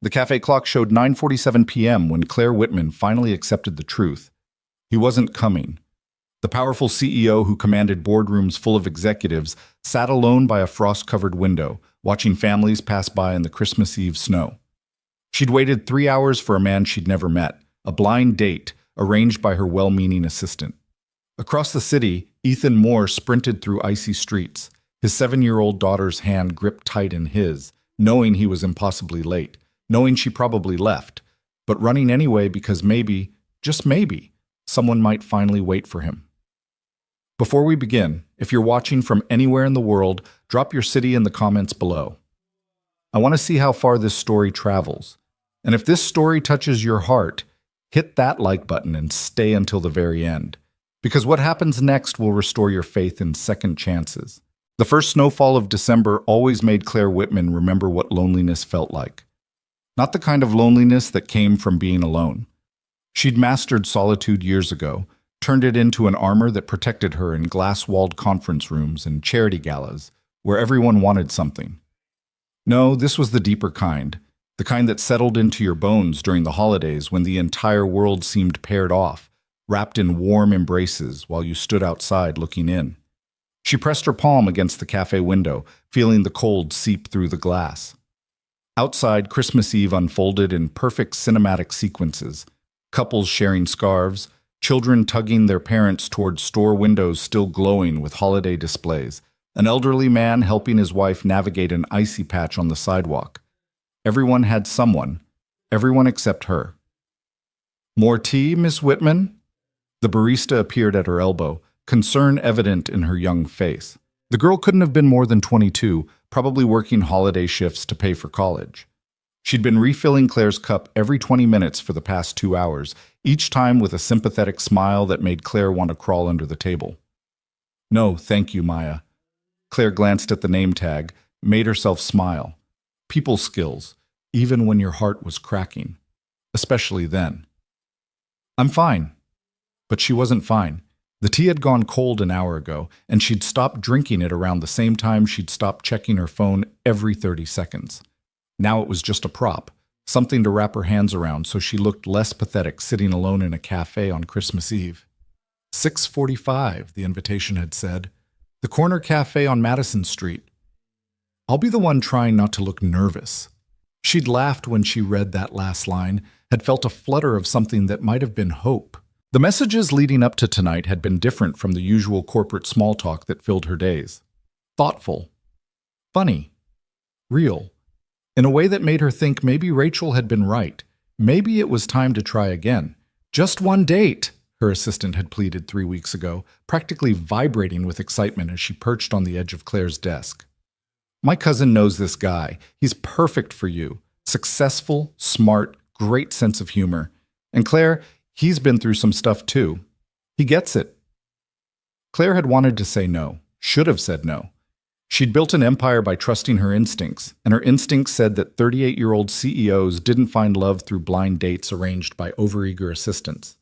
The cafe clock showed 9:47 p.m. when Claire Whitman finally accepted the truth. He wasn't coming. The powerful CEO who commanded boardrooms full of executives sat alone by a frost-covered window, watching families pass by in the Christmas Eve snow. She'd waited 3 hours for a man she'd never met, a blind date arranged by her well-meaning assistant. Across the city, Ethan Moore sprinted through icy streets, his 7-year-old daughter's hand gripped tight in his, knowing he was impossibly late, knowing she probably left, but running anyway because maybe, just maybe, someone might finally wait for him. Before we begin, if you're watching from anywhere in the world, drop your city in the comments below. I want to see how far this story travels. And if this story touches your heart, hit that like button and stay until the very end. Because what happens next will restore your faith in second chances. The first snowfall of December always made Claire Whitman remember what loneliness felt like. Not the kind of loneliness that came from being alone. She'd mastered solitude years ago, turned it into an armor that protected her in glass-walled conference rooms and charity galas, where everyone wanted something. No, this was the deeper kind, the kind that settled into your bones during the holidays when the entire world seemed paired off, wrapped in warm embraces while you stood outside looking in. She pressed her palm against the cafe window, feeling the cold seep through the glass. Outside, Christmas Eve unfolded in perfect cinematic sequences, couples sharing scarves, children tugging their parents toward store windows still glowing with holiday displays, an elderly man helping his wife navigate an icy patch on the sidewalk. Everyone had someone, everyone except her. "More tea, Miss Whitman?" The barista appeared at her elbow, concern evident in her young face. The girl couldn't have been more than 22, probably working holiday shifts to pay for college. She'd been refilling Claire's cup every 20 minutes for the past 2 hours, each time with a sympathetic smile that made Claire want to crawl under the table. "No, thank you, Maya." Claire glanced at the name tag, made herself smile. People skills, even when your heart was cracking. Especially then. "I'm fine." But she wasn't fine. The tea had gone cold an hour ago, and she'd stopped drinking it around the same time she'd stopped checking her phone every 30 seconds. Now it was just a prop, something to wrap her hands around so she looked less pathetic sitting alone in a cafe on Christmas Eve. 6:45, the invitation had said. The corner cafe on Madison Street. I'll be the one trying not to look nervous. She'd laughed when she read that last line, had felt a flutter of something that might have been hope. The messages leading up to tonight had been different from the usual corporate small talk that filled her days. Thoughtful. Funny. Real. In a way that made her think maybe Rachel had been right. Maybe it was time to try again. Just one date, her assistant had pleaded 3 weeks ago, practically vibrating with excitement as she perched on the edge of Claire's desk. "My cousin knows this guy. He's perfect for you. Successful, smart, great sense of humor. And Claire, he's been through some stuff too. He gets it." Claire had wanted to say no, should have said no. She'd built an empire by trusting her instincts, and her instincts said that 38-year-old CEOs didn't find love through blind dates arranged by overeager assistants.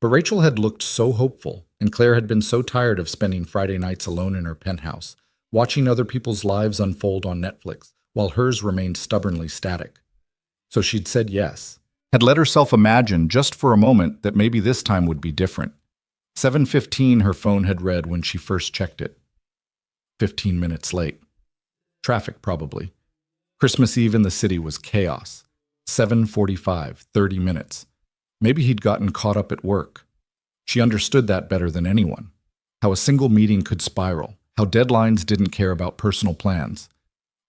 But Rachel had looked so hopeful, and Claire had been so tired of spending Friday nights alone in her penthouse, watching other people's lives unfold on Netflix, while hers remained stubbornly static. So she'd said yes, had let herself imagine just for a moment that maybe this time would be different. 7:15 her phone had read when she first checked it. 15 minutes late. Traffic, probably. Christmas Eve in the city was chaos. 7:45, 30 minutes. Maybe he'd gotten caught up at work. She understood that better than anyone. How a single meeting could spiral. How deadlines didn't care about personal plans.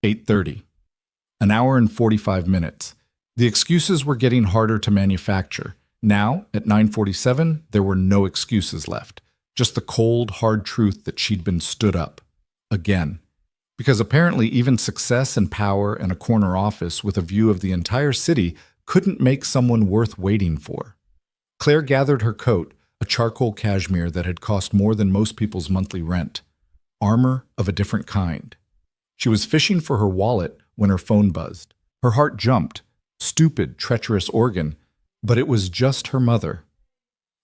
8:30. An hour and 45 minutes. The excuses were getting harder to manufacture. Now, at 9:47, there were no excuses left. Just the cold, hard truth that she'd been stood up. Again. Because apparently even success and power and a corner office with a view of the entire city couldn't make someone worth waiting for. Claire gathered her coat, a charcoal cashmere that had cost more than most people's monthly rent. Armor of a different kind. She was fishing for her wallet when her phone buzzed. Her heart jumped. Stupid, treacherous organ. But it was just her mother.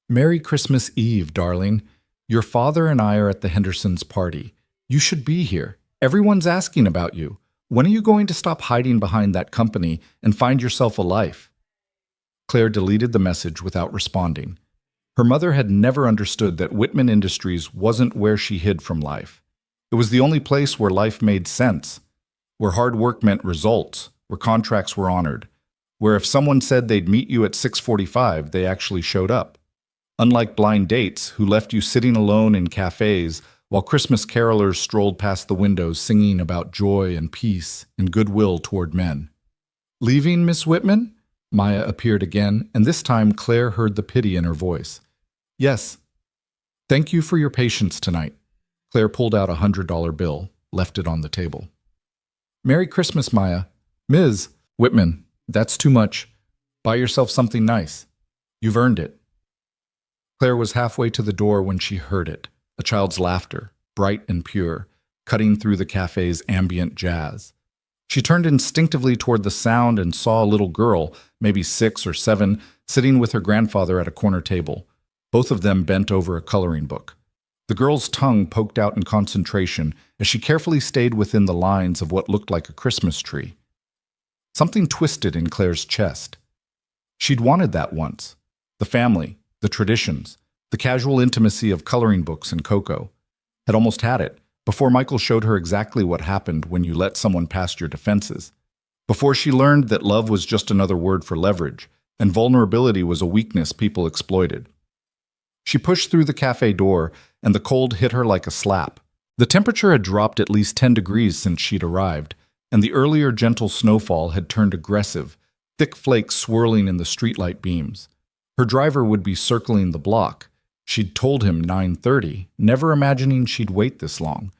"Merry Christmas Eve, darling. Your father and I are at the Hendersons' party. You should be here. Everyone's asking about you. When are you going to stop hiding behind that company and find yourself a life? Claire deleted the message without responding. Her mother had never understood that Whitman Industries wasn't where she hid from life. It was the only place where life made sense, where hard work meant results, where contracts were honored, where if someone said they'd meet you at 6:45, they actually showed up. Unlike blind dates who left you sitting alone in cafes while Christmas carolers strolled past the windows singing about joy and peace and goodwill toward men. Leaving, Miss Whitman? Maya appeared again, and this time Claire heard the pity in her voice. Yes. Thank you for your patience tonight. Claire pulled out a $100 bill, left it on the table. Merry Christmas, Maya. Ms. Whitman, that's too much. Buy yourself something nice. You've earned it. Claire was halfway to the door when she heard it, a child's laughter, bright and pure, cutting through the cafe's ambient jazz. She turned instinctively toward the sound and saw a little girl, maybe 6 or 7, sitting with her grandfather at a corner table, both of them bent over a coloring book. The girl's tongue poked out in concentration as she carefully stayed within the lines of what looked like a Christmas tree. Something twisted in Claire's chest. She'd wanted that once. The family, the traditions, the casual intimacy of coloring books and cocoa. Had almost had it, before Michael showed her exactly what happened when you let someone past your defenses. Before she learned that love was just another word for leverage, and vulnerability was a weakness people exploited. She pushed through the cafe door, and the cold hit her like a slap. The temperature had dropped at least 10 degrees since she'd arrived, and the earlier gentle snowfall had turned aggressive, thick flakes swirling in the streetlight beams. Her driver would be circling the block. She'd told him 9:30, never imagining she'd wait this long.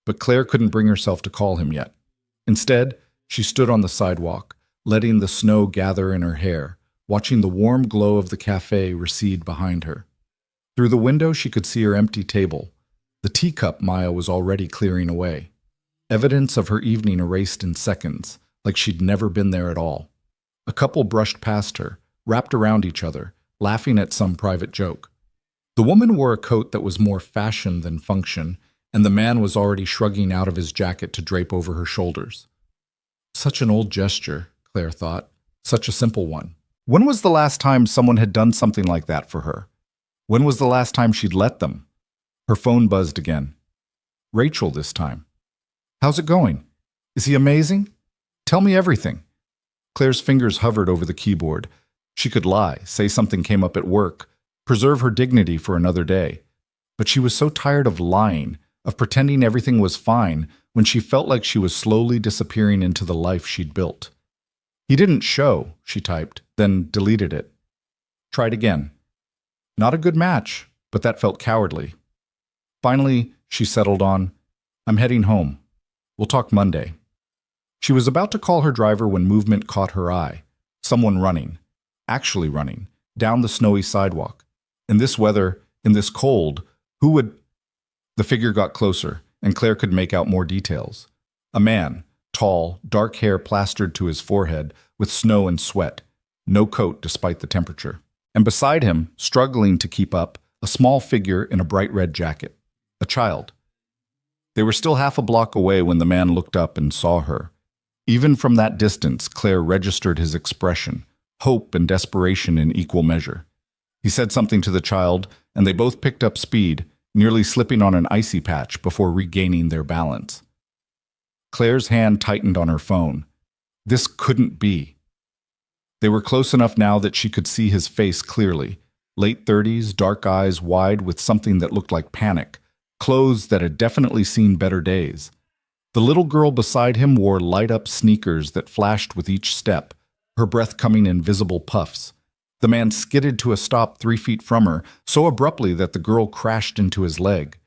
But Claire couldn't bring herself to call him yet. Instead, she stood on the sidewalk, letting the snow gather in her hair, watching the warm glow of the cafe recede behind her. Through the window, she could see her empty table, the teacup Maya was already clearing away. Evidence of her evening erased in seconds, like she'd never been there at all. A couple brushed past her, wrapped around each other, laughing at some private joke. The woman wore a coat that was more fashion than function, and the man was already shrugging out of his jacket to drape over her shoulders. Such an old gesture, Claire thought. Such a simple one. When was the last time someone had done something like that for her? When was the last time she'd let them? Her phone buzzed again. Rachel this time. How's it going? Is he amazing? Tell me everything. Claire's fingers hovered over the keyboard. She could lie, say something came up at work, preserve her dignity for another day. But she was so tired of lying, of pretending everything was fine, when she felt like she was slowly disappearing into the life she'd built. He didn't show, she typed, then deleted it. Tried again. Not a good match, but that felt cowardly. Finally, she settled on, I'm heading home. We'll talk Monday. She was about to call her driver when movement caught her eye. Someone running, actually running, down the snowy sidewalk. In this weather, in this cold, who would... The figure got closer, and Claire could make out more details. A man, tall, dark hair plastered to his forehead, with snow and sweat. No coat despite the temperature. And beside him, struggling to keep up, a small figure in a bright red jacket. A child. They were still half a block away when the man looked up and saw her. Even from that distance, Claire registered his expression, hope and desperation in equal measure. He said something to the child, and they both picked up speed, nearly slipping on an icy patch before regaining their balance. Claire's hand tightened on her phone. This couldn't be. They were close enough now that she could see his face clearly. Late 30s, dark eyes wide with something that looked like panic, clothes that had definitely seen better days. The little girl beside him wore light-up sneakers that flashed with each step, her breath coming in visible puffs. The man skidded to a stop 3 feet from her, so abruptly that the girl crashed into his leg.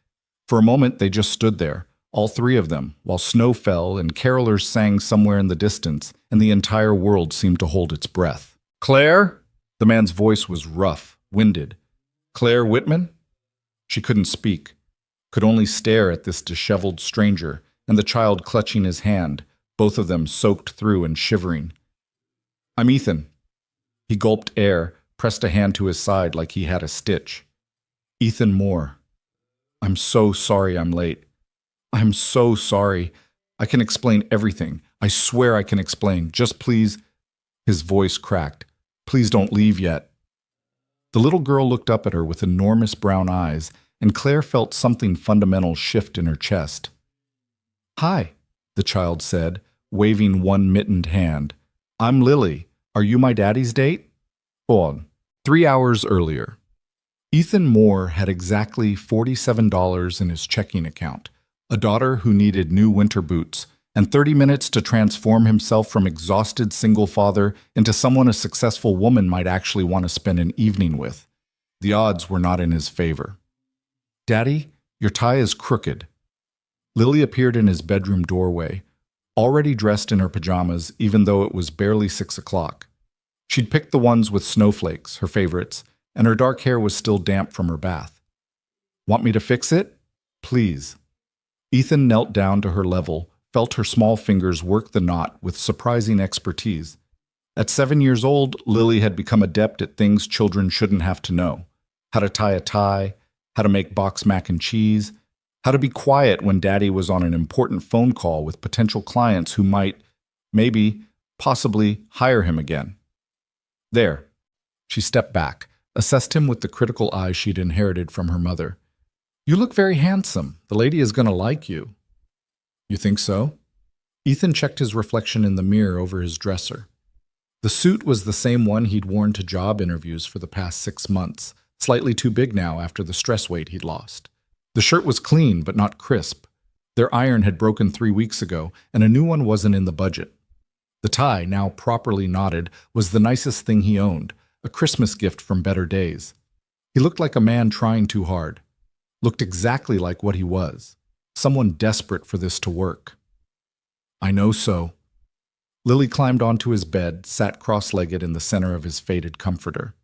For a moment, they just stood there, all three of them, while snow fell and carolers sang somewhere in the distance, and the entire world seemed to hold its breath. Claire? The man's voice was rough, winded. Claire Whitman? She couldn't speak, could only stare at this disheveled stranger, and the child clutching his hand, both of them soaked through and shivering. I'm Ethan. He gulped air, pressed a hand to his side like he had a stitch. Ethan Moore. I'm so sorry I'm late. I'm so sorry. I can explain everything. I swear I can explain. Just please. His voice cracked. Please don't leave yet. The little girl looked up at her with enormous brown eyes, and Claire felt something fundamental shift in her chest. Hi, the child said, waving one mittened hand. I'm Lily. Are you my daddy's date? On. 3 hours earlier. Ethan Moore had exactly $47 in his checking account, a daughter who needed new winter boots, and 30 minutes to transform himself from exhausted single father into someone a successful woman might actually want to spend an evening with. The odds were not in his favor. Daddy, your tie is crooked. Lily appeared in his bedroom doorway, already dressed in her pajamas even though it was barely 6 o'clock. She'd picked the ones with snowflakes, her favorites, and her dark hair was still damp from her bath. Want me to fix it? Please. Ethan knelt down to her level, felt her small fingers work the knot with surprising expertise. At 7 years old, Lily had become adept at things children shouldn't have to know. How to tie a tie, how to make box mac and cheese, how to be quiet when Daddy was on an important phone call with potential clients who might, maybe, possibly hire him again. There. She stepped back, assessed him with the critical eye she'd inherited from her mother. You look very handsome. The lady is going to like you. You think so? Ethan checked his reflection in the mirror over his dresser. The suit was the same one he'd worn to job interviews for the past 6 months, slightly too big now after the stress weight he'd lost. The shirt was clean but not crisp. Their iron had broken 3 weeks ago, and a new one wasn't in the budget. The tie, now properly knotted, was the nicest thing he owned, a Christmas gift from better days. He looked like a man trying too hard. Looked exactly like what he was. Someone desperate for this to work. I know so. Lily climbed onto his bed, sat cross-legged in the center of his faded comforter.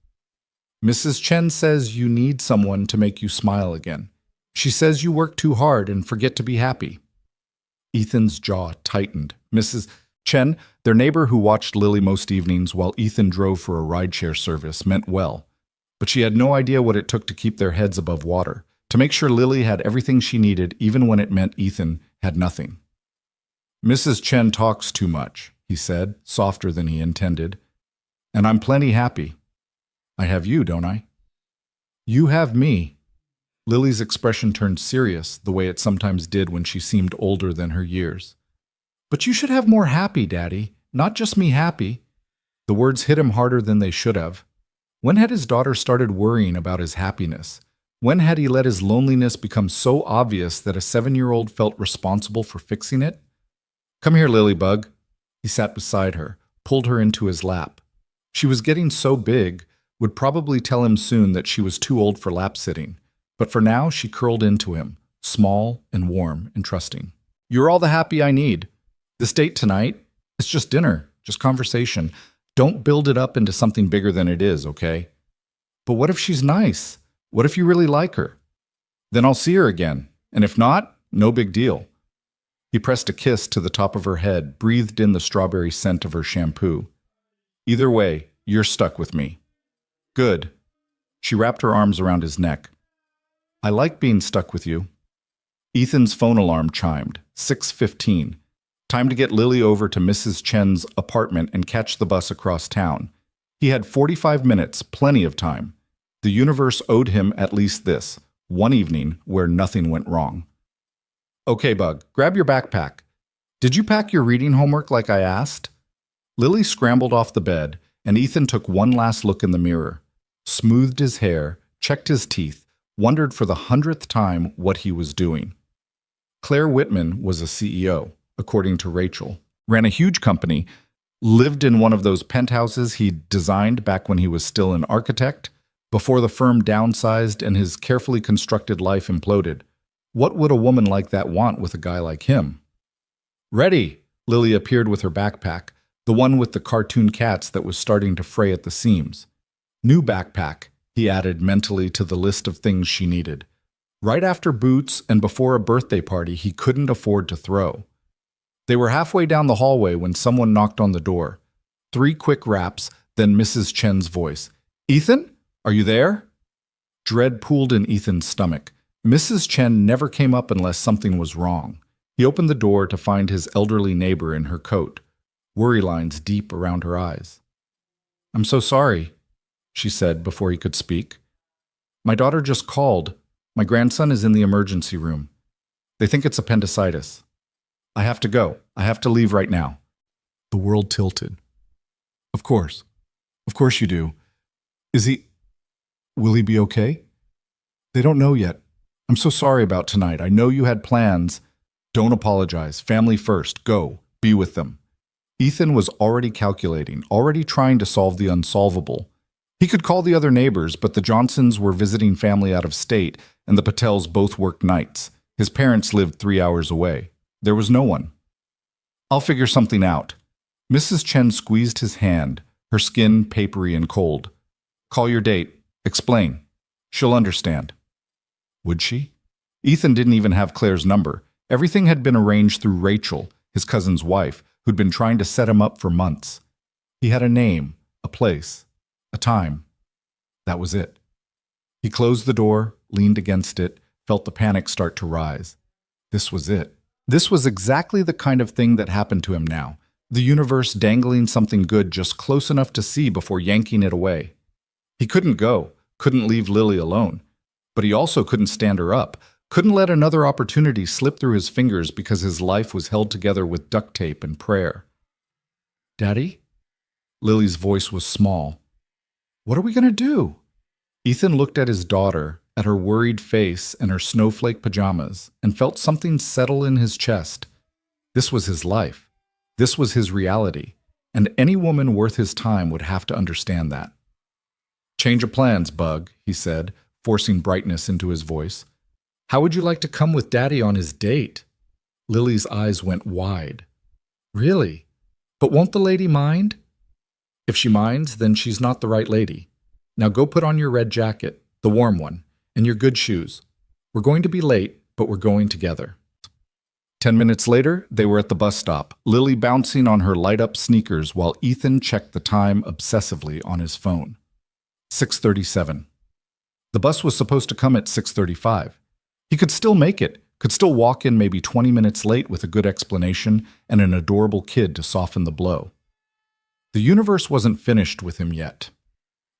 Mrs. Chen says you need someone to make you smile again. She says you work too hard and forget to be happy. Ethan's jaw tightened. Mrs. Chen, their neighbor who watched Lily most evenings while Ethan drove for a rideshare service, meant well. But she had no idea what it took to keep their heads above water, to make sure Lily had everything she needed even when it meant Ethan had nothing. Mrs. Chen talks too much, he said, softer than he intended. And I'm plenty happy. I have you, don't I? You have me. Lily's expression turned serious, the way it sometimes did when she seemed older than her years. But you should have more happy, Daddy, not just me happy. The words hit him harder than they should have. When had his daughter started worrying about his happiness? When had he let his loneliness become so obvious that a 7-year-old felt responsible for fixing it? Come here, Lilybug. He sat beside her, pulled her into his lap. She was getting so big, would probably tell him soon that she was too old for lap-sitting. But for now, she curled into him, small and warm and trusting. You're all the happy I need. This date tonight, it's just dinner, just conversation. Don't build it up into something bigger than it is, okay? But what if she's nice? What if you really like her? Then I'll see her again. And if not, no big deal. He pressed a kiss to the top of her head, breathed in the strawberry scent of her shampoo. Either way, you're stuck with me. Good. She wrapped her arms around his neck. I like being stuck with you. Ethan's phone alarm chimed. 6:15. Time to get Lily over to Mrs. Chen's apartment and catch the bus across town. He had 45 minutes, plenty of time. The universe owed him at least this, one evening where nothing went wrong. Okay, Bug, grab your backpack. Did you pack your reading homework like I asked? Lily scrambled off the bed, and Ethan took one last look in the mirror, smoothed his hair, checked his teeth, wondered for the 100th time what he was doing. Claire Whitman was a CEO, according to Rachel, ran a huge company, lived in one of those penthouses he'd designed back when he was still an architect, before the firm downsized and his carefully constructed life imploded. What would a woman like that want with a guy like him? Ready! Lily appeared with her backpack, the one with the cartoon cats that was starting to fray at the seams. New backpack, he added mentally to the list of things she needed. Right after boots and before a birthday party he couldn't afford to throw. They were halfway down the hallway when someone knocked on the door. 3 quick raps, then Mrs. Chen's voice. Ethan? Are you there? Dread pooled in Ethan's stomach. Mrs. Chen never came up unless something was wrong. He opened the door to find his elderly neighbor in her coat, worry lines deep around her eyes. "I'm so sorry," she said before he could speak. "My daughter just called. My grandson is in the emergency room. They think it's appendicitis. I have to go. I have to leave right now." The world tilted. Of course. Of course you do. Will he be okay? They don't know yet. I'm so sorry about tonight. I know you had plans. Don't apologize. Family first. Go. Be with them. Ethan was already calculating, already trying to solve the unsolvable. He could call the other neighbors, but the Johnsons were visiting family out of state, and the Patels both worked nights. His parents lived 3 hours away. There was no one. "I'll figure something out." Mrs. Chen squeezed his hand, her skin papery and cold. "Call your date. Explain. She'll understand." Would she? Ethan didn't even have Claire's number. Everything had been arranged through Rachel, his cousin's wife, who'd been trying to set him up for months. He had a name, a place, a time. That was it. He closed the door, leaned against it, felt the panic start to rise. This was it. This was exactly the kind of thing that happened to him now. The universe dangling something good just close enough to see before yanking it away. He couldn't go, couldn't leave Lily alone. But he also couldn't stand her up, couldn't let another opportunity slip through his fingers because his life was held together with duct tape and prayer. "Daddy?" Lily's voice was small. "What are we going to do?" Ethan looked at his daughter, at her worried face and her snowflake pajamas, and felt something settle in his chest. This was his life. This was his reality, and any woman worth his time would have to understand that. "Change of plans, Bug," he said, forcing brightness into his voice. "How would you like to come with Daddy on his date?" Lily's eyes went wide. "Really? But won't the lady mind?" "If she minds, then she's not the right lady. Now go put on your red jacket, the warm one, and your good shoes. We're going to be late, but we're going together." 10 minutes later, they were at the bus stop, Lily bouncing on her light-up sneakers while Ethan checked the time obsessively on his phone. 6:37. The bus was supposed to come at 6:35. He could still make it, could still walk in maybe 20 minutes late with a good explanation and an adorable kid to soften the blow. The universe wasn't finished with him yet.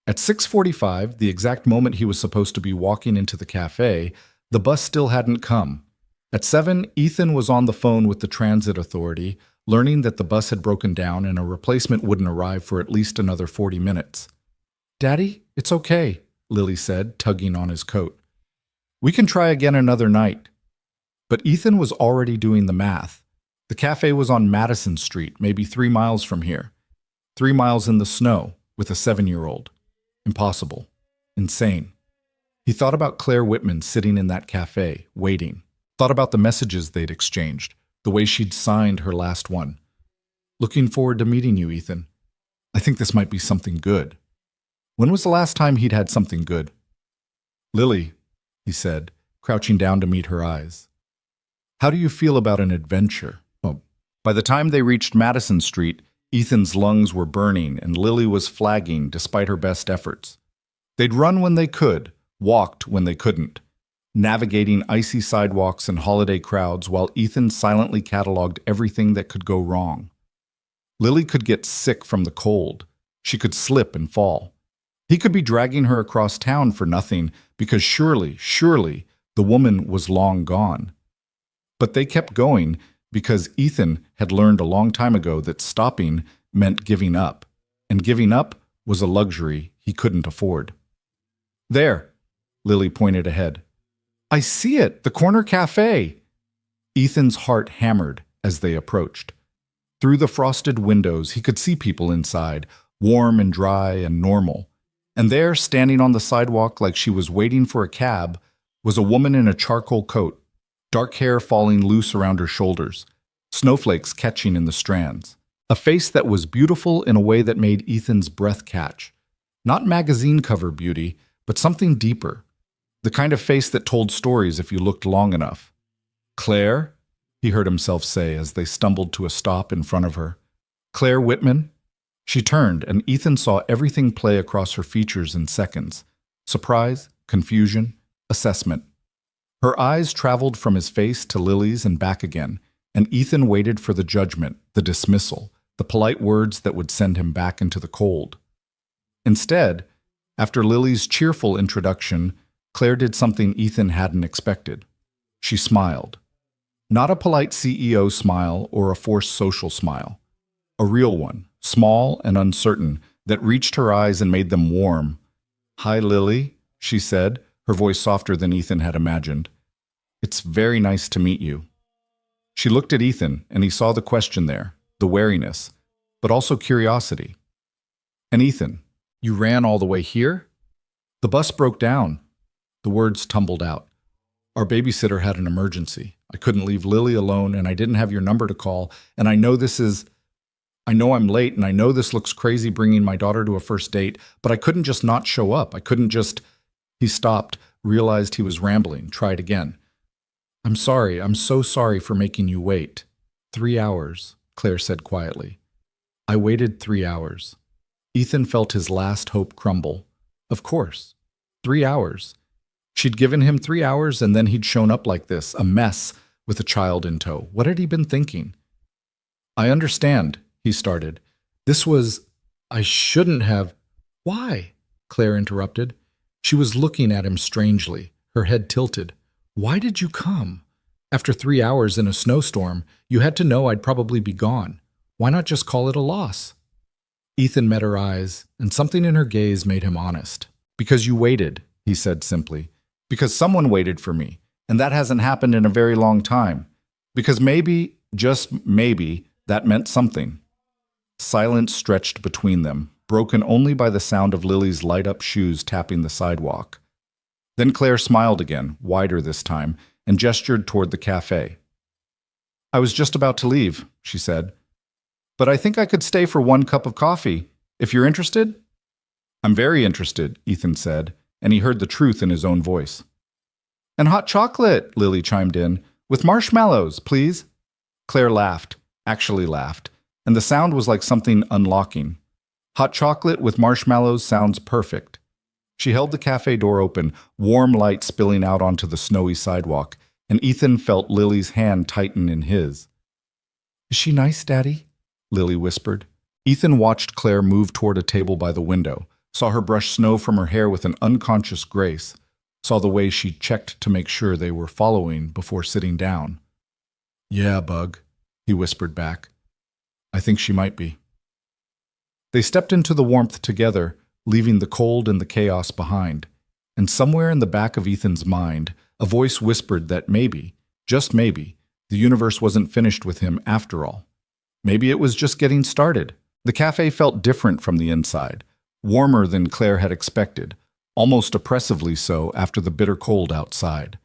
At 6:45, the exact moment he was supposed to be walking into the cafe, the bus still hadn't come. At 7, Ethan was on the phone with the transit authority, learning that the bus had broken down and a replacement wouldn't arrive for at least another 40 minutes. "Daddy, it's okay," Lily said, tugging on his coat. "We can try again another night." But Ethan was already doing the math. The cafe was on Madison Street, maybe 3 miles from here. 3 miles in the snow, with a 7-year-old. Impossible. Insane. He thought about Claire Whitman sitting in that cafe, waiting. Thought about the messages they'd exchanged, the way she'd signed her last one. "Looking forward to meeting you, Ethan. I think this might be something good." When was the last time he'd had something good? "Lily," he said, crouching down to meet her eyes. "How do you feel about an adventure?" By the time they reached Madison Street, Ethan's lungs were burning and Lily was flagging despite her best efforts. They'd run when they could, walked when they couldn't, navigating icy sidewalks and holiday crowds while Ethan silently cataloged everything that could go wrong. Lily could get sick from the cold. She could slip and fall. He could be dragging her across town for nothing because surely, the woman was long gone. But they kept going because Ethan had learned a long time ago that stopping meant giving up, and giving up was a luxury he couldn't afford. "There," Lily pointed ahead. "I see it, the corner cafe." Ethan's heart hammered as they approached. Through the frosted windows, he could see people inside, warm and dry and normal. And there, standing on the sidewalk like she was waiting for a cab, was a woman in a charcoal coat, dark hair falling loose around her shoulders, snowflakes catching in the strands. A face that was beautiful in a way that made Ethan's breath catch. Not magazine cover beauty, but something deeper. The kind of face that told stories if you looked long enough. "Claire?" he heard himself say as they stumbled to a stop in front of her. "Claire Whitman?" She turned, and Ethan saw everything play across her features in seconds. Surprise, confusion, assessment. Her eyes traveled from his face to Lily's and back again, and Ethan waited for the judgment, the dismissal, the polite words that would send him back into the cold. Instead, after Lily's cheerful introduction, Claire did something Ethan hadn't expected. She smiled. Not a polite CEO smile or a forced social smile. A real one, small and uncertain, that reached her eyes and made them warm. "Hi, Lily," she said, her voice softer than Ethan had imagined. "It's very nice to meet you." She looked at Ethan, and he saw the question there, the wariness, but also curiosity. "And Ethan, you ran all the way here?" "The bus broke down." The words tumbled out. "Our babysitter had an emergency. I couldn't leave Lily alone, and I didn't have your number to call, and I know I'm late, and I know this looks crazy bringing my daughter to a first date, but I couldn't just not show up. I couldn't just—" He stopped, realized he was rambling, tried again. "I'm sorry. I'm so sorry for making you wait." 3 hours, Claire said quietly. "I waited 3 hours." Ethan felt his last hope crumble. Of course. 3 hours. She'd given him 3 hours, and then he'd shown up like this, a mess, with a child in tow. What had he been thinking? "I understand," he started. I shouldn't have—" "Why?" Claire interrupted. She was looking at him strangely, her head tilted. "Why did you come? After 3 hours in a snowstorm, you had to know I'd probably be gone. Why not just call it a loss?" Ethan met her eyes, and something in her gaze made him honest. "Because you waited," he said simply. "Because someone waited for me, and that hasn't happened in a very long time. Because maybe, just maybe, that meant something." Silence stretched between them, broken only by the sound of Lily's light-up shoes tapping the sidewalk. Then Claire smiled again, wider this time, and gestured toward the cafe. "I was just about to leave," she said. "But I think I could stay for 1 cup of coffee, if you're interested." "I'm very interested," Ethan said, and he heard the truth in his own voice. "And hot chocolate," Lily chimed in. "With marshmallows, please." Claire laughed, actually laughed, and the sound was like something unlocking. Hot chocolate with marshmallows sounds perfect. She held the cafe door open, warm light spilling out onto the snowy sidewalk, and Ethan felt Lily's hand tighten in his. "Is she nice, Daddy?" Lily whispered. Ethan watched Claire move toward a table by the window, saw her brush snow from her hair with an unconscious grace, saw the way she checked to make sure they were following before sitting down. "Yeah, Bug," he whispered back. "I think she might be." They stepped into the warmth together, leaving the cold and the chaos behind. And somewhere in the back of Ethan's mind, a voice whispered that maybe, just maybe, the universe wasn't finished with him after all. Maybe it was just getting started. The cafe felt different from the inside, warmer than Claire had expected, almost oppressively so after the bitter cold outside.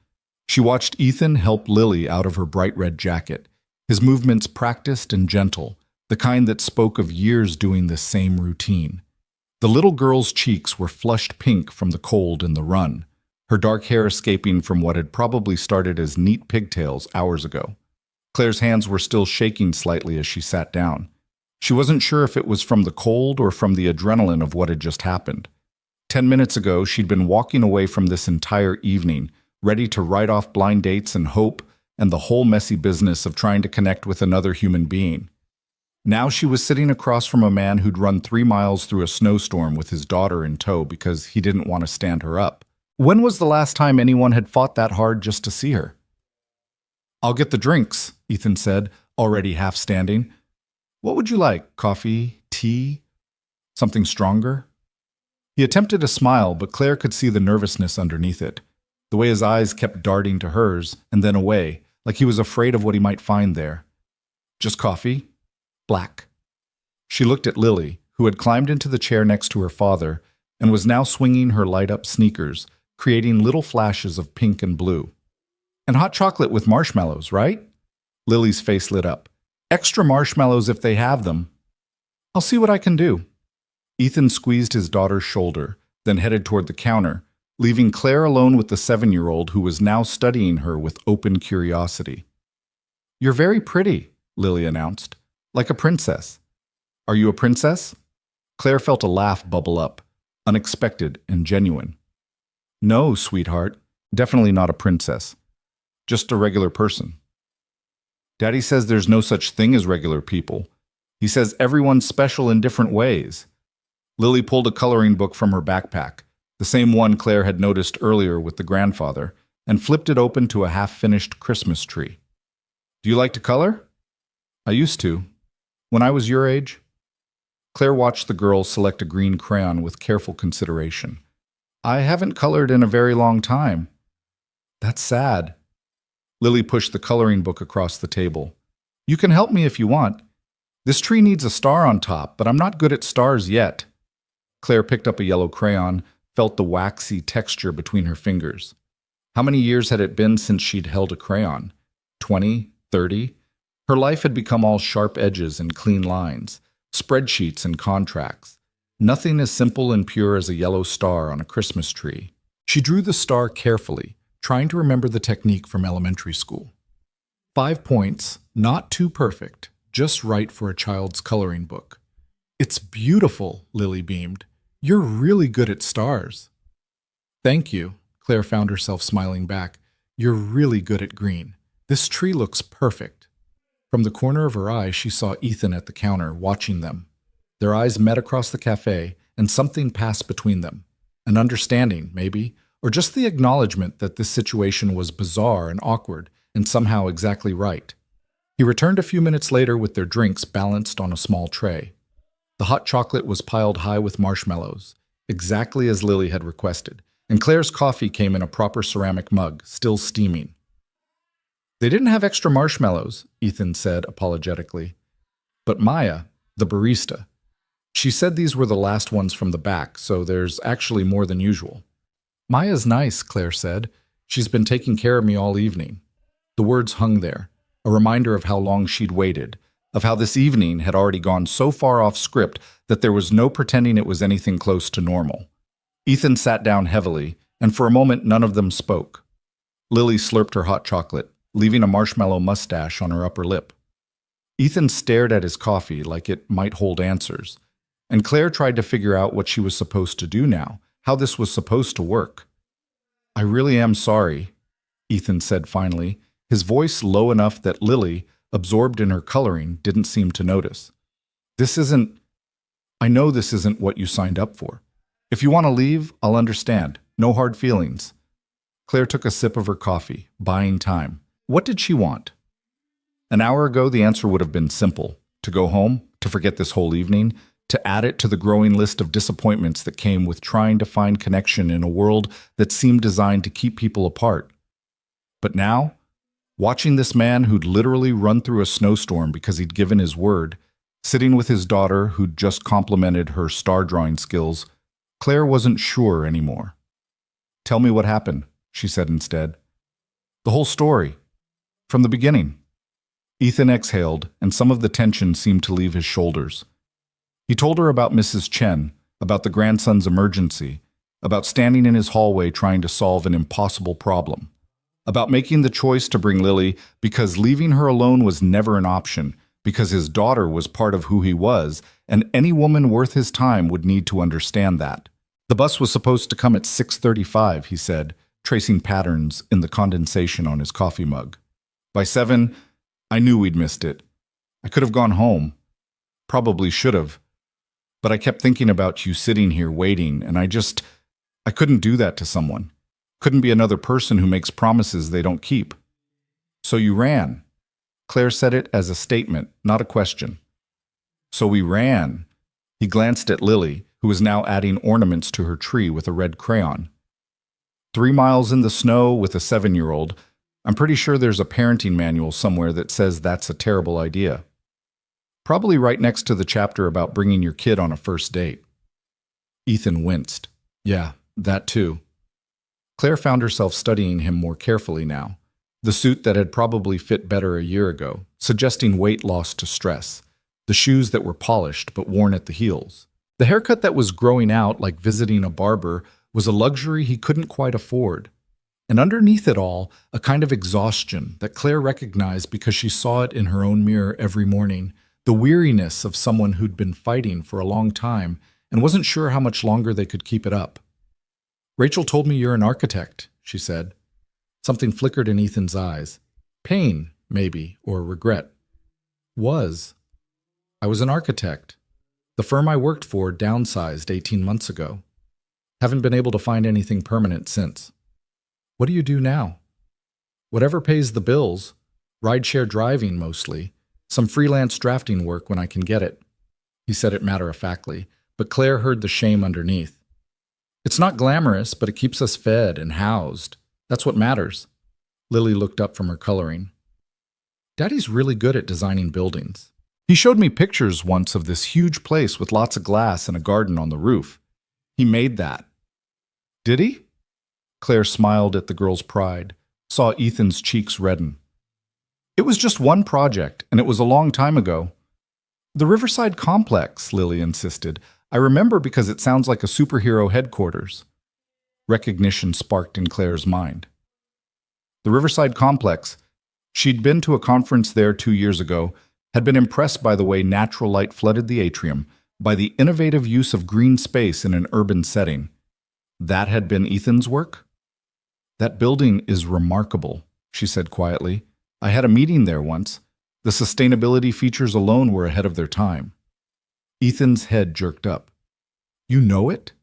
She watched Ethan help Lily out of her bright red jacket, his movements practiced and gentle, the kind that spoke of years doing this same routine. The little girl's cheeks were flushed pink from the cold and the run, her dark hair escaping from what had probably started as neat pigtails hours ago. Claire's hands were still shaking slightly as she sat down. She wasn't sure if it was from the cold or from the adrenaline of what had just happened. 10 minutes ago, she'd been walking away from this entire evening, ready to write off blind dates and hope and the whole messy business of trying to connect with another human being. Now she was sitting across from a man who'd run 3 miles through a snowstorm with his daughter in tow because he didn't want to stand her up. When was the last time anyone had fought that hard just to see her? "I'll get the drinks," Ethan said, already half standing. "What would you like? Coffee? Tea? Something stronger?" He attempted a smile, but Claire could see the nervousness underneath it, the way his eyes kept darting to hers and then away, like he was afraid of what he might find there. "Just coffee? Black." She looked at Lily, who had climbed into the chair next to her father and was now swinging her light-up sneakers, creating little flashes of pink and blue. "And hot chocolate with marshmallows, right?" Lily's face lit up. "Extra marshmallows if they have them." "I'll see what I can do." Ethan squeezed his daughter's shoulder, then headed toward the counter, leaving Claire alone with the 7-year-old who was now studying her with open curiosity. "You're very pretty," Lily announced. "Like a princess." "Are you a princess?" Claire felt a laugh bubble up, unexpected and genuine. "No, sweetheart, definitely not a princess. Just a regular person." Daddy says there's no such thing as regular people. He says everyone's special in different ways. Lily pulled a coloring book from her backpack, the same one Claire had noticed earlier with the grandfather, and flipped it open to a half-finished Christmas tree. Do you like to color? I used to. When I was your age? Claire watched the girl select a green crayon with careful consideration. I haven't colored in a very long time. That's sad. Lily pushed the coloring book across the table. You can help me if you want. This tree needs a star on top, but I'm not good at stars yet. Claire picked up a yellow crayon, felt the waxy texture between her fingers. How many years had it been since she'd held a crayon? 20? 30? Her life had become all sharp edges and clean lines, spreadsheets and contracts. Nothing as simple and pure as a yellow star on a Christmas tree. She drew the star carefully, trying to remember the technique from elementary school. 5 points, not too perfect, just right for a child's coloring book. It's beautiful, Lily beamed. You're really good at stars. Thank you, Claire found herself smiling back. You're really good at green. This tree looks perfect. From the corner of her eye, she saw Ethan at the counter, watching them. Their eyes met across the cafe, and something passed between them. An understanding, maybe, or just the acknowledgement that this situation was bizarre and awkward, and somehow exactly right. He returned a few minutes later with their drinks balanced on a small tray. The hot chocolate was piled high with marshmallows, exactly as Lily had requested, and Claire's coffee came in a proper ceramic mug, still steaming. They didn't have extra marshmallows, Ethan said apologetically. But Maya, the barista, she said these were the last ones from the back, so there's actually more than usual. Maya's nice, Claire said. She's been taking care of me all evening. The words hung there, a reminder of how long she'd waited, of how this evening had already gone so far off script that there was no pretending it was anything close to normal. Ethan sat down heavily, and for a moment none of them spoke. Lily slurped her hot chocolate, leaving a marshmallow mustache on her upper lip. Ethan stared at his coffee like it might hold answers, and Claire tried to figure out what she was supposed to do now, how this was supposed to work. I really am sorry, Ethan said finally, his voice low enough that Lily, absorbed in her coloring, didn't seem to notice. I know this isn't what you signed up for. If you want to leave, I'll understand. No hard feelings. Claire took a sip of her coffee, buying time. What did she want? An hour ago, the answer would have been simple. To go home, to forget this whole evening, to add it to the growing list of disappointments that came with trying to find connection in a world that seemed designed to keep people apart. But now, watching this man who'd literally run through a snowstorm because he'd given his word, sitting with his daughter who'd just complimented her star drawing skills, Claire wasn't sure anymore. Tell me what happened, she said instead. The whole story. From the beginning. Ethan exhaled, and some of the tension seemed to leave his shoulders. He told her about Mrs. Chen, about the grandson's emergency, about standing in his hallway trying to solve an impossible problem, about making the choice to bring Lily because leaving her alone was never an option, because his daughter was part of who he was, and any woman worth his time would need to understand that. The bus was supposed to come at 6:35, he said, tracing patterns in the condensation on his coffee mug. By 7, I knew we'd missed it. I could have gone home. Probably should have. But I kept thinking about you sitting here waiting, and I couldn't do that to someone. Couldn't be another person who makes promises they don't keep. So you ran. Claire said it as a statement, not a question. So we ran. He glanced at Lily, who was now adding ornaments to her tree with a red crayon. 3 miles in the snow with a 7-year-old. I'm pretty sure there's a parenting manual somewhere that says that's a terrible idea. Probably right next to the chapter about bringing your kid on a first date. Ethan winced. Yeah, that too. Claire found herself studying him more carefully now. The suit that had probably fit better a year ago, suggesting weight loss to stress. The shoes that were polished but worn at the heels. The haircut that was growing out like visiting a barber was a luxury he couldn't quite afford. And underneath it all, a kind of exhaustion that Claire recognized because she saw it in her own mirror every morning, the weariness of someone who'd been fighting for a long time and wasn't sure how much longer they could keep it up. Rachel told me you're an architect, she said. Something flickered in Ethan's eyes. Pain, maybe, or regret. Was. I was an architect. The firm I worked for downsized 18 months ago. Haven't been able to find anything permanent since. What do you do now? Whatever pays the bills. Rideshare driving mostly. Some freelance drafting work when I can get it. He said it matter-of-factly, but Claire heard the shame underneath. It's not glamorous, but it keeps us fed and housed. That's what matters. Lily looked up from her coloring. Daddy's really good at designing buildings. He showed me pictures once of this huge place with lots of glass and a garden on the roof. He made that. Did he? Claire smiled at the girl's pride, saw Ethan's cheeks redden. It was just one project, and it was a long time ago. The Riverside Complex, Lily insisted. I remember because it sounds like a superhero headquarters. Recognition sparked in Claire's mind. The Riverside Complex. She'd been to a conference there 2 years ago, had been impressed by the way natural light flooded the atrium, by the innovative use of green space in an urban setting. That had been Ethan's work? That building is remarkable, she said quietly. I had a meeting there once. The sustainability features alone were ahead of their time. Ethan's head jerked up. You know it?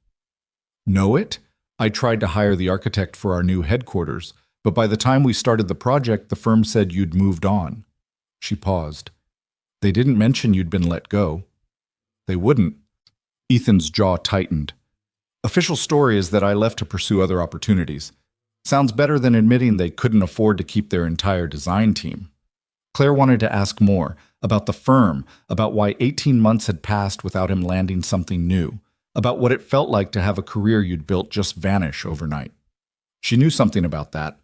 Know it? I tried to hire the architect for our new headquarters, but by the time we started the project, the firm said you'd moved on. She paused. They didn't mention you'd been let go. They wouldn't. Ethan's jaw tightened. Official story is that I left to pursue other opportunities. Sounds better than admitting they couldn't afford to keep their entire design team. Claire wanted to ask more, about the firm, about why 18 months had passed without him landing something new, about what it felt like to have a career you'd built just vanish overnight. She knew something about that,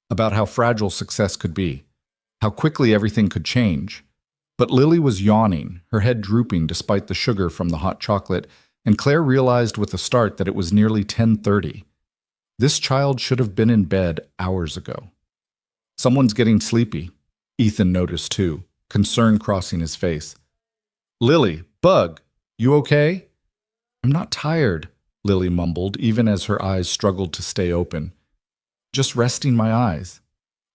about how fragile success could be, how quickly everything could change. But Lily was yawning, her head drooping despite the sugar from the hot chocolate, and Claire realized with a start that it was nearly 10:30. This child should have been in bed hours ago. Someone's getting sleepy. Ethan noticed too, concern crossing his face. Lily, Bug, you okay? I'm not tired, Lily mumbled, even as her eyes struggled to stay open. Just resting my eyes.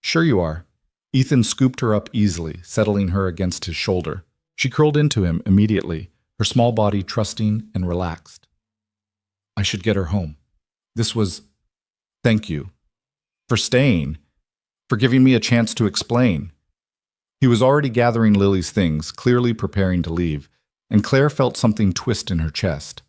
Sure you are. Ethan scooped her up easily, settling her against his shoulder. She curled into him immediately, her small body trusting and relaxed. I should get her home. This was... Thank you. For staying. For giving me a chance to explain. He was already gathering Lily's things, clearly preparing to leave, and Claire felt something twist in her chest.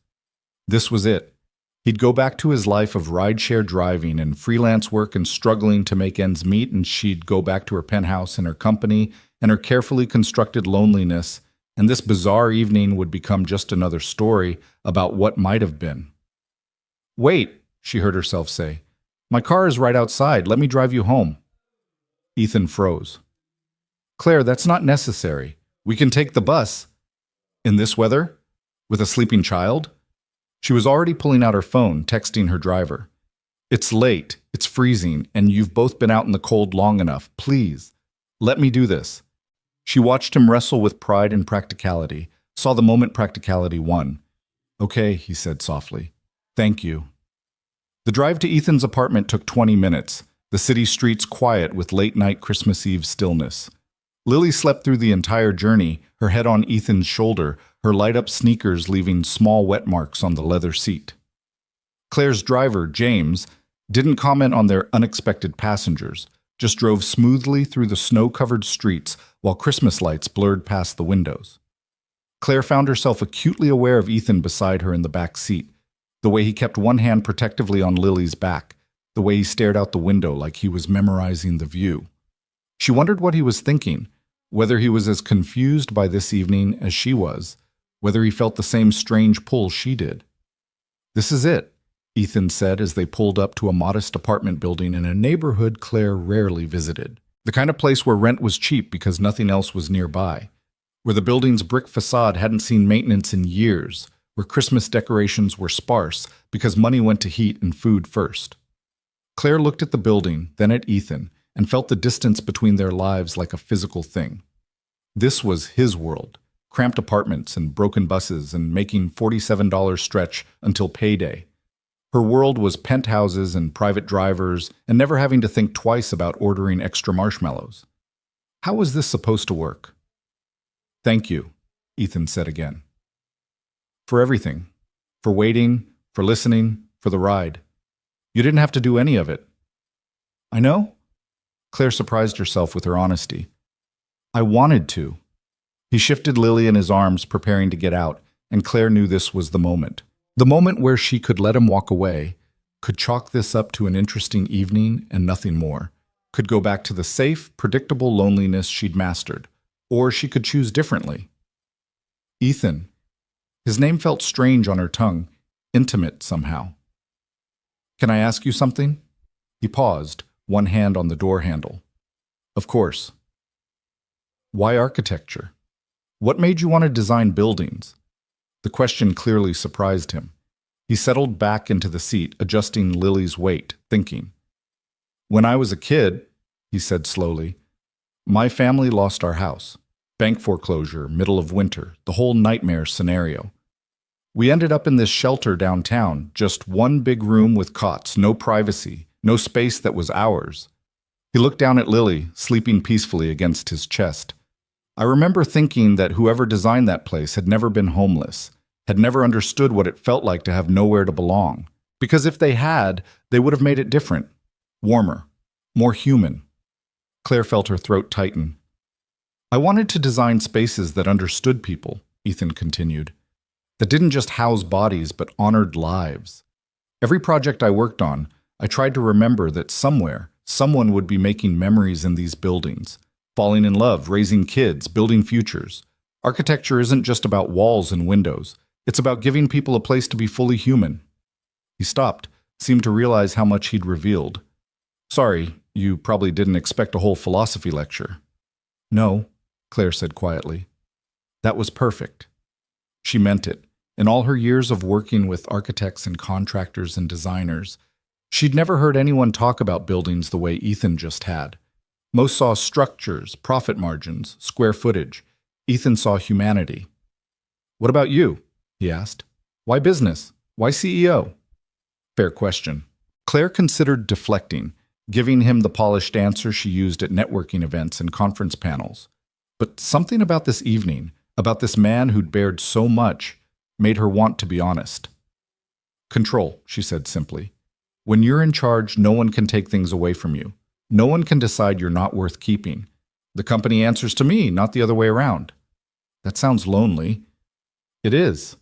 This was it. He'd go back to his life of rideshare driving and freelance work and struggling to make ends meet, and she'd go back to her penthouse and her company and her carefully constructed loneliness, and this bizarre evening would become just another story about what might have been. Wait, she heard herself say. My car is right outside. Let me drive you home. Ethan froze. Claire, that's not necessary. We can take the bus. In this weather? With a sleeping child? She was already pulling out her phone, texting her driver. It's late, it's freezing, and you've both been out in the cold long enough. Please, let me do this. She watched him wrestle with pride and practicality, saw the moment practicality won. Okay, he said softly. Thank you. The drive to Ethan's apartment took 20 minutes, the city streets quiet with late-night Christmas Eve stillness. Lily slept through the entire journey, her head on Ethan's shoulder, her light-up sneakers leaving small wet marks on the leather seat. Claire's driver, James, didn't comment on their unexpected passengers, just drove smoothly through the snow-covered streets while Christmas lights blurred past the windows. Claire found herself acutely aware of Ethan beside her in the back seat, the way he kept one hand protectively on Lily's back, the way he stared out the window like he was memorizing the view. She wondered what he was thinking, whether he was as confused by this evening as she was, whether he felt the same strange pull she did. This is it, Ethan said as they pulled up to a modest apartment building in a neighborhood Claire rarely visited. The kind of place where rent was cheap because nothing else was nearby, where the building's brick facade hadn't seen maintenance in years, where Christmas decorations were sparse because money went to heat and food first. Claire looked at the building, then at Ethan, and felt the distance between their lives like a physical thing. This was his world, cramped apartments and broken buses and making $47 stretch until payday. Her world was penthouses and private drivers and never having to think twice about ordering extra marshmallows. How was this supposed to work? Thank you, Ethan said again. For everything. For waiting, for listening, for the ride. You didn't have to do any of it. I know? Claire surprised herself with her honesty. I wanted to. He shifted Lily in his arms, preparing to get out, and Claire knew this was the moment. The moment where she could let him walk away, could chalk this up to an interesting evening and nothing more, could go back to the safe, predictable loneliness she'd mastered, or she could choose differently. Ethan. His name felt strange on her tongue, intimate somehow. Can I ask you something? He paused, one hand on the door handle. Of course. Why architecture? What made you want to design buildings? The question clearly surprised him. He settled back into the seat, adjusting Lily's weight, thinking. When I was a kid, he said slowly, my family lost our house. Bank foreclosure, middle of winter, the whole nightmare scenario. We ended up in this shelter downtown, just one big room with cots, no privacy, no space that was ours. He looked down at Lily, sleeping peacefully against his chest. I remember thinking that whoever designed that place had never been homeless, had never understood what it felt like to have nowhere to belong. Because if they had, they would have made it different, warmer, more human. Claire felt her throat tighten. I wanted to design spaces that understood people, Ethan continued, that didn't just house bodies but honored lives. Every project I worked on, I tried to remember that somewhere, someone would be making memories in these buildings, falling in love, raising kids, building futures. Architecture isn't just about walls and windows. It's about giving people a place to be fully human. He stopped, seemed to realize how much he'd revealed. Sorry, you probably didn't expect a whole philosophy lecture. No, Claire said quietly. That was perfect. She meant it. In all her years of working with architects and contractors and designers, she'd never heard anyone talk about buildings the way Ethan just had. Most saw structures, profit margins, square footage. Ethan saw humanity. What about you? He asked. Why business? Why CEO? Fair question. Claire considered deflecting, giving him the polished answer she used at networking events and conference panels. But something about this evening, about this man who'd bared so much, made her want to be honest. Control, she said simply. When you're in charge, no one can take things away from you. No one can decide you're not worth keeping. The company answers to me, not the other way around. That sounds lonely. It is.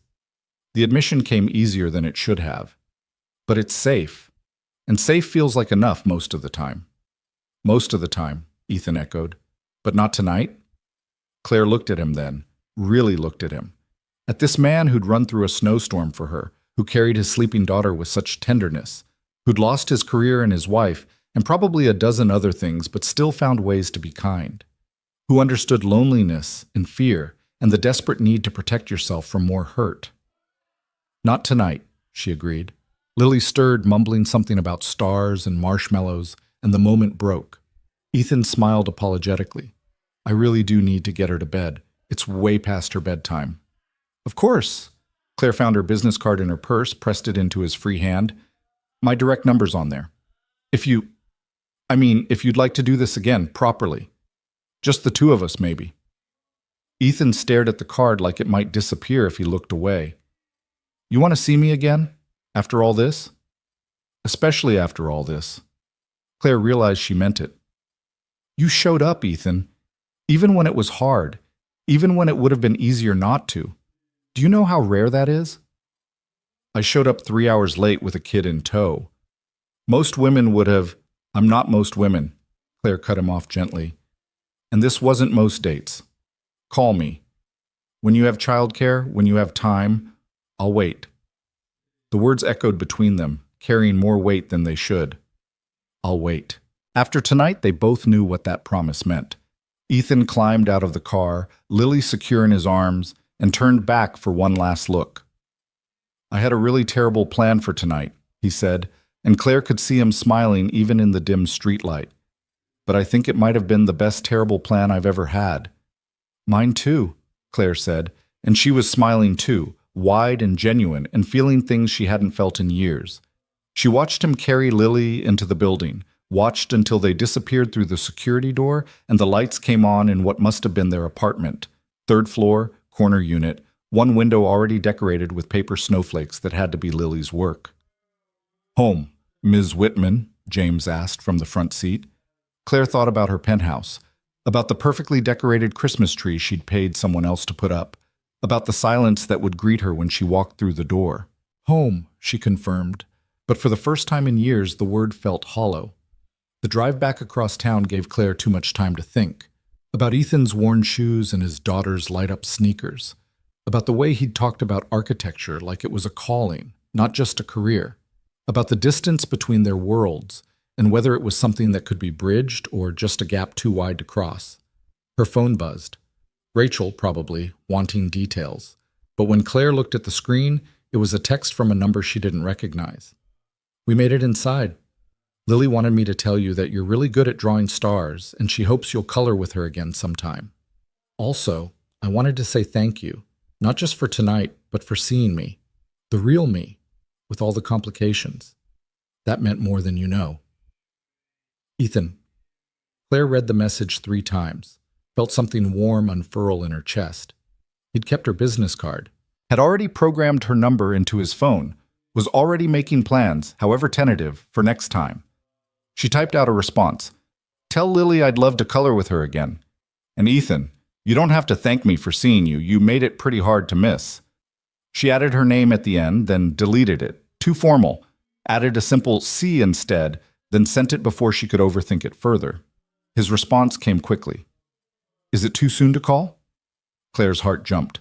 The admission came easier than it should have. But it's safe. And safe feels like enough most of the time. Most of the time, Ethan echoed. But not tonight? Claire looked at him then, really looked at him. At this man who'd run through a snowstorm for her, who carried his sleeping daughter with such tenderness, who'd lost his career and his wife, and probably a dozen other things, but still found ways to be kind, who understood loneliness and fear and the desperate need to protect yourself from more hurt. Not tonight, she agreed. Lily stirred, mumbling something about stars and marshmallows, and the moment broke. Ethan smiled apologetically. I really do need to get her to bed. It's way past her bedtime. Of course. Claire found her business card in her purse, pressed it into his free hand. My direct number's on there. If you'd like to do this again, properly. Just the two of us, maybe. Ethan stared at the card like it might disappear if he looked away. You want to see me again? After all this? Especially after all this. Claire realized she meant it. You showed up, Ethan. Even when it was hard. Even when it would have been easier not to. Do you know how rare that is? I showed up 3 hours late with a kid in tow. Most women would have... I'm not most women, Claire cut him off gently. And this wasn't most dates. Call me. When you have childcare, when you have time, I'll wait. The words echoed between them, carrying more weight than they should. I'll wait. After tonight, they both knew what that promise meant. Ethan climbed out of the car, Lily secure in his arms, and turned back for one last look. I had a really terrible plan for tonight, he said, and Claire could see him smiling even in the dim streetlight. But I think it might have been the best terrible plan I've ever had. Mine too, Claire said, and she was smiling too, wide and genuine, and feeling things she hadn't felt in years. She watched him carry Lily into the building, watched until they disappeared through the security door and the lights came on in what must have been their apartment. Third floor, corner unit, one window already decorated with paper snowflakes that had to be Lily's work. "Home, Ms. Whitman?" James asked from the front seat. Claire thought about her penthouse, about the perfectly decorated Christmas tree she'd paid someone else to put up, about the silence that would greet her when she walked through the door. "Home," she confirmed, but for the first time in years the word felt hollow. The drive back across town gave Claire too much time to think. About Ethan's worn shoes and his daughter's light-up sneakers. About the way he'd talked about architecture like it was a calling, not just a career. About the distance between their worlds, and whether it was something that could be bridged or just a gap too wide to cross. Her phone buzzed. Rachel, probably, wanting details. But when Claire looked at the screen, it was a text from a number she didn't recognize. "We made it inside. Lily wanted me to tell you that you're really good at drawing stars, and she hopes you'll color with her again sometime. Also, I wanted to say thank you, not just for tonight, but for seeing me. The real me, with all the complications. That meant more than you know." Ethan. Claire read the message 3 times, felt something warm unfurl in her chest. He'd kept her business card, had already programmed her number into his phone, was already making plans, however tentative, for next time. She typed out a response. "Tell Lily I'd love to color with her again. And Ethan, you don't have to thank me for seeing you. You made it pretty hard to miss." She added her name at the end, then deleted it. Too formal. Added a simple C instead, then sent it before she could overthink it further. His response came quickly. "Is it too soon to call?" Claire's heart jumped.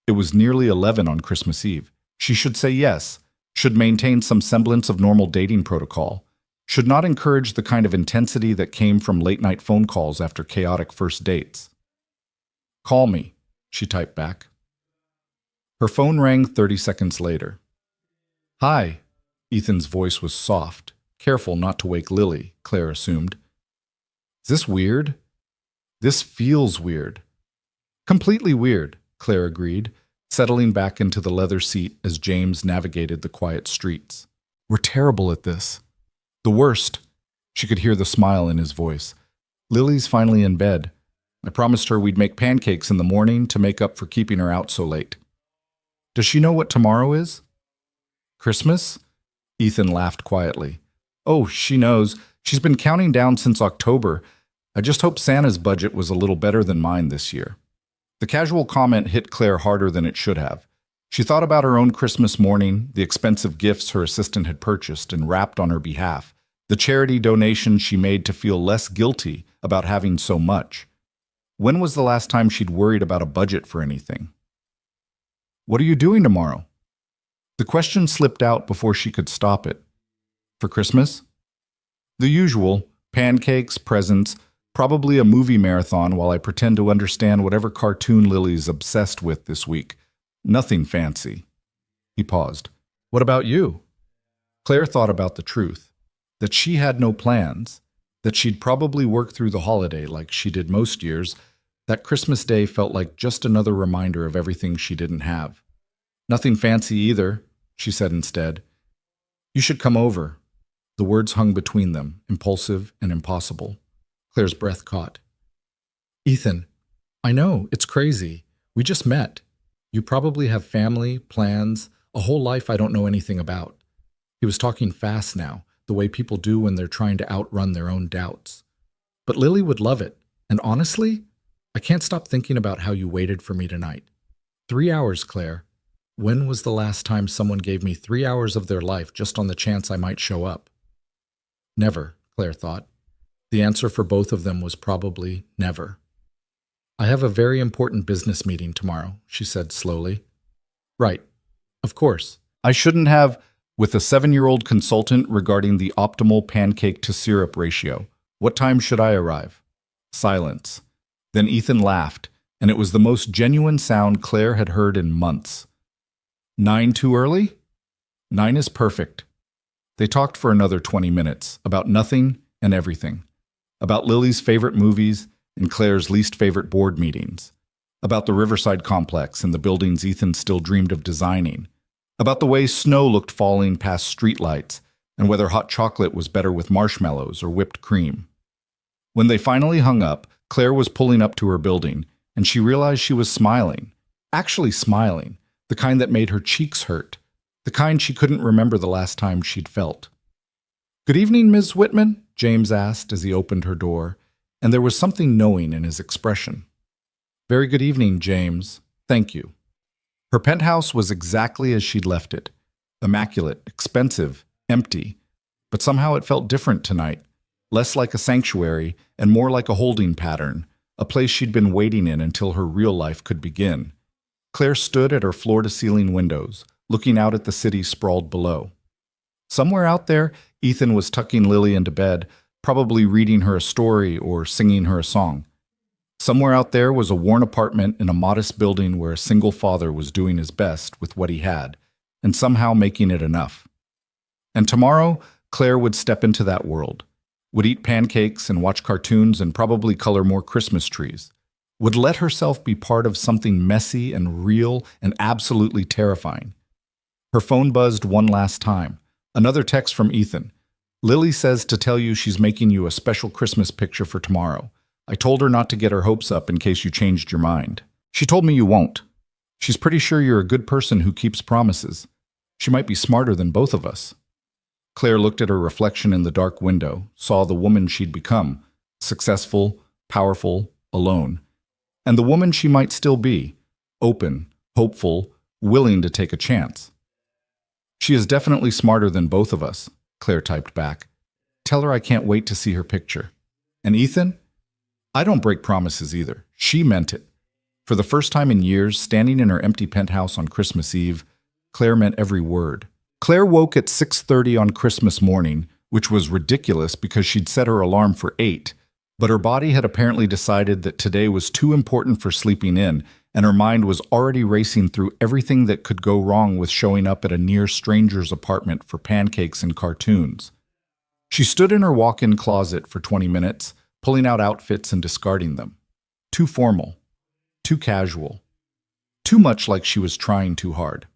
It was nearly 11 on Christmas Eve. She should say yes, should maintain some semblance of normal dating protocol, should not encourage the kind of intensity that came from late-night phone calls after chaotic first dates. "Call me," she typed back. Her phone rang 30 seconds later. "Hi." Ethan's voice was soft, careful not to wake Lily, Claire assumed. "Is this weird?" "This feels weird." "Completely weird," Claire agreed, settling back into the leather seat as James navigated the quiet streets. "We're terrible at this." "The worst." She could hear the smile in his voice. "Lily's finally in bed. I promised her we'd make pancakes in the morning to make up for keeping her out so late." "Does she know what tomorrow is?" "Christmas?" Ethan laughed quietly. "Oh, she knows. She's been counting down since October. I just hope Santa's budget was a little better than mine this year." The casual comment hit Claire harder than it should have. She thought about her own Christmas morning, the expensive gifts her assistant had purchased and wrapped on her behalf, the charity donation she made to feel less guilty about having so much. When was the last time she'd worried about a budget for anything? "What are you doing tomorrow?" The question slipped out before she could stop it. "For Christmas?" "The usual. Pancakes, presents, probably a movie marathon while I pretend to understand whatever cartoon Lily's obsessed with this week. Nothing fancy." He paused. "What about you?" Claire thought about the truth, that she had no plans, that she'd probably work through the holiday like she did most years. That Christmas Day felt like just another reminder of everything she didn't have. "Nothing fancy either," she said instead. "You should come over." The words hung between them, impulsive and impossible. Claire's breath caught. "Ethan, I know, it's crazy. We just met. You probably have family, plans, a whole life I don't know anything about." He was talking fast now, the way people do when they're trying to outrun their own doubts. "But Lily would love it, and honestly, I can't stop thinking about how you waited for me tonight. 3 hours, Claire. When was the last time someone gave me 3 hours of their life just on the chance I might show up?" Never, Claire thought. The answer for both of them was probably never. "I have a very important business meeting tomorrow," she said slowly. "Right. Of course. I shouldn't have, with a 7-year-old consultant regarding the optimal pancake-to-syrup ratio. What time should I arrive?" Silence. Then Ethan laughed, and it was the most genuine sound Claire had heard in months. 9 too early? 9 is perfect." They talked for another 20 minutes, about nothing and everything. About Lily's favorite movies and Claire's least favorite board meetings. About the Riverside complex and the buildings Ethan still dreamed of designing. About the way snow looked falling past streetlights, and whether hot chocolate was better with marshmallows or whipped cream. When they finally hung up, Claire was pulling up to her building, and she realized she was smiling. Actually smiling, the kind that made her cheeks hurt, the kind she couldn't remember the last time she'd felt. "Good evening, Ms. Whitman," James asked as he opened her door, and there was something knowing in his expression. "Very good evening, James. Thank you." Her penthouse was exactly as she'd left it. Immaculate, expensive, empty. But somehow it felt different tonight. Less like a sanctuary and more like a holding pattern, a place she'd been waiting in until her real life could begin. Claire stood at her floor-to-ceiling windows, looking out at the city sprawled below. Somewhere out there, Ethan was tucking Lily into bed, probably reading her a story or singing her a song. Somewhere out there was a worn apartment in a modest building where a single father was doing his best with what he had, and somehow making it enough. And tomorrow, Claire would step into that world, would eat pancakes and watch cartoons and probably color more Christmas trees, would let herself be part of something messy and real and absolutely terrifying. Her phone buzzed one last time. Another text from Ethan. "Lily says to tell you she's making you a special Christmas picture for tomorrow. I told her not to get her hopes up in case you changed your mind. She told me you won't. She's pretty sure you're a good person who keeps promises. She might be smarter than both of us." Claire looked at her reflection in the dark window, saw the woman she'd become, successful, powerful, alone, and the woman she might still be, open, hopeful, willing to take a chance. "She is definitely smarter than both of us," Claire typed back. "Tell her I can't wait to see her picture. And Ethan? I don't break promises either. She meant it." For the first time in years, standing in her empty penthouse on Christmas Eve, Claire meant every word. Claire woke at 6:30 on Christmas morning, which was ridiculous because she'd set her alarm for 8, but her body had apparently decided that today was too important for sleeping in, and her mind was already racing through everything that could go wrong with showing up at a near stranger's apartment for pancakes and cartoons. She stood in her walk-in closet for 20 minutes, pulling out outfits and discarding them. Too formal, too casual, too much like she was trying too hard.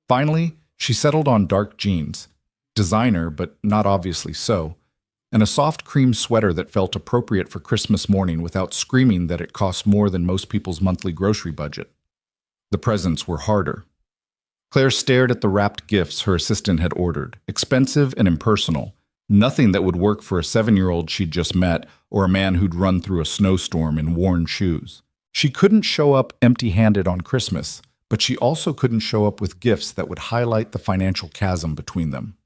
Finally, she settled on dark jeans, designer but not obviously so, and a soft cream sweater that felt appropriate for Christmas morning without screaming that it cost more than most people's monthly grocery budget. The presents were harder. Claire stared at the wrapped gifts her assistant had ordered, expensive and impersonal, nothing that would work for a 7-year-old she'd just met or a man who'd run through a snowstorm in worn shoes. She couldn't show up empty-handed on Christmas, but she also couldn't show up with gifts that would highlight the financial chasm between them.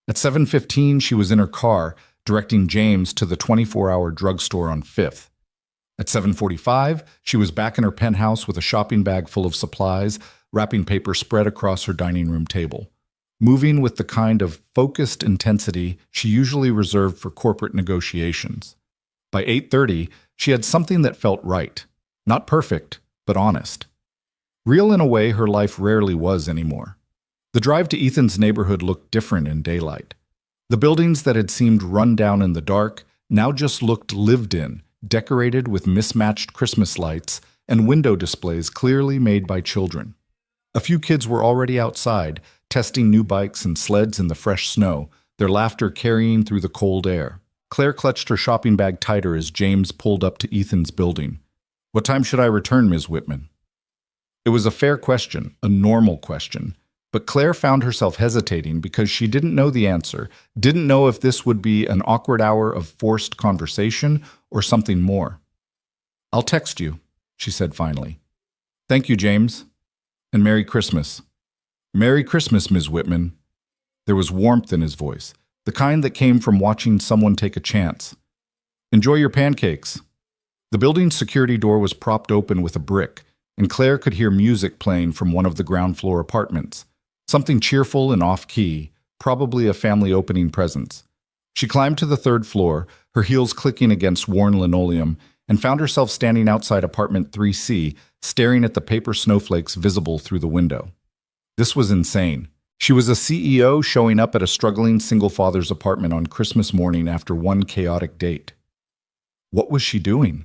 At 7:15, she was in her car, directing James to the 24-hour drugstore on 5th. At 7:45, she was back in her penthouse with a shopping bag full of supplies, wrapping paper spread across her dining room table, moving with the kind of focused intensity she usually reserved for corporate negotiations. By 8:30, she had something that felt right. Not perfect, but honest. Real in a way her life rarely was anymore. The drive to Ethan's neighborhood looked different in daylight. The buildings that had seemed run down in the dark now just looked lived in, decorated with mismatched Christmas lights and window displays clearly made by children. A few kids were already outside, testing new bikes and sleds in the fresh snow, their laughter carrying through the cold air. Claire clutched her shopping bag tighter as James pulled up to Ethan's building. "What time should I return, Ms. Whitman?" It was a fair question, a normal question, but Claire found herself hesitating because she didn't know the answer, didn't know if this would be an awkward hour of forced conversation or something more. "I'll text you," she said finally. "Thank you, James. And Merry Christmas." "Merry Christmas, Ms. Whitman." There was warmth in his voice, the kind that came from watching someone take a chance. "Enjoy your pancakes." The building's security door was propped open with a brick, and Claire could hear music playing from one of the ground floor apartments. Something cheerful and off-key, probably a family opening presents. She climbed to the 3rd floor, her heels clicking against worn linoleum, and found herself standing outside apartment 3C, staring at the paper snowflakes visible through the window. This was insane. She was a CEO showing up at a struggling single father's apartment on Christmas morning after one chaotic date. What was she doing?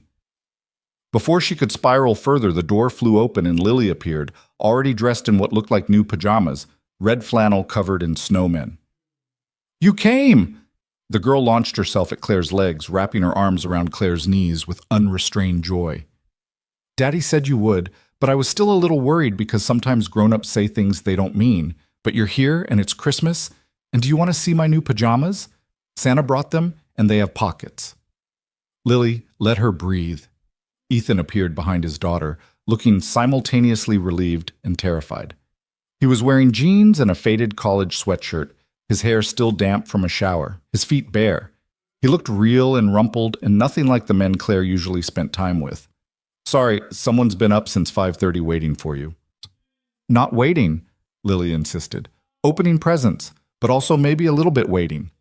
Before she could spiral further, the door flew open and Lily appeared, already dressed in what looked like new pajamas, red flannel covered in snowmen. You came! The girl launched herself at Claire's legs, wrapping her arms around Claire's knees with unrestrained joy. Daddy said you would, but I was still a little worried because sometimes grown-ups say things they don't mean. But you're here, and it's Christmas, and do you want to see my new pajamas? Santa brought them, and they have pockets. Lily, let her breathe. Ethan appeared behind his daughter, looking simultaneously relieved and terrified. He was wearing jeans and a faded college sweatshirt, his hair still damp from a shower, his feet bare. He looked real and rumpled and nothing like the men Claire usually spent time with. Sorry, someone's been up since 5:30 waiting for you. Not waiting, Lily insisted. Opening presents, but also maybe a little bit waiting.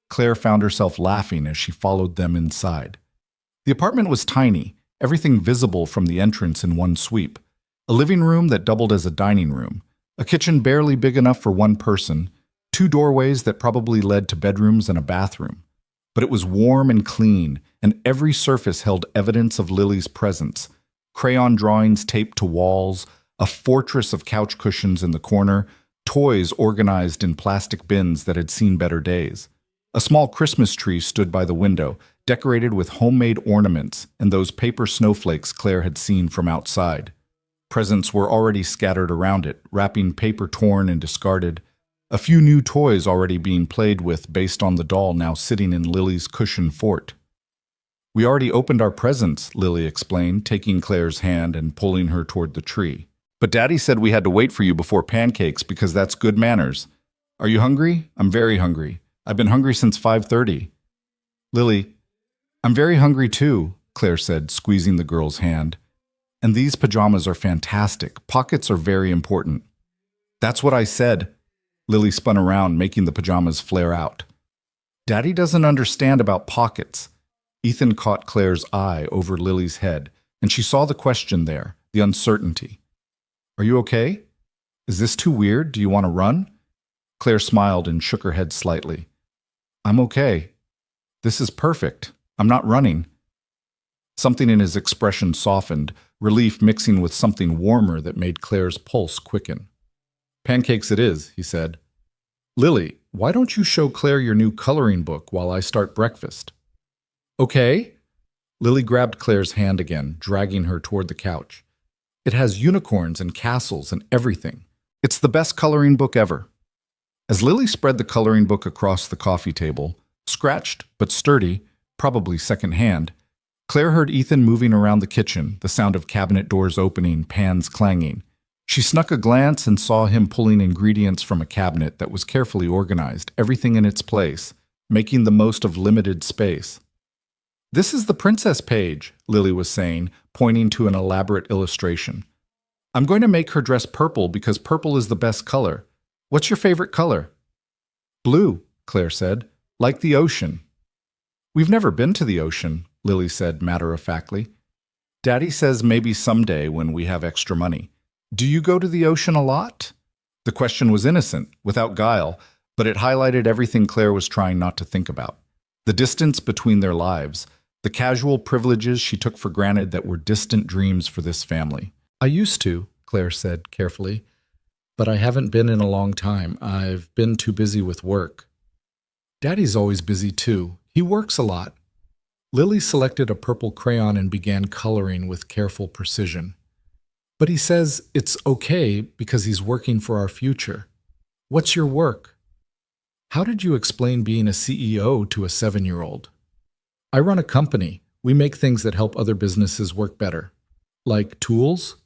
Claire found herself laughing as she followed them inside. The apartment was tiny, everything visible from the entrance in one sweep. A living room that doubled as a dining room, a kitchen barely big enough for one person, 2 doorways that probably led to bedrooms and a bathroom. But it was warm and clean, and every surface held evidence of Lily's presence. Crayon drawings taped to walls, a fortress of couch cushions in the corner, toys organized in plastic bins that had seen better days. A small Christmas tree stood by the window, decorated with homemade ornaments and those paper snowflakes Claire had seen from outside. Presents were already scattered around it, wrapping paper torn and discarded. A few new toys already being played with based on the doll now sitting in Lily's cushion fort. We already opened our presents, Lily explained, taking Claire's hand and pulling her toward the tree. But Daddy said we had to wait for you before pancakes because that's good manners. Are you hungry? I'm very hungry. I've been hungry since 5:30. Lily, I'm very hungry too, Claire said, squeezing the girl's hand. And these pajamas are fantastic. Pockets are very important. That's what I said. Lily spun around, making the pajamas flare out. Daddy doesn't understand about pockets. Ethan caught Claire's eye over Lily's head, and she saw the question there, the uncertainty. Are you okay? Is this too weird? Do you want to run? Claire smiled and shook her head slightly. I'm okay. This is perfect. I'm not running. Something in his expression softened, relief mixing with something warmer that made Claire's pulse quicken. Pancakes it is, he said. Lily, why don't you show Claire your new coloring book while I start breakfast? Okay. Lily grabbed Claire's hand again, dragging her toward the couch. It has unicorns and castles and everything. It's the best coloring book ever. As Lily spread the coloring book across the coffee table, scratched but sturdy, probably second-hand, Claire heard Ethan moving around the kitchen, the sound of cabinet doors opening, pans clanging. She snuck a glance and saw him pulling ingredients from a cabinet that was carefully organized, everything in its place, making the most of limited space. This is the princess page, Lily was saying, pointing to an elaborate illustration. I'm going to make her dress purple because purple is the best color. What's your favorite color? Blue, Claire said, like the ocean. We've never been to the ocean, Lily said matter-of-factly. Daddy says maybe someday when we have extra money. Do you go to the ocean a lot? The question was innocent, without guile, but it highlighted everything Claire was trying not to think about. The distance between their lives, the casual privileges she took for granted that were distant dreams for this family. I used to, Claire said carefully, but I haven't been in a long time. I've been too busy with work. Daddy's always busy too. He works a lot. Lily selected a purple crayon and began coloring with careful precision. But he says it's okay because he's working for our future. What's your work? How did you explain being a CEO to a 7-year-old? I run a company. We make things that help other businesses work better. Like tools?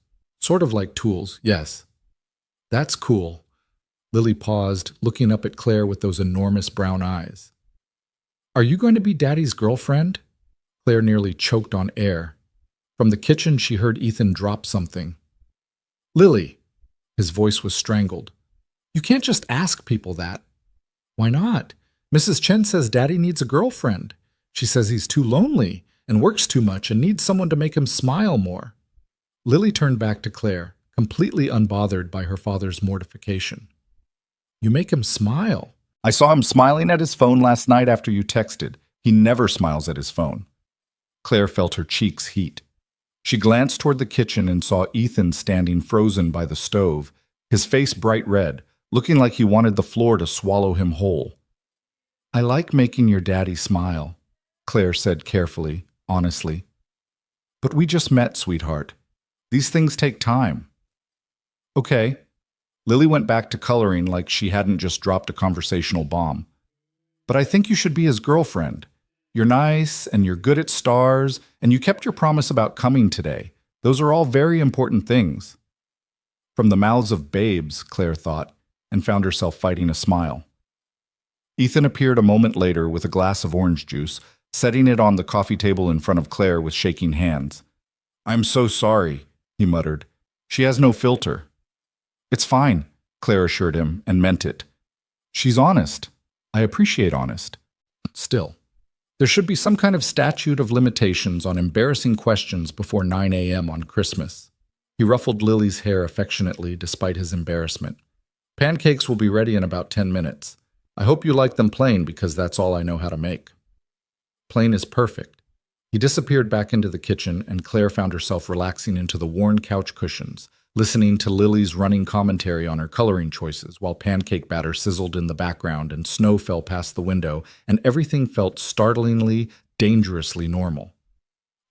Sort of like tools, yes. That's cool. Lily paused, looking up at Claire with those enormous brown eyes. Are you going to be Daddy's girlfriend? Claire nearly choked on air. From the kitchen, she heard Ethan drop something. Lily. His voice was strangled. You can't just ask people that. Why not? Mrs. Chen says Daddy needs a girlfriend. She says he's too lonely and works too much and needs someone to make him smile more. Lily turned back to Claire, completely unbothered by her father's mortification. You make him smile. I saw him smiling at his phone last night after you texted. He never smiles at his phone. Claire felt her cheeks heat. She glanced toward the kitchen and saw Ethan standing frozen by the stove, his face bright red, looking like he wanted the floor to swallow him whole. I like making your daddy smile, Claire said carefully, honestly. But we just met, sweetheart. These things take time. Okay. Lily went back to coloring like she hadn't just dropped a conversational bomb. But I think you should be his girlfriend. You're nice, and you're good at stars, and you kept your promise about coming today. Those are all very important things. From the mouths of babes, Claire thought, and found herself fighting a smile. Ethan appeared a moment later with a glass of orange juice, setting it on the coffee table in front of Claire with shaking hands. I'm so sorry, he muttered. She has no filter. It's fine, Claire assured him, and meant it. She's honest. I appreciate honest. Still, there should be some kind of statute of limitations on embarrassing questions before 9 a.m. on Christmas. He ruffled Lily's hair affectionately despite his embarrassment. Pancakes will be ready in about 10 minutes. I hope you like them plain because that's all I know how to make. Plain is perfect. He disappeared back into the kitchen, and Claire found herself relaxing into the worn couch cushions, listening to Lily's running commentary on her coloring choices while pancake batter sizzled in the background and snow fell past the window, and everything felt startlingly, dangerously normal.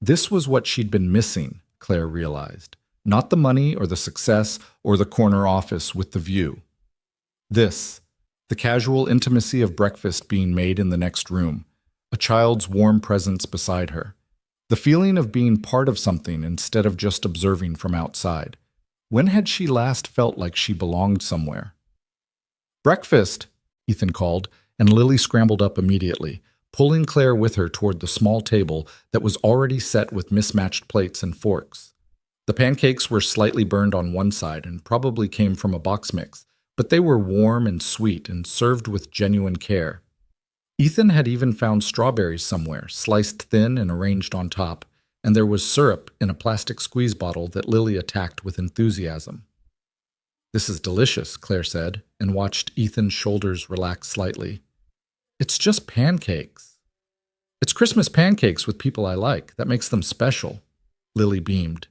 This was what she'd been missing, Claire realized. Not the money or the success or the corner office with the view. This, the casual intimacy of breakfast being made in the next room, a child's warm presence beside her, the feeling of being part of something instead of just observing from outside. When had she last felt like she belonged somewhere? Breakfast, Ethan called, and Lily scrambled up immediately, pulling Claire with her toward the small table that was already set with mismatched plates and forks. The pancakes were slightly burned on one side and probably came from a box mix, but they were warm and sweet and served with genuine care. Ethan had even found strawberries somewhere, sliced thin and arranged on top, and there was syrup in a plastic squeeze bottle that Lily attacked with enthusiasm. This is delicious, Claire said, and watched Ethan's shoulders relax slightly. It's just pancakes. It's Christmas pancakes with people I like. That makes them special. Lily beamed.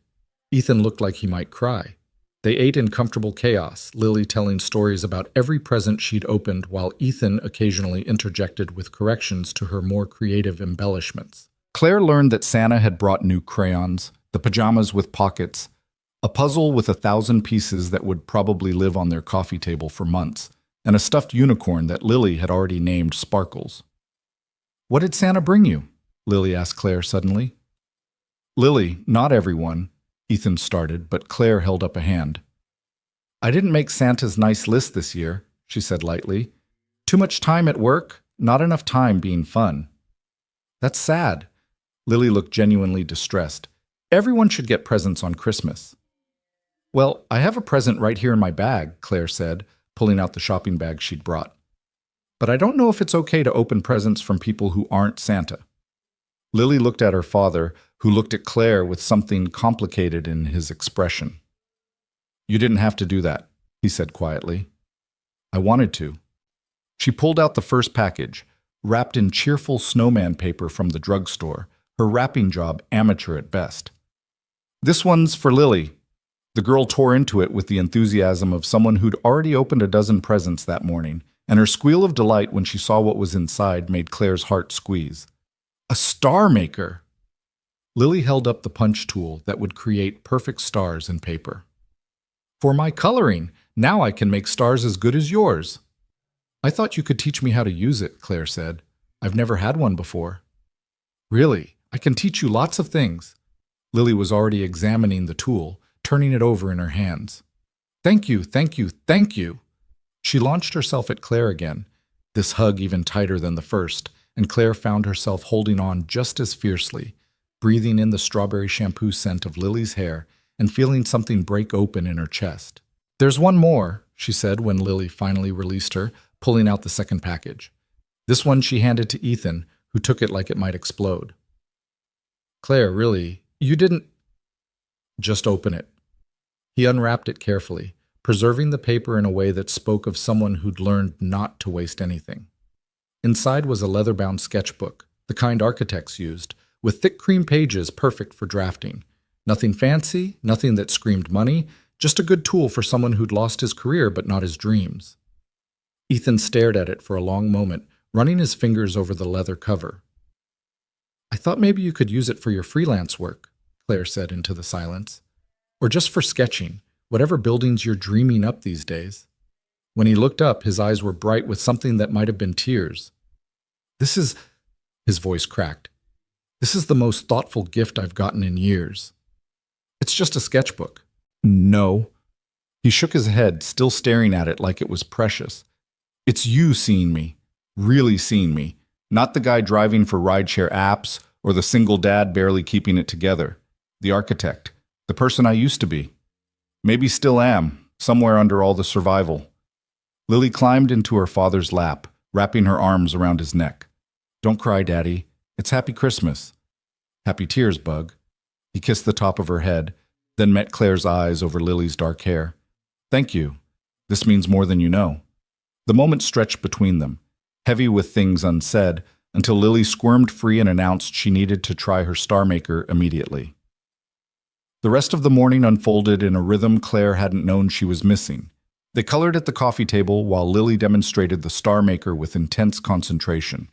Ethan looked like he might cry. They ate in comfortable chaos, Lily telling stories about every present she'd opened while Ethan occasionally interjected with corrections to her more creative embellishments. Claire learned that Santa had brought new crayons, the pajamas with pockets, a puzzle with 1,000 pieces that would probably live on their coffee table for months, and a stuffed unicorn that Lily had already named Sparkles. What did Santa bring you? Lily asked Claire suddenly. Lily, not everyone, Ethan started, but Claire held up a hand. I didn't make Santa's nice list this year, she said lightly. Too much time at work, not enough time being fun. That's sad. Lily looked genuinely distressed. Everyone should get presents on Christmas. Well, I have a present right here in my bag, Claire said, pulling out the shopping bag she'd brought. But I don't know if it's okay to open presents from people who aren't Santa. Lily looked at her father, who looked at Claire with something complicated in his expression. You didn't have to do that, he said quietly. I wanted to. She pulled out the first package, wrapped in cheerful snowman paper from the drugstore, her wrapping job amateur at best. This one's for Lily. The girl tore into it with the enthusiasm of someone who'd already opened a dozen presents that morning, and her squeal of delight when she saw what was inside made Claire's heart squeeze. A star maker! Lily held up the punch tool that would create perfect stars in paper. For my coloring, now I can make stars as good as yours. I thought you could teach me how to use it, Claire said. I've never had one before. Really, I can teach you lots of things. Lily was already examining the tool, turning it over in her hands. Thank you, thank you, thank you. She launched herself at Claire again, this hug even tighter than the first, and Claire found herself holding on just as fiercely, breathing in the strawberry shampoo scent of Lily's hair and feeling something break open in her chest. There's one more, she said when Lily finally released her, pulling out the second package. This one she handed to Ethan, who took it like it might explode. Claire, really, you didn't... Just open it. He unwrapped it carefully, preserving the paper in a way that spoke of someone who'd learned not to waste anything. Inside was a leather-bound sketchbook, the kind architects used, with thick cream pages perfect for drafting. Nothing fancy, nothing that screamed money, just a good tool for someone who'd lost his career but not his dreams. Ethan stared at it for a long moment, running his fingers over the leather cover. "I thought maybe you could use it for your freelance work," Claire said into the silence. "Or just for sketching, whatever buildings you're dreaming up these days." When he looked up, his eyes were bright with something that might have been tears. His voice cracked. "This is the most thoughtful gift I've gotten in years." "It's just a sketchbook." "No." He shook his head, still staring at it like it was precious. "It's you seeing me, really seeing me, not the guy driving for rideshare apps or the single dad barely keeping it together. The architect, the person I used to be. Maybe still am, somewhere under all the survival." Lily climbed into her father's lap, wrapping her arms around his neck. "Don't cry, Daddy. It's Happy Christmas." "Happy tears, Bug." He kissed the top of her head, then met Claire's eyes over Lily's dark hair. "Thank you. This means more than you know." The moment stretched between them, heavy with things unsaid, until Lily squirmed free and announced she needed to try her star maker immediately. The rest of the morning unfolded in a rhythm Claire hadn't known she was missing. They colored at the coffee table while Lily demonstrated the star maker with intense concentration.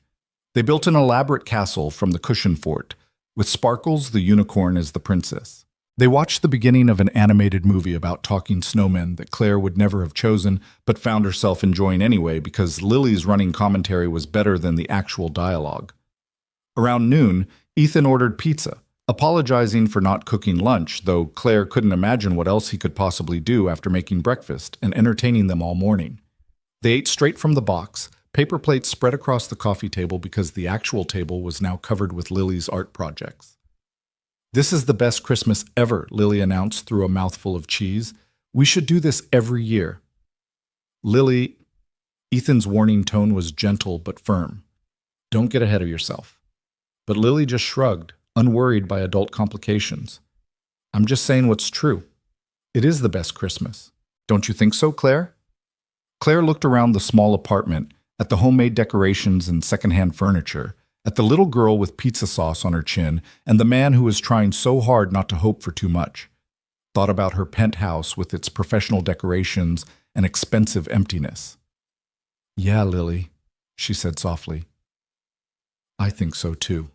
They built an elaborate castle from the cushion fort, with Sparkles the unicorn as the princess. They watched the beginning of an animated movie about talking snowmen that Claire would never have chosen, but found herself enjoying anyway because Lily's running commentary was better than the actual dialogue. Around noon, Ethan ordered pizza, apologizing for not cooking lunch, though Claire couldn't imagine what else he could possibly do after making breakfast and entertaining them all morning. They ate straight from the box, paper plates spread across the coffee table because the actual table was now covered with Lily's art projects. "This is the best Christmas ever," Lily announced through a mouthful of cheese. "We should do this every year." "Lily," Ethan's warning tone was gentle but firm. "Don't get ahead of yourself." But Lily just shrugged, unworried by adult complications. "I'm just saying what's true. It is the best Christmas. Don't you think so, Claire?" Claire looked around the small apartment, at the homemade decorations and secondhand furniture, at the little girl with pizza sauce on her chin, and the man who was trying so hard not to hope for too much. Thought about her penthouse with its professional decorations and expensive emptiness. "Yeah, Lily," she said softly. "I think so too."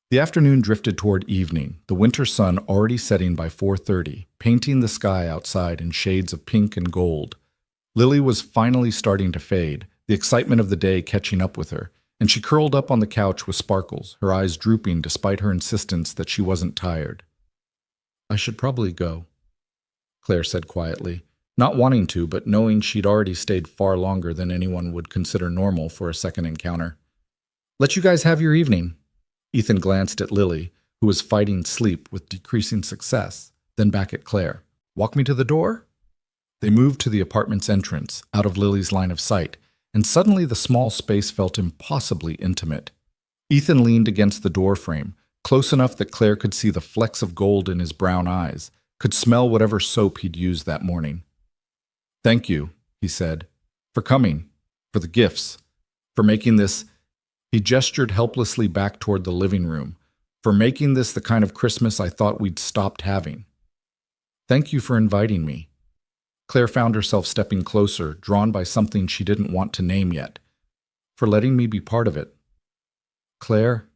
The afternoon drifted toward evening, the winter sun already setting by 4:30, painting the sky outside in shades of pink and gold. Lily was finally starting to fade, the excitement of the day catching up with her, and she curled up on the couch with Sparkles, her eyes drooping despite her insistence that she wasn't tired. "I should probably go," Claire said quietly, not wanting to, but knowing she'd already stayed far longer than anyone would consider normal for a second encounter. "Let you guys have your evening." Ethan glanced at Lily, who was fighting sleep with decreasing success, then back at Claire. "Walk me to the door?" They moved to the apartment's entrance, out of Lily's line of sight, and suddenly the small space felt impossibly intimate. Ethan leaned against the door frame, close enough that Claire could see the flecks of gold in his brown eyes, could smell whatever soap he'd used that morning. "Thank you," he said, "for coming, for the gifts, for making this—" He gestured helplessly back toward the living room, "for making this the kind of Christmas I thought we'd stopped having. Thank you for inviting me." Claire found herself stepping closer, drawn by something she didn't want to name yet. "For letting me be part of it." "Claire,"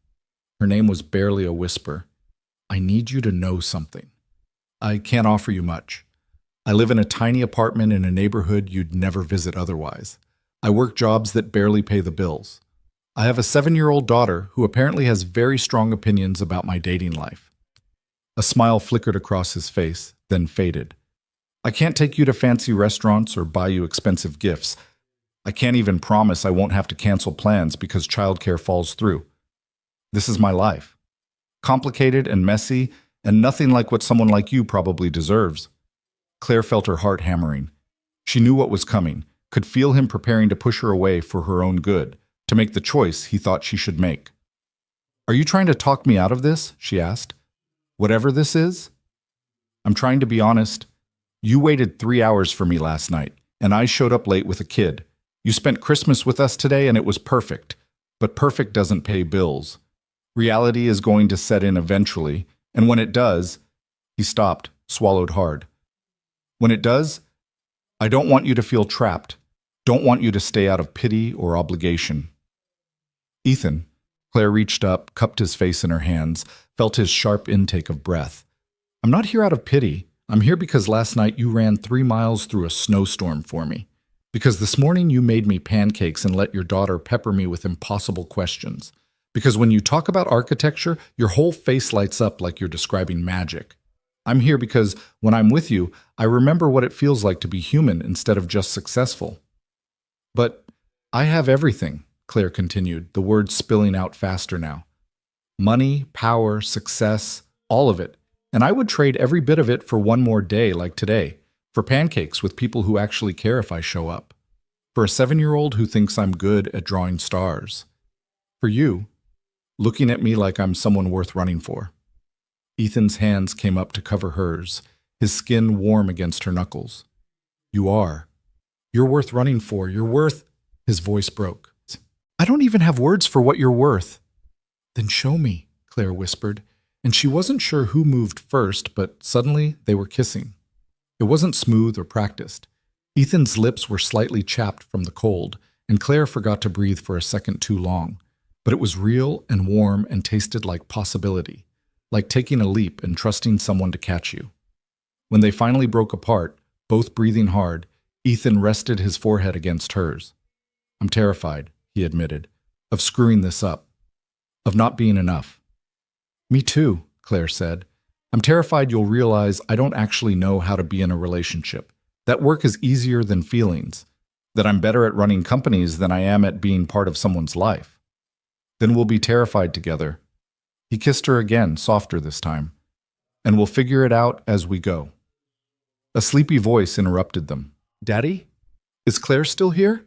her name was barely a whisper, "I need you to know something. I can't offer you much. I live in a tiny apartment in a neighborhood you'd never visit otherwise. I work jobs that barely pay the bills. I have a 7-year-old daughter who apparently has very strong opinions about my dating life." A smile flickered across his face, then faded. "I can't take you to fancy restaurants or buy you expensive gifts. I can't even promise I won't have to cancel plans because childcare falls through. This is my life. Complicated and messy, and nothing like what someone like you probably deserves." Claire felt her heart hammering. She knew what was coming, could feel him preparing to push her away for her own good, to make the choice he thought she should make. "Are you trying to talk me out of this?" she asked. "Whatever this is?" "I'm trying to be honest. You waited 3 hours for me last night, and I showed up late with a kid. You spent Christmas with us today, and it was perfect. But perfect doesn't pay bills. Reality is going to set in eventually, and when it does—" He stopped, swallowed hard. "When it does, I don't want you to feel trapped. Don't want you to stay out of pity or obligation. Ethan. Claire reached up, cupped his face in her hands, felt his sharp intake of breath. I'm not here out of pity. I'm here because last night you ran 3 miles through a snowstorm for me. Because this morning you made me pancakes and let your daughter pepper me with impossible questions. Because when you talk about architecture, your whole face lights up like you're describing magic. I'm here because when I'm with you, I remember what it feels like to be human instead of just successful. But I have everything, Claire continued, the words spilling out faster now. Money, power, success, all of it. And I would trade every bit of it for one more day like today, for pancakes with people who actually care if I show up. For a 7-year-old who thinks I'm good at drawing stars. For you, looking at me like I'm someone worth running for. Ethan's hands came up to cover hers, his skin warm against her knuckles. You are. You're worth running for. You're worth... His voice broke. I don't even have words for what you're worth. Then show me, Claire whispered, and she wasn't sure who moved first, but suddenly they were kissing. It wasn't smooth or practiced. Ethan's lips were slightly chapped from the cold, and Claire forgot to breathe for a second too long. But it was real and warm and tasted like possibility, like taking a leap and trusting someone to catch you. When they finally broke apart, both breathing hard, Ethan rested his forehead against hers. I'm terrified, he admitted, of screwing this up, of not being enough. Me too, Claire said. I'm terrified you'll realize I don't actually know how to be in a relationship, that work is easier than feelings, that I'm better at running companies than I am at being part of someone's life. Then we'll be terrified together. He kissed her again, softer this time. And we'll figure it out as we go. A sleepy voice interrupted them. Daddy? Is Claire still here?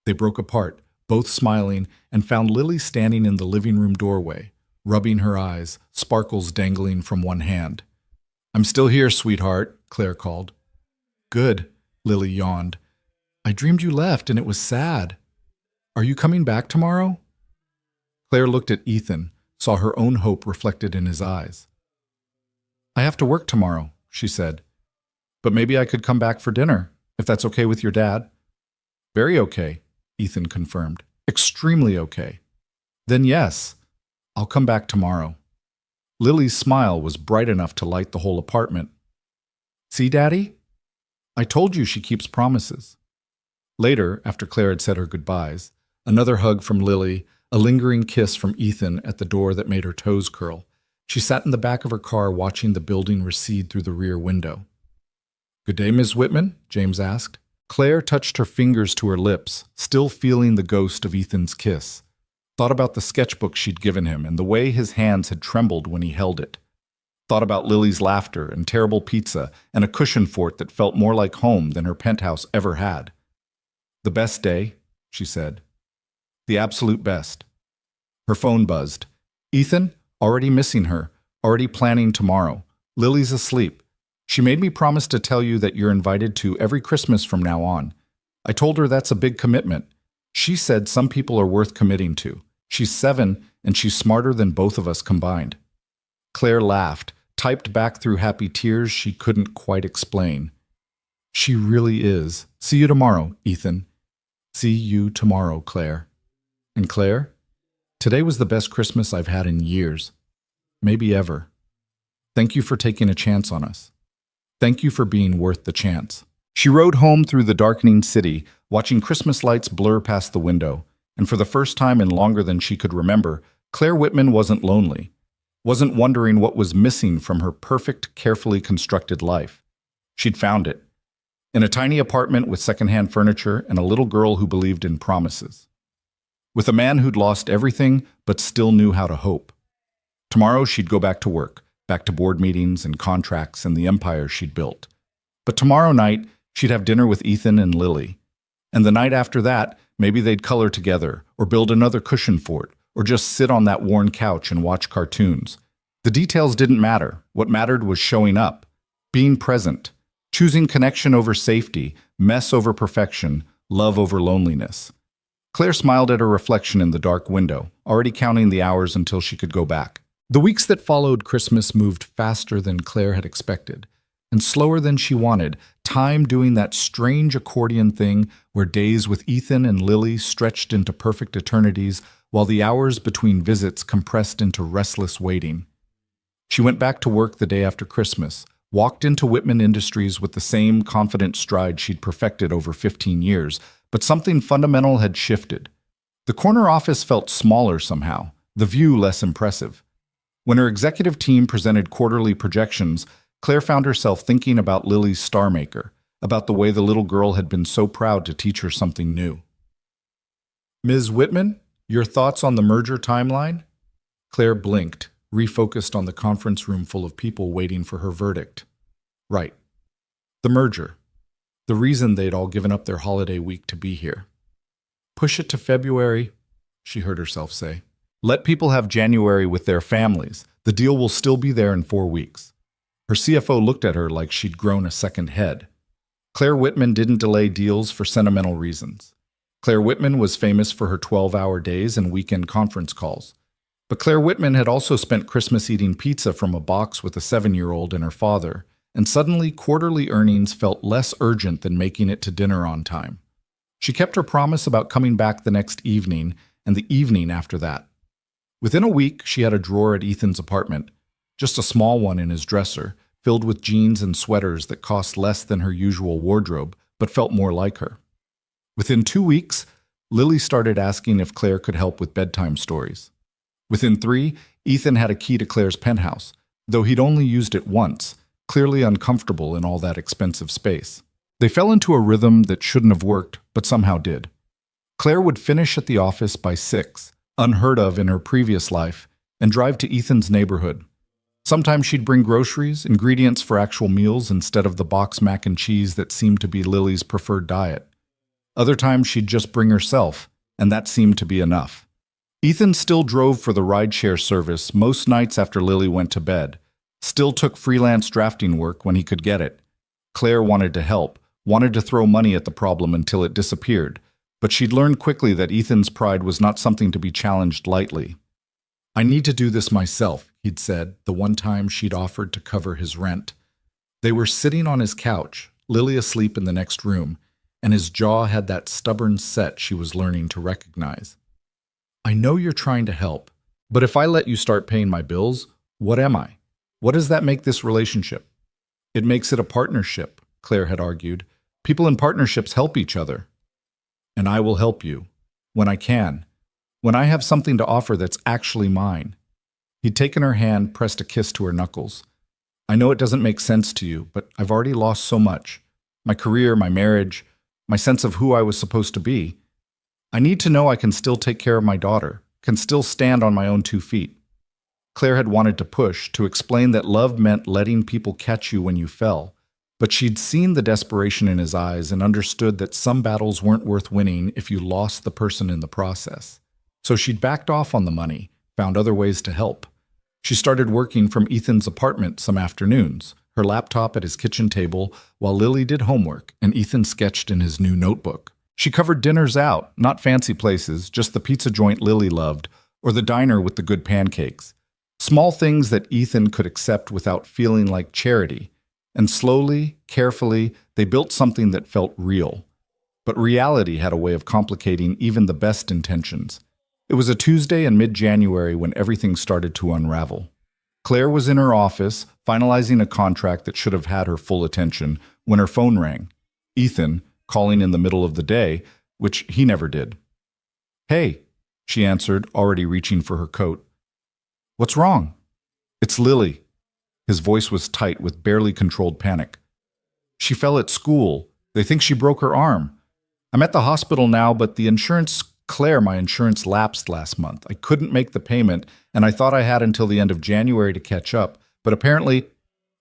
They broke apart, both smiling, and found Lily standing in the living room doorway, rubbing her eyes, sparkles dangling from one hand. I'm still here, sweetheart, Claire called. Good, Lily yawned. I dreamed you left and it was sad. Are you coming back tomorrow? Claire looked at Ethan, saw her own hope reflected in his eyes. I have to work tomorrow, she said. But maybe I could come back for dinner, if that's okay with your dad. Very okay, Ethan confirmed. Extremely okay. Then yes, I'll come back tomorrow. Lily's smile was bright enough to light the whole apartment. See, Daddy? I told you she keeps promises. Later, after Claire had said her goodbyes, another hug from Lily, a lingering kiss from Ethan at the door that made her toes curl. She sat in the back of her car watching the building recede through the rear window. Good day, Ms. Whitman? James asked. Claire touched her fingers to her lips, still feeling the ghost of Ethan's kiss. Thought about the sketchbook she'd given him and the way his hands had trembled when he held it. Thought about Lily's laughter and terrible pizza and a cushion fort that felt more like home than her penthouse ever had. The best day, she said. The absolute best. Her phone buzzed. Ethan, already missing her, already planning tomorrow. Lily's asleep. She made me promise to tell you that you're invited to every Christmas from now on. I told her that's a big commitment. She said some people are worth committing to. She's 7, and she's smarter than both of us combined. Claire laughed, typed back through happy tears she couldn't quite explain. She really is. See you tomorrow, Ethan. See you tomorrow, Claire. And Claire, today was the best Christmas I've had in years. Maybe ever. Thank you for taking a chance on us. Thank you for being worth the chance. She rode home through the darkening city, watching Christmas lights blur past the window, and for the first time in longer than she could remember, Claire Whitman wasn't lonely, wasn't wondering what was missing from her perfect, carefully constructed life. She'd found it, in a tiny apartment with secondhand furniture and a little girl who believed in promises. With a man who'd lost everything but still knew how to hope. Tomorrow she'd go back to work, back to board meetings and contracts and the empire she'd built. But tomorrow night, she'd have dinner with Ethan and Lily. And the night after that, maybe they'd color together, or build another cushion fort, or just sit on that worn couch and watch cartoons. The details didn't matter. What mattered was showing up, being present, choosing connection over safety, mess over perfection, love over loneliness. Claire smiled at her reflection in the dark window, already counting the hours until she could go back. The weeks that followed Christmas moved faster than Claire had expected, and slower than she wanted, time doing that strange accordion thing where days with Ethan and Lily stretched into perfect eternities, while the hours between visits compressed into restless waiting. She went back to work the day after Christmas, walked into Whitman Industries with the same confident stride she'd perfected over 15 years, but something fundamental had shifted. The corner office felt smaller somehow, the view less impressive. When her executive team presented quarterly projections, Claire found herself thinking about Lily's star maker, about the way the little girl had been so proud to teach her something new. "Ms. Whitman, your thoughts on the merger timeline?" Claire blinked, refocused on the conference room full of people waiting for her verdict. Right. The merger. The reason they'd all given up their holiday week to be here. "Push it to February," she heard herself say. "Let people have January with their families. The deal will still be there in 4 weeks." Her CFO looked at her like she'd grown a second head. Claire Whitman didn't delay deals for sentimental reasons. Claire Whitman was famous for her 12-hour days and weekend conference calls. But Claire Whitman had also spent Christmas eating pizza from a box with a 7-year-old and her father, and suddenly quarterly earnings felt less urgent than making it to dinner on time. She kept her promise about coming back the next evening and the evening after that. Within a week, she had a drawer at Ethan's apartment, just a small one in his dresser, filled with jeans and sweaters that cost less than her usual wardrobe, but felt more like her. Within 2 weeks, Lily started asking if Claire could help with bedtime stories. Within 3, Ethan had a key to Claire's penthouse, though he'd only used it once, clearly uncomfortable in all that expensive space. They fell into a rhythm that shouldn't have worked, but somehow did. Claire would finish at the office by 6, unheard of in her previous life, and drive to Ethan's neighborhood. Sometimes she'd bring groceries, ingredients for actual meals instead of the box mac and cheese that seemed to be Lily's preferred diet. Other times she'd just bring herself, and that seemed to be enough. Ethan still drove for the rideshare service most nights after Lily went to bed, still took freelance drafting work when he could get it. Claire wanted to help, wanted to throw money at the problem until it disappeared, but she'd learned quickly that Ethan's pride was not something to be challenged lightly. "I need to do this myself," he'd said, the one time she'd offered to cover his rent. They were sitting on his couch, Lily asleep in the next room, and his jaw had that stubborn set she was learning to recognize. "I know you're trying to help, but if I let you start paying my bills, what am I? What does that make this relationship?" "It makes it a partnership," Claire had argued. "People in partnerships help each other." "And I will help you. When I can. When I have something to offer that's actually mine." He'd taken her hand, pressed a kiss to her knuckles. "I know it doesn't make sense to you, but I've already lost so much. My career, my marriage, my sense of who I was supposed to be. I need to know I can still take care of my daughter, can still stand on my own 2 feet. Claire had wanted to push, to explain that love meant letting people catch you when you fell, but she'd seen the desperation in his eyes and understood that some battles weren't worth winning if you lost the person in the process. So she'd backed off on the money, found other ways to help. She started working from Ethan's apartment some afternoons, her laptop at his kitchen table, while Lily did homework and Ethan sketched in his new notebook. She covered dinners out, not fancy places, just the pizza joint Lily loved, or the diner with the good pancakes. Small things that Ethan could accept without feeling like charity. And slowly, carefully, they built something that felt real. But reality had a way of complicating even the best intentions. It was a Tuesday in mid-January when everything started to unravel. Claire was in her office, finalizing a contract that should have had her full attention, when her phone rang. Ethan, calling in the middle of the day, which he never did. "Hey," she answered, already reaching for her coat. "What's wrong?" "It's Lily." His voice was tight with barely controlled panic. "She fell at school. They think she broke her arm. I'm at the hospital now, but the insurance, Claire, my insurance lapsed last month. I couldn't make the payment, and I thought I had until the end of January to catch up, but apparently—"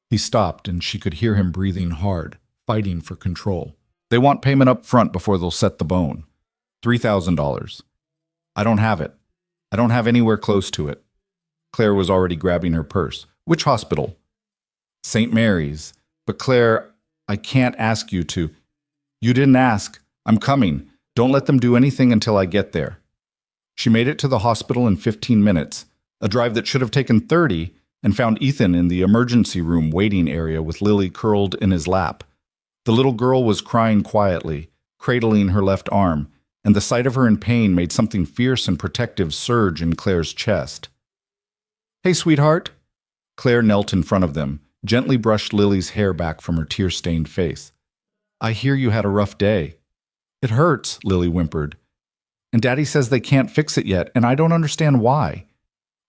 He stopped, and she could hear him breathing hard, fighting for control. "They want payment up front before they'll set the bone. $3,000. I don't have it. I don't have anywhere close to it." Claire was already grabbing her purse. "Which hospital?" "St. Mary's. But Claire, I can't ask you to." "You didn't ask. I'm coming. Don't let them do anything until I get there." She made it to the hospital in 15 minutes, a drive that should have taken 30, and found Ethan in the emergency room waiting area with Lily curled in his lap. The little girl was crying quietly, cradling her left arm, and the sight of her in pain made something fierce and protective surge in Claire's chest. "Hey, sweetheart." Claire knelt in front of them, gently brushed Lily's hair back from her tear-stained face. "I hear you had a rough day." "It hurts," Lily whimpered. "And Daddy says they can't fix it yet, and I don't understand why."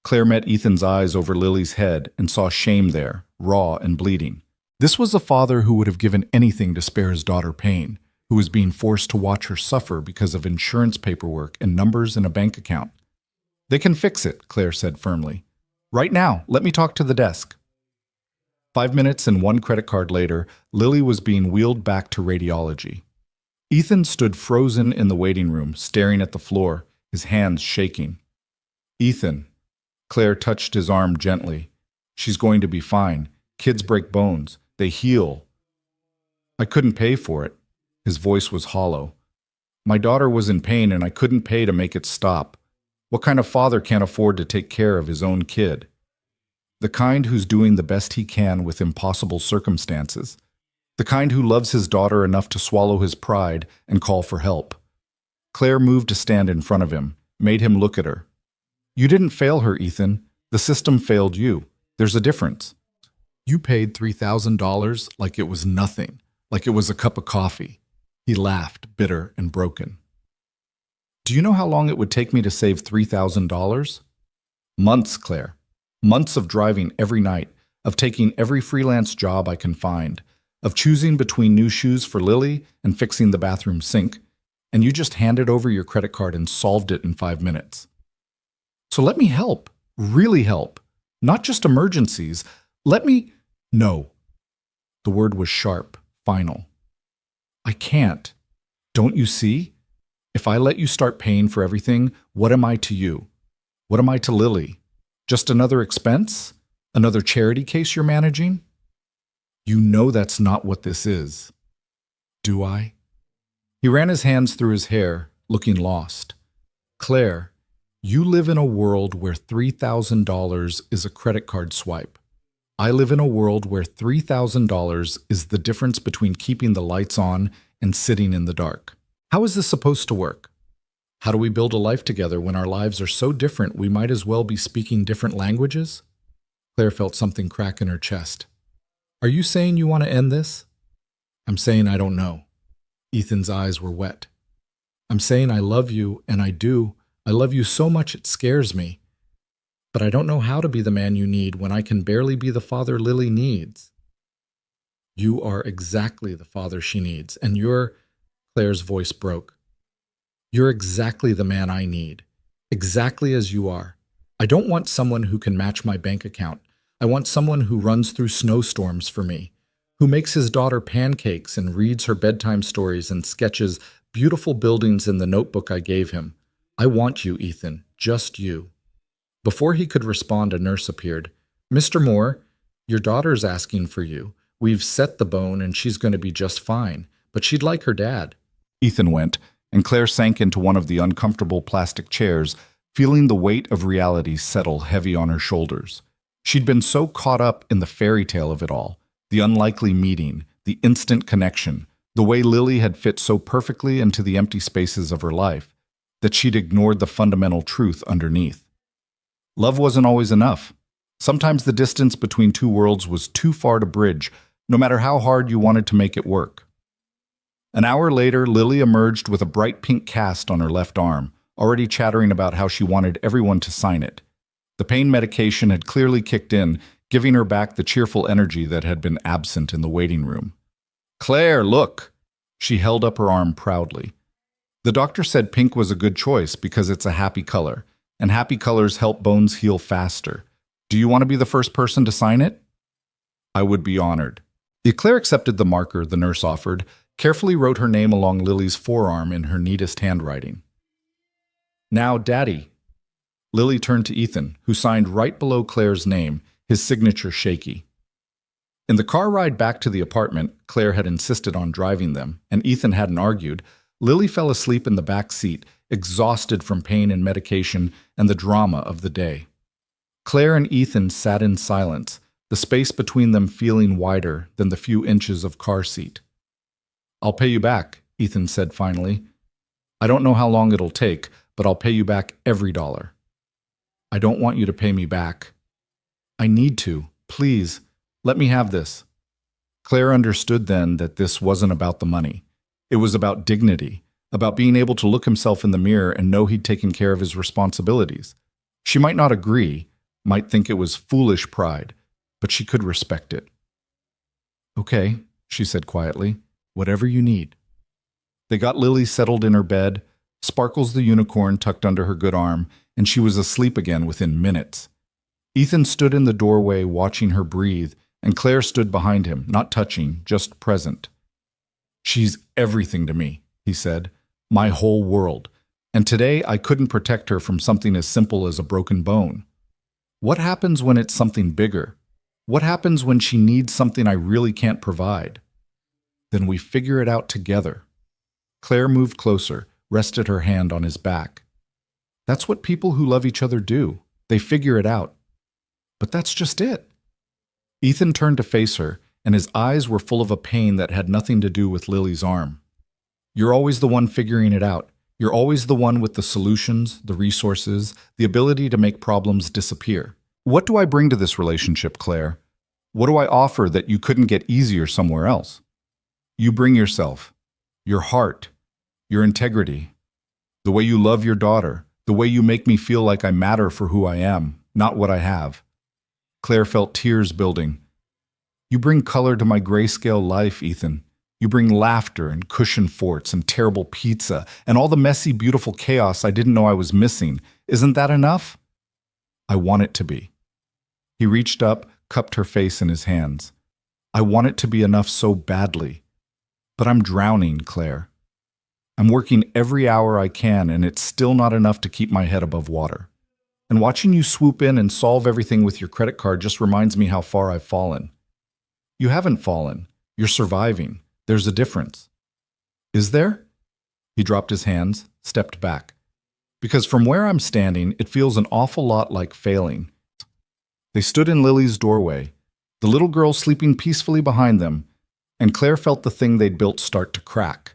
Claire met Ethan's eyes over Lily's head and saw shame there, raw and bleeding. This was a father who would have given anything to spare his daughter pain, who was being forced to watch her suffer because of insurance paperwork and numbers in a bank account. "They can fix it," Claire said firmly. "Right now, let me talk to the desk." 5 minutes and 1 credit card later, Lily was being wheeled back to radiology. Ethan stood frozen in the waiting room, staring at the floor, his hands shaking. "Ethan." Claire touched his arm gently. "She's going to be fine. Kids break bones. They heal." "I couldn't pay for it." His voice was hollow. "My daughter was in pain and I couldn't pay to make it stop. What kind of father can't afford to take care of his own kid? The kind who's doing the best he can with impossible circumstances. The kind who loves his daughter enough to swallow his pride and call for help." Claire moved to stand in front of him, made him look at her. "You didn't fail her, Ethan. The system failed you. There's a difference. You paid $3,000 like it was nothing, like it was a cup of coffee." He laughed, bitter and broken. "Do you know how long it would take me to save $3,000? Months, Claire. Months of driving every night, of taking every freelance job I can find, of choosing between new shoes for Lily and fixing the bathroom sink, and you just handed over your credit card and solved it in 5 minutes. So let me help, really help, not just emergencies. Let me—" "No." The word was sharp, final. "I can't. Don't you see? If I let you start paying for everything, what am I to you? What am I to Lily? Just another expense? Another charity case you're managing? You know that's not what this is." "Do I?" He ran his hands through his hair, looking lost. "Claire, you live in a world where $3,000 is a credit card swipe. I live in a world where $3,000 is the difference between keeping the lights on and sitting in the dark. How is this supposed to work? How do we build a life together when our lives are so different we might as well be speaking different languages?" Claire felt something crack in her chest. "Are you saying you want to end this?" "I'm saying I don't know." Ethan's eyes were wet. "I'm saying I love you, and I do. I love you so much it scares me. But I don't know how to be the man you need when I can barely be the father Lily needs." "You are exactly the father she needs, and you're—" Claire's voice broke. "You're exactly the man I need, exactly as you are. I don't want someone who can match my bank account. I want someone who runs through snowstorms for me, who makes his daughter pancakes and reads her bedtime stories and sketches beautiful buildings in the notebook I gave him. I want you, Ethan, just you." Before he could respond, a nurse appeared. "Mr. Moore, your daughter's asking for you. We've set the bone and she's going to be just fine, but she'd like her dad." Ethan went, and Claire sank into one of the uncomfortable plastic chairs, feeling the weight of reality settle heavy on her shoulders. She'd been so caught up in the fairy tale of it all, the unlikely meeting, the instant connection, the way Lily had fit so perfectly into the empty spaces of her life, that she'd ignored the fundamental truth underneath. Love wasn't always enough. Sometimes the distance between two worlds was too far to bridge, no matter how hard you wanted to make it work. An hour later, Lily emerged with a bright pink cast on her left arm, already chattering about how she wanted everyone to sign it. The pain medication had clearly kicked in, giving her back the cheerful energy that had been absent in the waiting room. "Claire, look!" She held up her arm proudly. "The doctor said pink was a good choice because it's a happy color, and happy colors help bones heal faster. Do you want to be the first person to sign it?" "I would be honored." Claire accepted the marker the nurse offered, carefully wrote her name along Lily's forearm in her neatest handwriting. "Now, Daddy." Lily turned to Ethan, who signed right below Claire's name, his signature shaky. In the car ride back to the apartment, Claire had insisted on driving them, and Ethan hadn't argued. Lily fell asleep in the back seat, exhausted from pain and medication and the drama of the day. Claire and Ethan sat in silence, the space between them feeling wider than the few inches of car seat. "I'll pay you back," Ethan said finally. I don't know how long it'll take, but I'll pay you back every dollar. I don't want you to pay me back. I need to. Please, let me have this. Claire understood then that this wasn't about the money. It was about dignity, about being able to look himself in the mirror and know he'd taken care of his responsibilities. She might not agree, might think it was foolish pride, but she could respect it. Okay, she said quietly, whatever you need. They got Lily settled in her bed, Sparkles the unicorn tucked under her good arm, and she was asleep again within minutes. Ethan stood in the doorway watching her breathe, and Claire stood behind him, not touching, just present. She's everything to me, he said, my whole world, and today I couldn't protect her from something as simple as a broken bone. What happens when it's something bigger? What happens when she needs something I really can't provide? Then we figure it out together. Claire moved closer, rested her hand on his back. That's what people who love each other do. They figure it out. But that's just it. Ethan turned to face her, and his eyes were full of a pain that had nothing to do with Lily's arm. You're always the one figuring it out. You're always the one with the solutions, the resources, the ability to make problems disappear. What do I bring to this relationship, Claire? What do I offer that you couldn't get easier somewhere else? You bring yourself, your heart, your integrity, the way you love your daughter, the way you make me feel like I matter for who I am, not what I have. Claire felt tears building. You bring color to my grayscale life, Ethan. You bring laughter and cushion forts and terrible pizza and all the messy, beautiful chaos I didn't know I was missing. Isn't that enough? I want it to be. He reached up, cupped her face in his hands. I want it to be enough so badly. But I'm drowning, Claire. I'm working every hour I can, and it's still not enough to keep my head above water. And watching you swoop in and solve everything with your credit card just reminds me how far I've fallen. You haven't fallen. You're surviving. There's a difference. Is there? He dropped his hands, stepped back. Because from where I'm standing, it feels an awful lot like failing. They stood in Lily's doorway, the little girl sleeping peacefully behind them, and Claire felt the thing they'd built start to crack.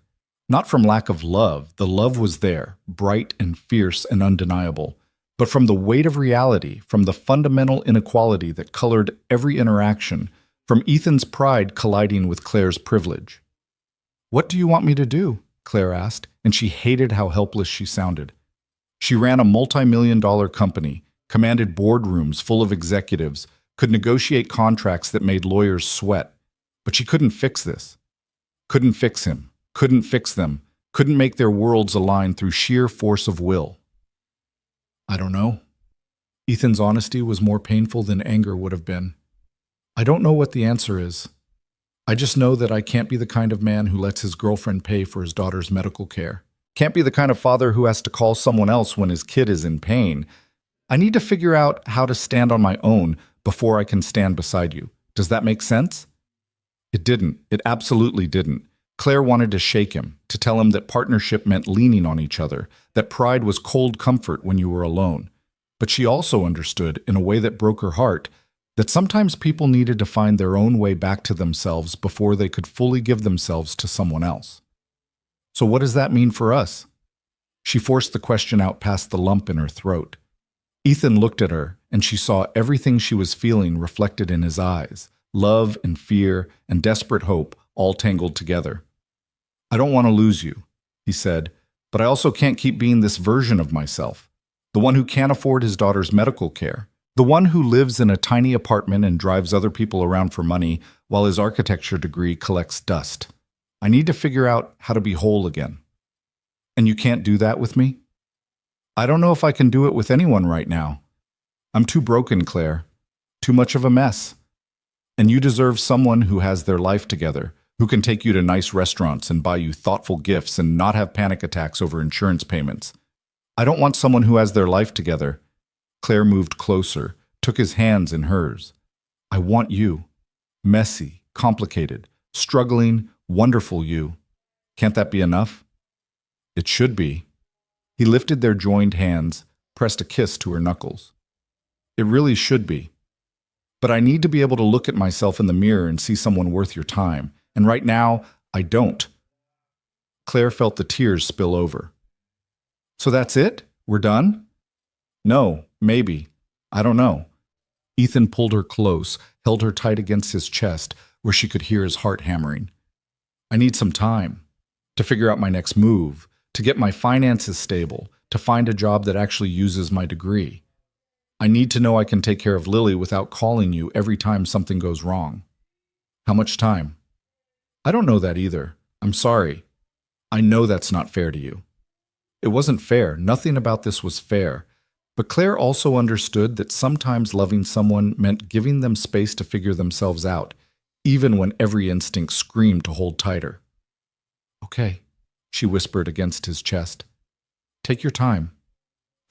Not from lack of love, the love was there, bright and fierce and undeniable, but from the weight of reality, from the fundamental inequality that colored every interaction, from Ethan's pride colliding with Claire's privilege. What do you want me to do? Claire asked, and she hated how helpless she sounded. She ran a multi-million-dollar company, commanded boardrooms full of executives, could negotiate contracts that made lawyers sweat, but she couldn't fix this. Couldn't fix him, couldn't fix them, couldn't make their worlds align through sheer force of will. I don't know. Ethan's honesty was more painful than anger would have been. I don't know what the answer is. I just know that I can't be the kind of man who lets his girlfriend pay for his daughter's medical care. Can't be the kind of father who has to call someone else when his kid is in pain. I need to figure out how to stand on my own before I can stand beside you. Does that make sense? It didn't. It absolutely didn't. Claire wanted to shake him, to tell him that partnership meant leaning on each other, that pride was cold comfort when you were alone. But she also understood, in a way that broke her heart, that sometimes people needed to find their own way back to themselves before they could fully give themselves to someone else. So what does that mean for us? She forced the question out past the lump in her throat. Ethan looked at her, and she saw everything she was feeling reflected in his eyes, love and fear and desperate hope all tangled together. I don't want to lose you, he said, but I also can't keep being this version of myself, the one who can't afford his daughter's medical care, the one who lives in a tiny apartment and drives other people around for money while his architecture degree collects dust. I need to figure out how to be whole again. And you can't do that with me? I don't know if I can do it with anyone right now. I'm too broken, Claire. Too much of a mess. And you deserve someone who has their life together, who can take you to nice restaurants and buy you thoughtful gifts and not have panic attacks over insurance payments. I don't want someone who has their life together. Claire moved closer, took his hands in hers. I want you. Messy, complicated, struggling, wonderful you. Can't that be enough? It should be. He lifted their joined hands, pressed a kiss to her knuckles. It really should be. But I need to be able to look at myself in the mirror and see someone worth your time. And right now, I don't. Claire felt the tears spill over. So that's it? We're done? No, maybe. I don't know. Ethan pulled her close, held her tight against his chest, where she could hear his heart hammering. I need some time to figure out my next move, to get my finances stable, to find a job that actually uses my degree. I need to know I can take care of Lily without calling you every time something goes wrong. How much time? I don't know that either. I'm sorry. I know that's not fair to you. It wasn't fair. Nothing about this was fair. But Claire also understood that sometimes loving someone meant giving them space to figure themselves out, even when every instinct screamed to hold tighter. Okay, she whispered against his chest. Take your time.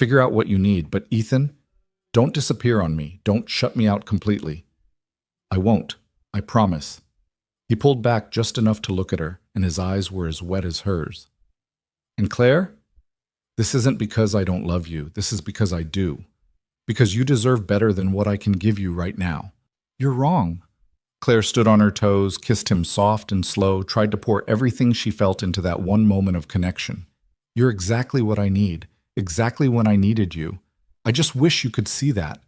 Figure out what you need, but Ethan, don't disappear on me. Don't shut me out completely. I won't. I promise. He pulled back just enough to look at her, and his eyes were as wet as hers. And Claire, this isn't because I don't love you. This is because I do. Because you deserve better than what I can give you right now. You're wrong. Claire stood on her toes, kissed him soft and slow, tried to pour everything she felt into that one moment of connection. You're exactly what I need, exactly when I needed you. I just wish you could see that.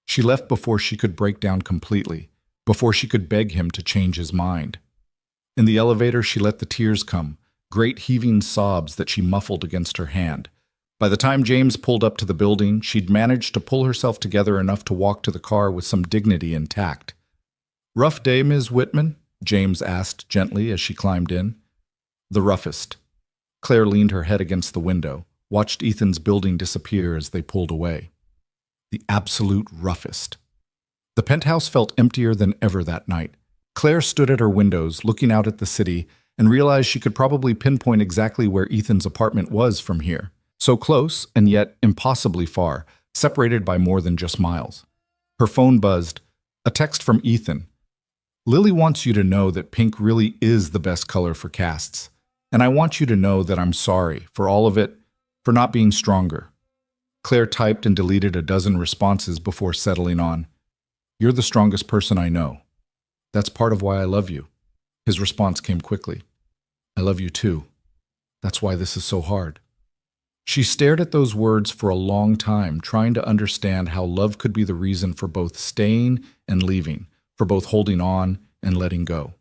She left before she could break down completely, before she could beg him to change his mind. In the elevator, she let the tears come, great heaving sobs that she muffled against her hand. By the time James pulled up to the building, she'd managed to pull herself together enough to walk to the car with some dignity intact. Rough day, Ms. Whitman? James asked gently as she climbed in. The roughest. Claire leaned her head against the window, watched Ethan's building disappear as they pulled away. The absolute roughest. The penthouse felt emptier than ever that night. Claire stood at her windows, looking out at the city, and realized she could probably pinpoint exactly where Ethan's apartment was from here. So close, and yet impossibly far, separated by more than just miles. Her phone buzzed. A text from Ethan. Lily wants you to know that pink really is the best color for casts. And I want you to know that I'm sorry for all of it, for not being stronger. Claire typed and deleted a dozen responses before settling on. You're the strongest person I know. That's part of why I love you. His response came quickly. I love you too. That's why this is so hard. She stared at those words for a long time, trying to understand how love could be the reason for both staying and leaving, for both holding on and letting go.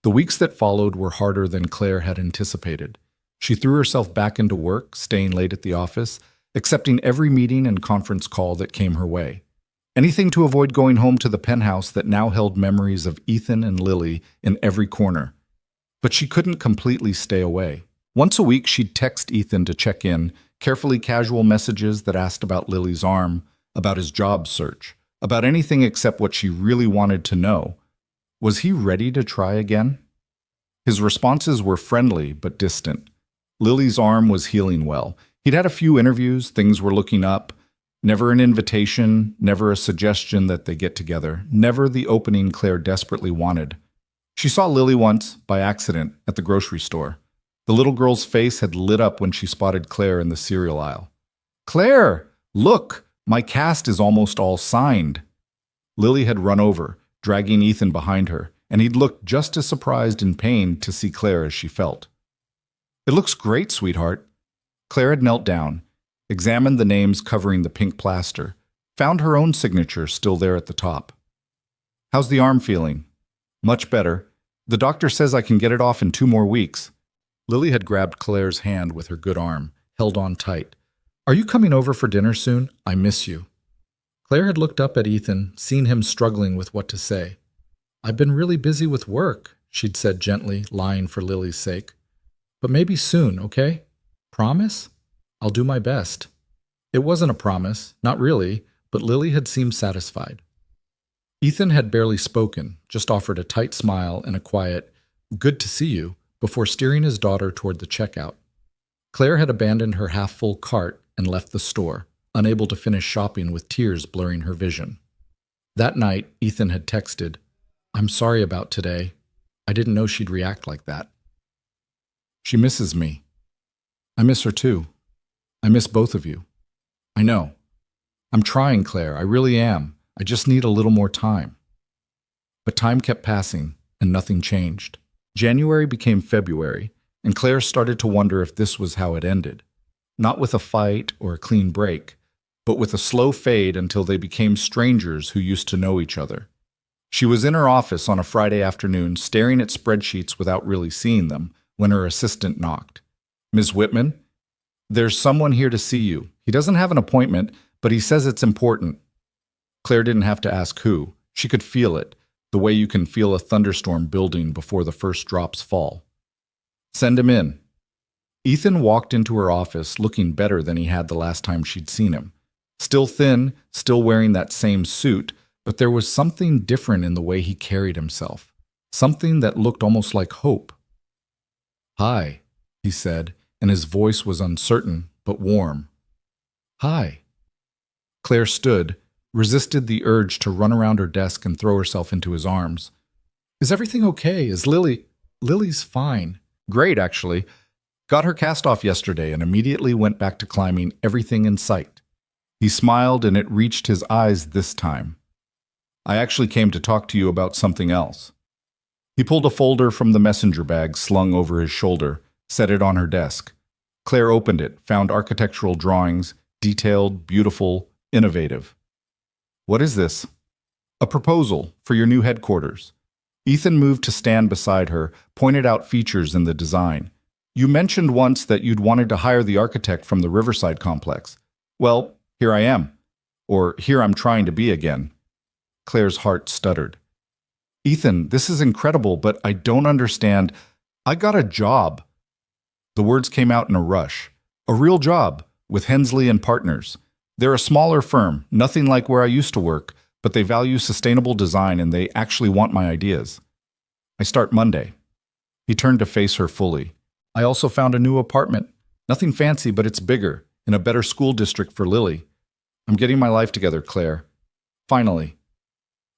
The weeks that followed were harder than Claire had anticipated. She threw herself back into work, staying late at the office, accepting every meeting and conference call that came her way. Anything to avoid going home to the penthouse that now held memories of Ethan and Lily in every corner. But she couldn't completely stay away. Once a week, she'd text Ethan to check in, carefully casual messages that asked about Lily's arm, about his job search, about anything except what she really wanted to know. Was he ready to try again? His responses were friendly but distant. Lily's arm was healing well. He'd had a few interviews, things were looking up. Never an invitation, never a suggestion that they get together, never the opening Claire desperately wanted. She saw Lily once, by accident, at the grocery store. The little girl's face had lit up when she spotted Claire in the cereal aisle. Claire, look, my cast is almost all signed. Lily had run over, dragging Ethan behind her, and he'd looked just as surprised and pained to see Claire as she felt. It looks great, sweetheart. Claire had knelt down, examined the names covering the pink plaster, found her own signature still there at the top. How's the arm feeling? Much better. The doctor says I can get it off in 2 more weeks. Lily had grabbed Claire's hand with her good arm, held on tight. Are you coming over for dinner soon? I miss you. Claire had looked up at Ethan, seen him struggling with what to say. I've been really busy with work, she'd said gently, lying for Lily's sake. But maybe soon, okay? Promise? I'll do my best. It wasn't a promise, not really, but Lily had seemed satisfied. Ethan had barely spoken, just offered a tight smile and a quiet, good to see you, before steering his daughter toward the checkout. Claire had abandoned her half-full cart and left the store, unable to finish shopping with tears blurring her vision. That night, Ethan had texted, I'm sorry about today. I didn't know she'd react like that. She misses me. I miss her too. I miss both of you. I know. I'm trying, Claire. I really am. I just need a little more time. But time kept passing, and nothing changed. January became February, and Claire started to wonder if this was how it ended. not with a fight or a clean break, but with a slow fade until they became strangers who used to know each other. She was in her office on a Friday afternoon, staring at spreadsheets without really seeing them, when her assistant knocked. "Ms. Whitman, there's someone here to see you. He doesn't have an appointment, but he says it's important." Claire didn't have to ask who. She could feel it, the way you can feel a thunderstorm building before the first drops fall. "Send him in." Ethan walked into her office looking better than he had the last time she'd seen him. Still thin, still wearing that same suit, but there was something different in the way he carried himself. Something that looked almost like hope. "Hi," he said, and his voice was uncertain but warm. "Hi." Claire stood, resisted the urge to run around her desk and throw herself into his arms. "Is everything okay? Is Lily—" "Lily's fine. Great, actually. Got her cast off yesterday and immediately went back to climbing everything in sight." He smiled, and it reached his eyes this time. "I actually came to talk to you about something else." He pulled a folder from the messenger bag slung over his shoulder, set it on her desk. Claire opened it, found architectural drawings, detailed, beautiful, innovative. "What is this?" "A proposal for your new headquarters." Ethan moved to stand beside her, pointed out features in the design. "You mentioned once that you'd wanted to hire the architect from the Riverside complex. Well, here I am. Or here I'm trying to be again." Claire's heart stuttered. "Ethan, this is incredible, but I don't understand. I got a job." The words came out in a rush. "A real job, with Hensley and Partners. They're a smaller firm, nothing like where I used to work, but they value sustainable design and they actually want my ideas. I start Monday." He turned to face her fully. "I also found a new apartment. Nothing fancy, but it's bigger, in a better school district for Lily. I'm getting my life together, Claire. Finally."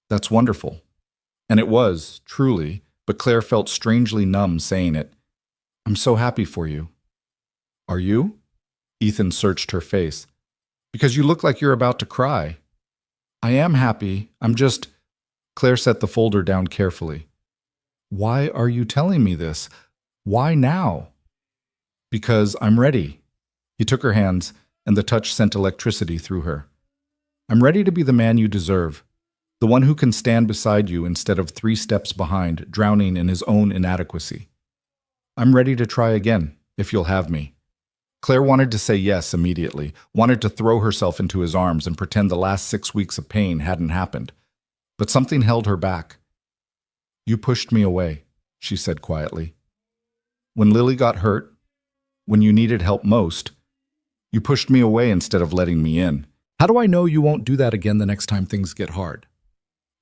"That's wonderful." And it was, truly, but Claire felt strangely numb saying it. "I'm so happy for you." "Are you?" Ethan searched her face. "Because you look like you're about to cry." "I am happy. I'm just—" Claire set the folder down carefully. "Why are you telling me this? Why now?" "Because I'm ready." He took her hands, and the touch sent electricity through her. "I'm ready to be the man you deserve. The one who can stand beside you instead of 3 steps behind, drowning in his own inadequacy. I'm ready to try again, if you'll have me." Claire wanted to say yes immediately, wanted to throw herself into his arms and pretend the last 6 weeks of pain hadn't happened. But something held her back. "You pushed me away," she said quietly. "When Lily got hurt, when you needed help most, you pushed me away instead of letting me in. How do I know you won't do that again the next time things get hard?"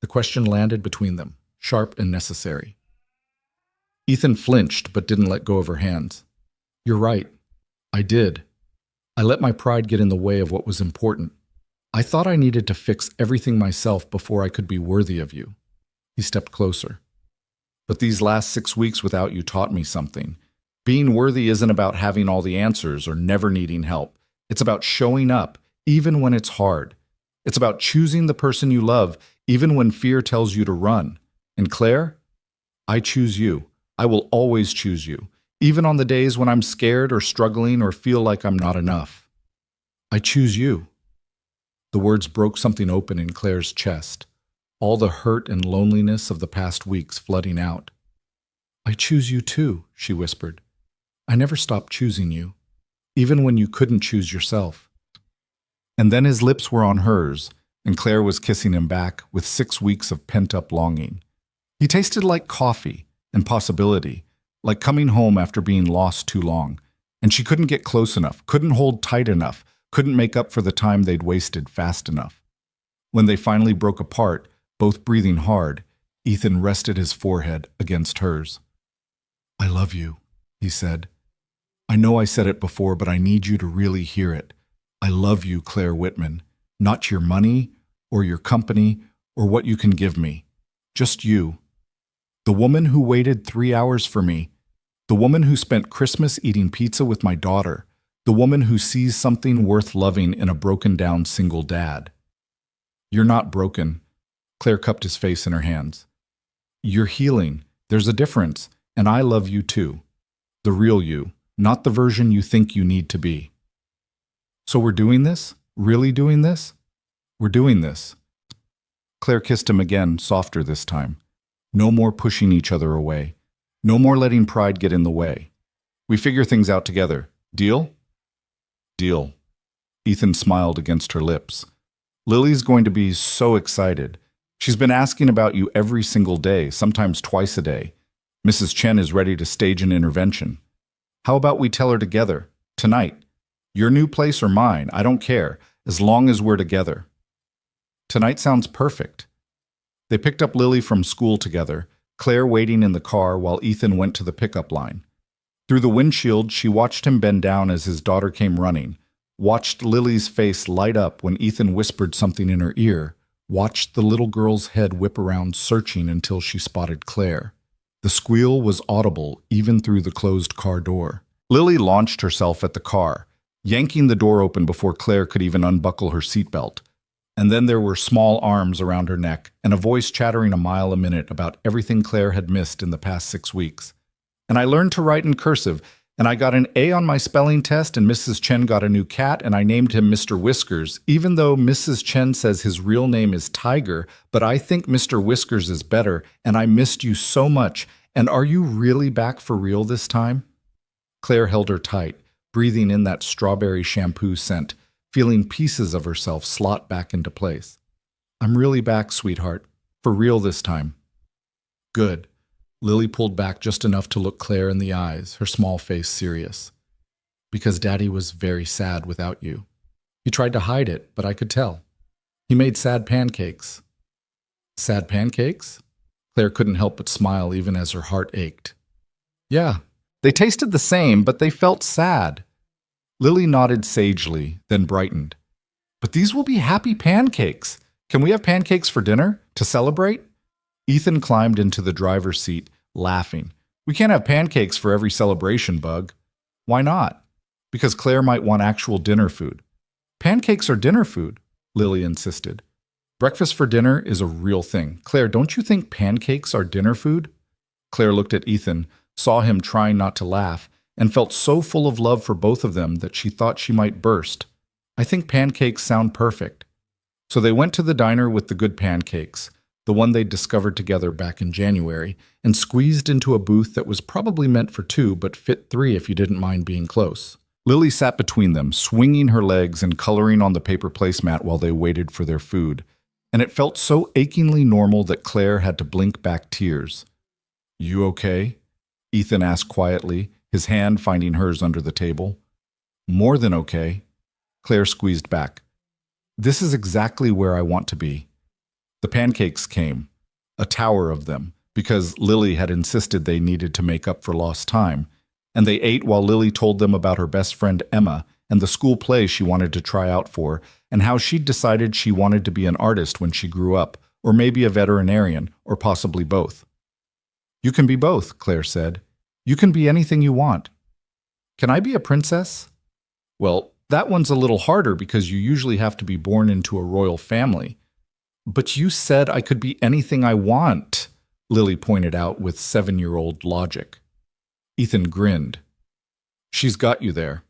The question landed between them, sharp and necessary. Ethan flinched but didn't let go of her hands. "You're right. I did. I let my pride get in the way of what was important. I thought I needed to fix everything myself before I could be worthy of you." He stepped closer. "But these last 6 weeks without you taught me something. Being worthy isn't about having all the answers or never needing help. It's about showing up, even when it's hard. It's about choosing the person you love, even when fear tells you to run. And Claire, I choose you. I will always choose you, even on the days when I'm scared or struggling or feel like I'm not enough. I choose you." The words broke something open in Claire's chest, all the hurt and loneliness of the past weeks flooding out. "I choose you too," she whispered. "I never stopped choosing you, even when you couldn't choose yourself." And then his lips were on hers, and Claire was kissing him back with 6 weeks of pent-up longing. He tasted like coffee and possibility, like coming home after being lost too long. And she couldn't get close enough, couldn't hold tight enough, couldn't make up for the time they'd wasted fast enough. When they finally broke apart, both breathing hard, Ethan rested his forehead against hers. "I love you," he said. "I know I said it before, but I need you to really hear it. I love you, Claire Whitman. Not your money, or your company, or what you can give me. Just you. The woman who waited 3 hours for me. The woman who spent Christmas eating pizza with my daughter. The woman who sees something worth loving in a broken-down single dad." "You're not broken." Claire cupped his face in her hands. "You're healing. There's a difference, and I love you too. The real you, not the version you think you need to be." So we're doing this? Really doing this? We're doing this. Claire kissed him again, softer this time. No more pushing each other away. No more letting pride get in the way. We figure things out together. Deal? Deal. Ethan smiled against her lips. Lily's going to be so excited. She's been asking about you every single day, sometimes twice a day. Mrs. Chen is ready to stage an intervention. How about we tell her together, tonight? Your new place or mine, I don't care, as long as we're together. Tonight sounds perfect. They picked up Lily from school together, Claire waiting in the car while Ethan went to the pickup line. Through the windshield, she watched him bend down as his daughter came running, watched Lily's face light up when Ethan whispered something in her ear, watched the little girl's head whip around searching until she spotted Claire. The squeal was audible even through the closed car door. Lily launched herself at the car, yanking the door open before Claire could even unbuckle her seatbelt. And then there were small arms around her neck and a voice chattering a mile a minute about everything Claire had missed in the past 6 weeks. And I learned to write in cursive, and I got an A on my spelling test, and Mrs. Chen got a new cat, and I named him Mr. Whiskers, even though Mrs. Chen says his real name is Tiger, but I think Mr. Whiskers is better, and I missed you so much. And are you really back for real this time? Claire held her tight, breathing in that strawberry shampoo scent, feeling pieces of herself slot back into place. I'm really back, sweetheart. For real this time. Good. Lily pulled back just enough to look Claire in the eyes, her small face serious. Because Daddy was very sad without you. He tried to hide it, but I could tell. He made sad pancakes. Sad pancakes? Claire couldn't help but smile even as her heart ached. Yeah, they tasted the same, but they felt sad. Lily nodded sagely, then brightened. But these will be happy pancakes. Can we have pancakes for dinner? To celebrate? Ethan climbed into the driver's seat, laughing. We can't have pancakes for every celebration, Bug. Why not? Because Claire might want actual dinner food. Pancakes are dinner food, Lily insisted. Breakfast for dinner is a real thing. Claire, don't you think pancakes are dinner food? Claire looked at Ethan, saw him trying not to laugh, and felt so full of love for both of them that she thought she might burst. I think pancakes sound perfect. So they went to the diner with the good pancakes, the one they'd discovered together back in January, and squeezed into a booth that was probably meant for 2 but fit 3 if you didn't mind being close. Lily sat between them, swinging her legs and coloring on the paper placemat while they waited for their food, and it felt so achingly normal that Claire had to blink back tears. You okay? Ethan asked quietly, his hand finding hers under the table. More than okay. Claire squeezed back. This is exactly where I want to be. The pancakes came, a tower of them, because Lily had insisted they needed to make up for lost time, and they ate while Lily told them about her best friend Emma and the school play she wanted to try out for, and how she'd decided she wanted to be an artist when she grew up, or maybe a veterinarian, or possibly both. You can be both, Claire said. You can be anything you want. Can I be a princess? Well, that one's a little harder because you usually have to be born into a royal family. But you said I could be anything I want, Lily pointed out with 7-year-old logic. Ethan grinned. She's got you there.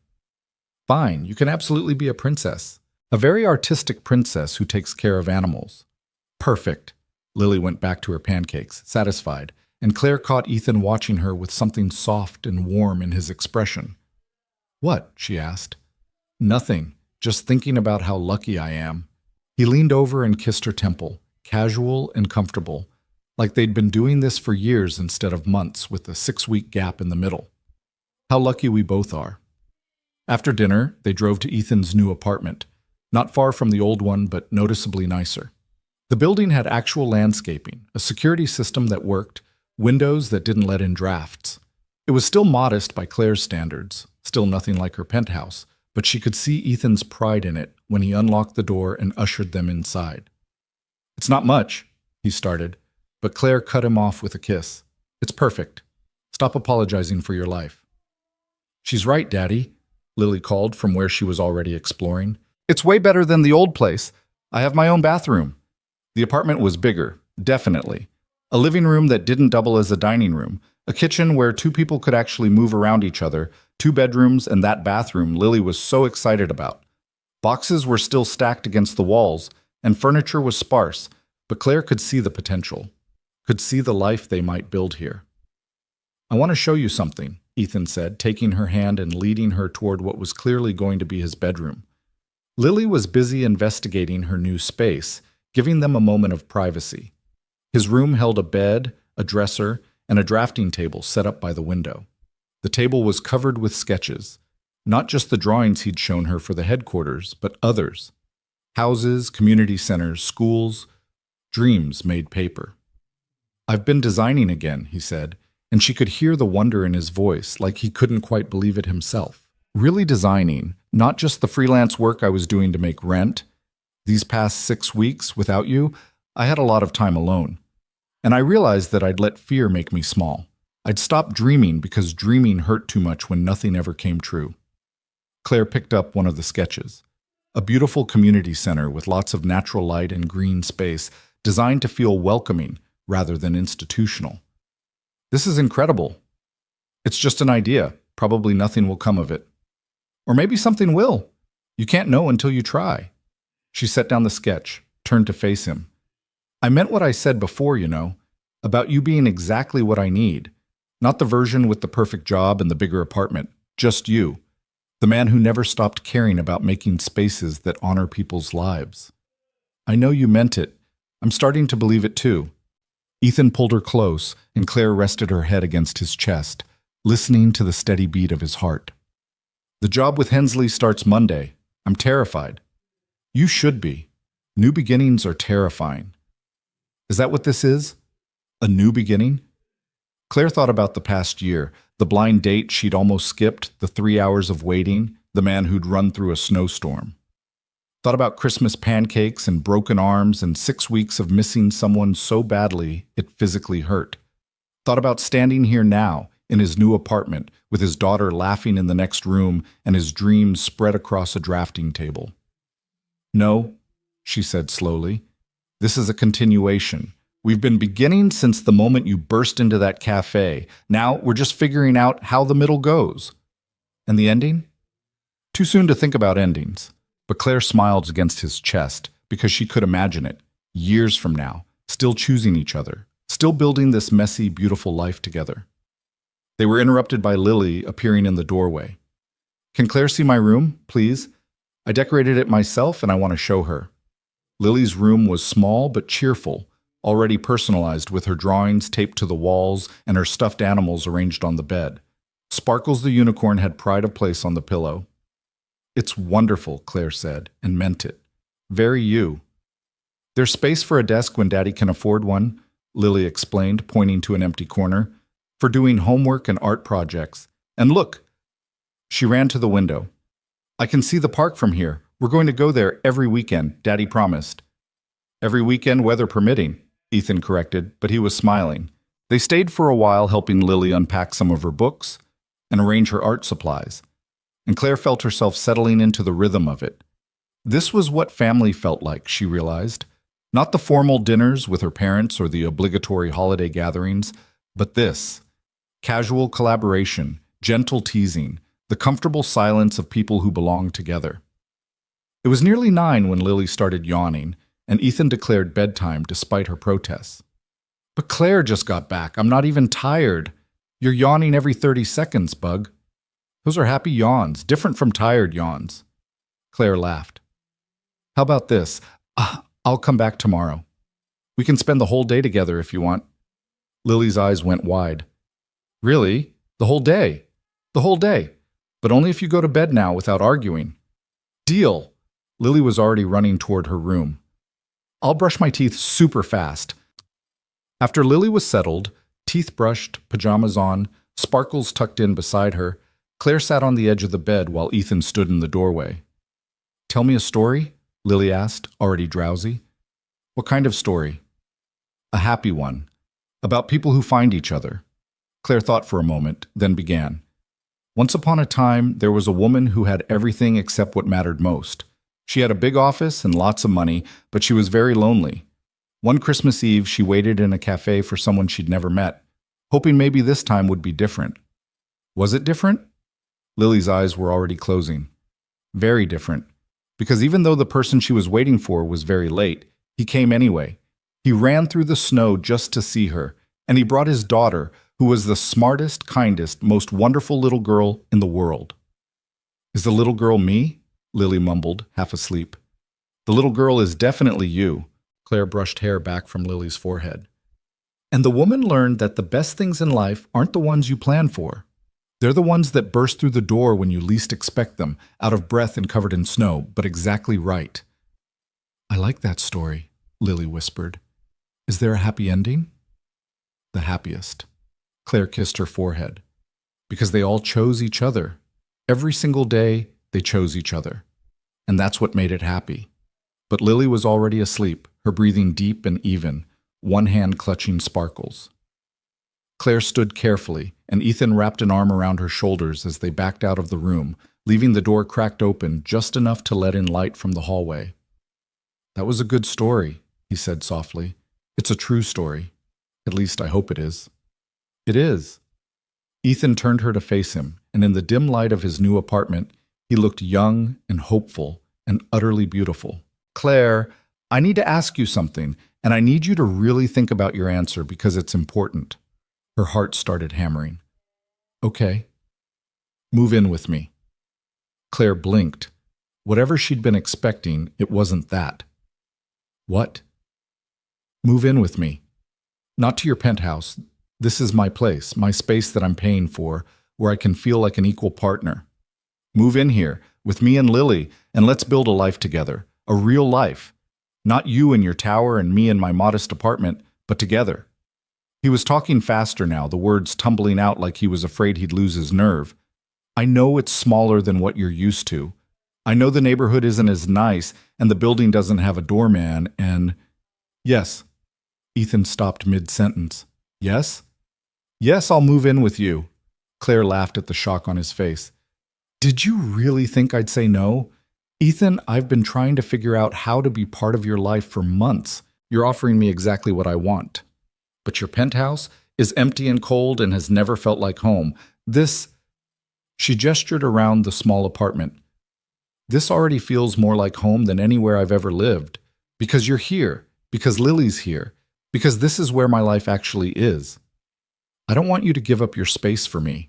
Fine, you can absolutely be a princess. A very artistic princess who takes care of animals. Perfect. Lily went back to her pancakes, satisfied, and Claire caught Ethan watching her with something soft and warm in his expression. What? She asked. Nothing, just thinking about how lucky I am. He leaned over and kissed her temple, casual and comfortable, like they'd been doing this for years instead of months with a 6-week gap in the middle. How lucky we both are. After dinner, they drove to Ethan's new apartment, not far from the old one but noticeably nicer. The building had actual landscaping, a security system that worked, windows that didn't let in drafts. It was still modest by Claire's standards, still nothing like her penthouse, but she could see Ethan's pride in it when he unlocked the door and ushered them inside. It's not much, he started, but Claire cut him off with a kiss. It's perfect. Stop apologizing for your life. She's right, Daddy, Lily called from where she was already exploring. It's way better than the old place. I have my own bathroom. The apartment was bigger, definitely. A living room that didn't double as a dining room, a kitchen where 2 people could actually move around each other, 2 bedrooms, and that bathroom Lily was so excited about. Boxes were still stacked against the walls, and furniture was sparse, but Claire could see the potential, could see the life they might build here. "I want to show you something," Ethan said, taking her hand and leading her toward what was clearly going to be his bedroom. Lily was busy investigating her new space, giving them a moment of privacy. His room held a bed, a dresser, and a drafting table set up by the window. The table was covered with sketches, not just the drawings he'd shown her for the headquarters, but others. Houses, community centers, schools, dreams made paper. "I've been designing again," he said, and she could hear the wonder in his voice, like he couldn't quite believe it himself. "Really designing, not just the freelance work I was doing to make rent. These past 6 weeks, without you, I had a lot of time alone. And I realized that I'd let fear make me small. I'd stopped dreaming because dreaming hurt too much when nothing ever came true." Claire picked up one of the sketches. A beautiful community center with lots of natural light and green space, designed to feel welcoming rather than institutional. "This is incredible. It's just an idea. Probably nothing will come of it. Or maybe something will. You can't know until you try." She set down the sketch, turned to face him. "I meant what I said before, about you being exactly what I need. Not the version with the perfect job and the bigger apartment. Just you. The man who never stopped caring about making spaces that honor people's lives." "I know you meant it. I'm starting to believe it too." Ethan pulled her close, and Claire rested her head against his chest, listening to the steady beat of his heart. "The job with Hensley starts Monday. I'm terrified." "You should be. New beginnings are terrifying." "Is that what this is? A new beginning?" Claire thought about the past year, the blind date she'd almost skipped, the 3 hours of waiting, the man who'd run through a snowstorm. Thought about Christmas pancakes and broken arms and 6 weeks of missing someone so badly it physically hurt. Thought about standing here now, in his new apartment, with his daughter laughing in the next room and his dreams spread across a drafting table. "No," she said slowly. "This is a continuation. We've been beginning since the moment you burst into that cafe. Now we're just figuring out how the middle goes." "And the ending?" Too soon to think about endings. But Claire smiled against his chest because she could imagine it, years from now, still choosing each other, still building this messy, beautiful life together. They were interrupted by Lily appearing in the doorway. "Can Claire see my room, please? I decorated it myself and I want to show her." Lily's room was small but cheerful, already personalized with her drawings taped to the walls and her stuffed animals arranged on the bed. Sparkles the unicorn had pride of place on the pillow. "It's wonderful," Claire said, and meant it. "Very you." "There's space for a desk when Daddy can afford one," Lily explained, pointing to an empty corner, "for doing homework and art projects. And look!" She ran to the window. "I can see the park from here. We're going to go there every weekend, Daddy promised." "Every weekend, weather permitting," Ethan corrected, but he was smiling. They stayed for a while helping Lily unpack some of her books and arrange her art supplies, and Claire felt herself settling into the rhythm of it. This was what family felt like, she realized. Not the formal dinners with her parents or the obligatory holiday gatherings, but this. Casual collaboration, gentle teasing, the comfortable silence of people who belong together. It was nearly 9 when Lily started yawning, and Ethan declared bedtime despite her protests. "But Claire just got back. I'm not even tired. You're yawning every 30 seconds, Bug." "Those are happy yawns, different from tired yawns." Claire laughed. "How about this? I'll come back tomorrow. We can spend the whole day together if you want." Lily's eyes went wide. "Really? The whole day?" "The whole day. But only if you go to bed now without arguing." "Deal." Lily was already running toward her room. "I'll brush my teeth super fast." After Lily was settled, teeth brushed, pajamas on, sparkles tucked in beside her, Claire sat on the edge of the bed while Ethan stood in the doorway. "Tell me a story?" Lily asked, already drowsy. "What kind of story?" "A happy one. About people who find each other." Claire thought for a moment, then began. "Once upon a time, there was a woman who had everything except what mattered most. She had a big office and lots of money, but she was very lonely. One Christmas Eve, she waited in a cafe for someone she'd never met, hoping maybe this time would be different. Was it different?" Lily's eyes were already closing. "Very different. Because even though the person she was waiting for was very late, he came anyway. He ran through the snow just to see her, and he brought his daughter, who was the smartest, kindest, most wonderful little girl in the world. Is the little girl me? Lily mumbled, half asleep. The little girl is definitely you. Claire brushed hair back from Lily's forehead. And the woman learned that the best things in life aren't the ones you plan for. They're the ones that burst through the door when you least expect them, out of breath and covered in snow, but exactly right. I like that story, Lily whispered. Is there a happy ending? The happiest. Claire kissed her forehead. Because they all chose each other. Every single day, they chose each other. And that's what made it happy. But Lily was already asleep, her breathing deep and even, one hand clutching sparkles. Claire stood carefully, and Ethan wrapped an arm around her shoulders as they backed out of the room, leaving the door cracked open just enough to let in light from the hallway. That was a good story, he said softly. It's a true story. At least I hope it is. It is. Ethan turned her to face him, and in the dim light of his new apartment, he looked young and hopeful and utterly beautiful. Claire, I need to ask you something, and I need you to really think about your answer because it's important. Her heart started hammering. Okay. Move in with me. Claire blinked. Whatever she'd been expecting, it wasn't that. What? Move in with me. Not to your penthouse. This is my place, my space that I'm paying for, where I can feel like an equal partner. Move in here, with me and Lily, and let's build a life together. A real life. Not you in your tower and me in my modest apartment, but together. He was talking faster now, the words tumbling out like he was afraid he'd lose his nerve. I know it's smaller than what you're used to. I know the neighborhood isn't as nice, and the building doesn't have a doorman, and... Yes. Ethan stopped mid-sentence. Yes? Yes, I'll move in with you. Claire laughed at the shock on his face. Did you really think I'd say no? Ethan, I've been trying to figure out how to be part of your life for months. You're offering me exactly what I want. But your penthouse is empty and cold and has never felt like home. This... She gestured around the small apartment. This already feels more like home than anywhere I've ever lived. Because you're here. Because Lily's here. Because this is where my life actually is. I don't want you to give up your space for me.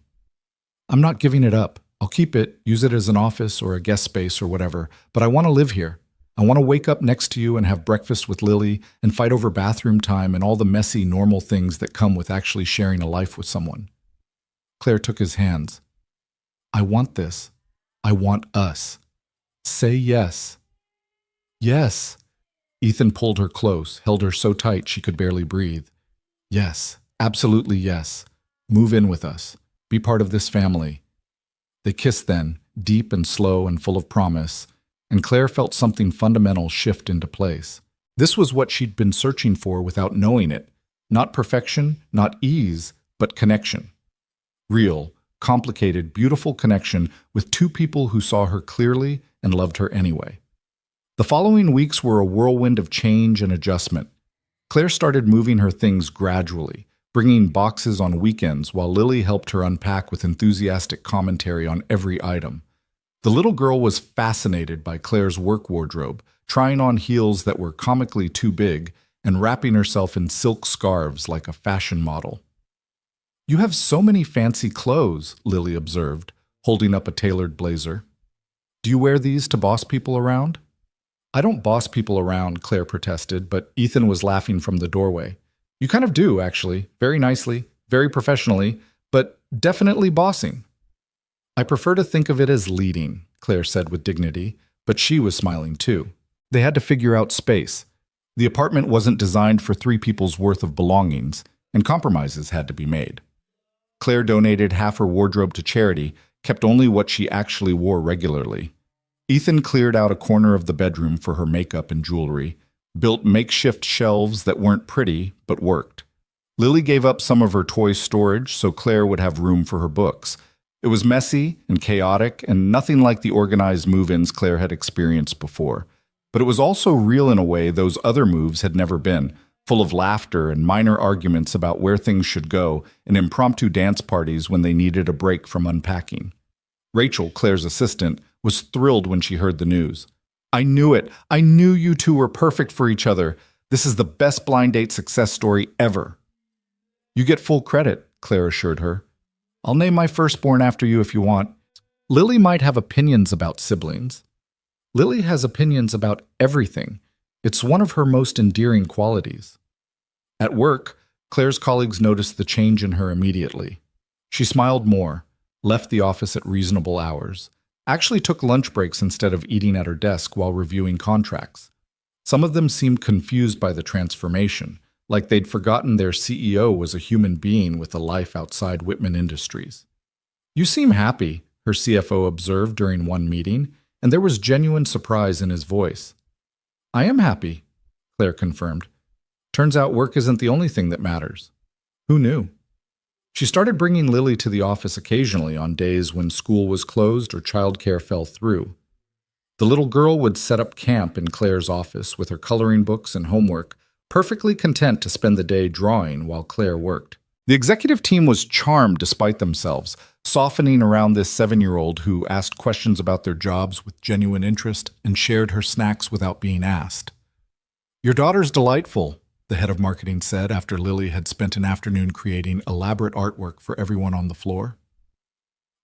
I'm not giving it up. I'll keep it, use it as an office or a guest space or whatever, but I want to live here. I want to wake up next to you and have breakfast with Lily and fight over bathroom time and all the messy, normal things that come with actually sharing a life with someone. Claire took his hands. I want this. I want us. Say yes. Yes. Ethan pulled her close, held her so tight she could barely breathe. Yes, absolutely yes. Move in with us. Be part of this family. They kissed then, deep and slow and full of promise, and Claire felt something fundamental shift into place. This was what she'd been searching for without knowing it. Not perfection, not ease, but connection. Real, complicated, beautiful connection with two people who saw her clearly and loved her anyway. The following weeks were a whirlwind of change and adjustment. Claire started moving her things gradually, bringing boxes on weekends while Lily helped her unpack with enthusiastic commentary on every item. The little girl was fascinated by Claire's work wardrobe, trying on heels that were comically too big and wrapping herself in silk scarves like a fashion model. You have so many fancy clothes, Lily observed, holding up a tailored blazer. Do you wear these to boss people around? I don't boss people around, Claire protested, but Ethan was laughing from the doorway. You kind of do, actually, very nicely, very professionally, but definitely bossing. I prefer to think of it as leading, Claire said with dignity, but she was smiling too. They had to figure out space. The apartment wasn't designed for 3 people's worth of belongings, and compromises had to be made. Claire donated half her wardrobe to charity, kept only what she actually wore regularly. Ethan cleared out a corner of the bedroom for her makeup and jewelry, built makeshift shelves that weren't pretty but worked. Lily gave up some of her toy storage so Claire would have room for her books. It was messy and chaotic and nothing like the organized move-ins Claire had experienced before. But it was also real in a way those other moves had never been, full of laughter and minor arguments about where things should go and impromptu dance parties when they needed a break from unpacking. Rachel, Claire's assistant, was thrilled when she heard the news. I knew it. I knew you two were perfect for each other. This is the best blind date success story ever. You get full credit, Claire assured her. I'll name my firstborn after you if you want. Lily might have opinions about siblings. Lily has opinions about everything. It's one of her most endearing qualities. At work, Claire's colleagues noticed the change in her immediately. She smiled more, left the office at reasonable hours, actually took lunch breaks instead of eating at her desk while reviewing contracts. Some of them seemed confused by the transformation, like they'd forgotten their CEO was a human being with a life outside Whitman Industries. You seem happy, her CFO observed during one meeting, and there was genuine surprise in his voice. I am happy, Claire confirmed. Turns out work isn't the only thing that matters. Who knew? She started bringing Lily to the office occasionally on days when school was closed or childcare fell through. The little girl would set up camp in Claire's office with her coloring books and homework, perfectly content to spend the day drawing while Claire worked. The executive team was charmed despite themselves, softening around this 7-year-old who asked questions about their jobs with genuine interest and shared her snacks without being asked. Your daughter's delightful, the head of marketing said after Lily had spent an afternoon creating elaborate artwork for everyone on the floor.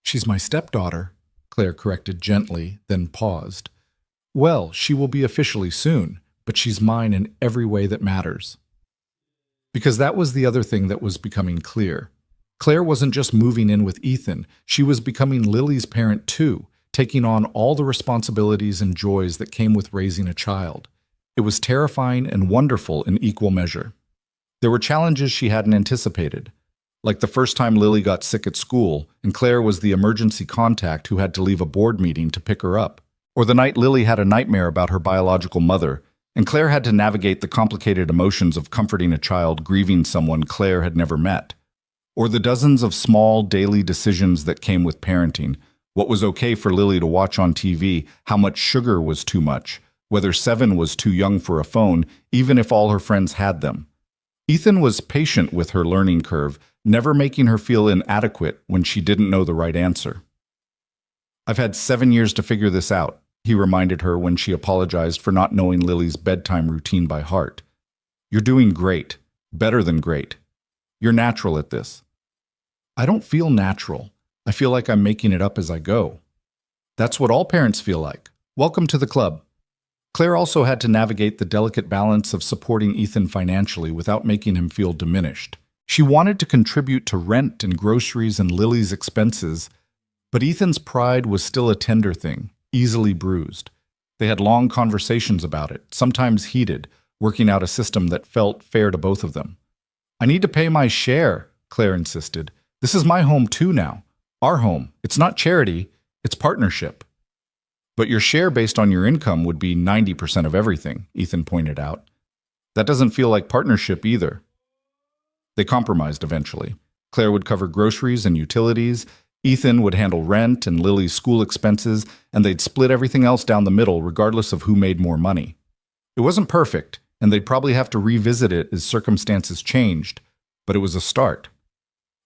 She's my stepdaughter, Claire corrected gently, then paused. Well, she will be officially soon, but she's mine in every way that matters. Because that was the other thing that was becoming clear. Claire wasn't just moving in with Ethan, she was becoming Lily's parent too, taking on all the responsibilities and joys that came with raising a child. It was terrifying and wonderful in equal measure. There were challenges she hadn't anticipated, like the first time Lily got sick at school and Claire was the emergency contact who had to leave a board meeting to pick her up, or the night Lily had a nightmare about her biological mother, and Claire had to navigate the complicated emotions of comforting a child grieving someone Claire had never met, or the dozens of small daily decisions that came with parenting, what was okay for Lily to watch on TV, how much sugar was too much, whether 7 was too young for a phone, even if all her friends had them. Ethan was patient with her learning curve, never making her feel inadequate when she didn't know the right answer. I've had 7 years to figure this out, he reminded her when she apologized for not knowing Lily's bedtime routine by heart. You're doing great, better than great. You're natural at this. I don't feel natural. I feel like I'm making it up as I go. That's what all parents feel like. Welcome to the club. Claire also had to navigate the delicate balance of supporting Ethan financially without making him feel diminished. She wanted to contribute to rent and groceries and Lily's expenses, but Ethan's pride was still a tender thing, easily bruised. They had long conversations about it, sometimes heated, working out a system that felt fair to both of them. I need to pay my share, Claire insisted. This is my home too now. Our home. It's not charity, it's partnership. But your share based on your income would be 90% of everything, Ethan pointed out. That doesn't feel like partnership either. They compromised eventually. Claire would cover groceries and utilities, Ethan would handle rent and Lily's school expenses, and they'd split everything else down the middle regardless of who made more money. It wasn't perfect, and they'd probably have to revisit it as circumstances changed, but it was a start.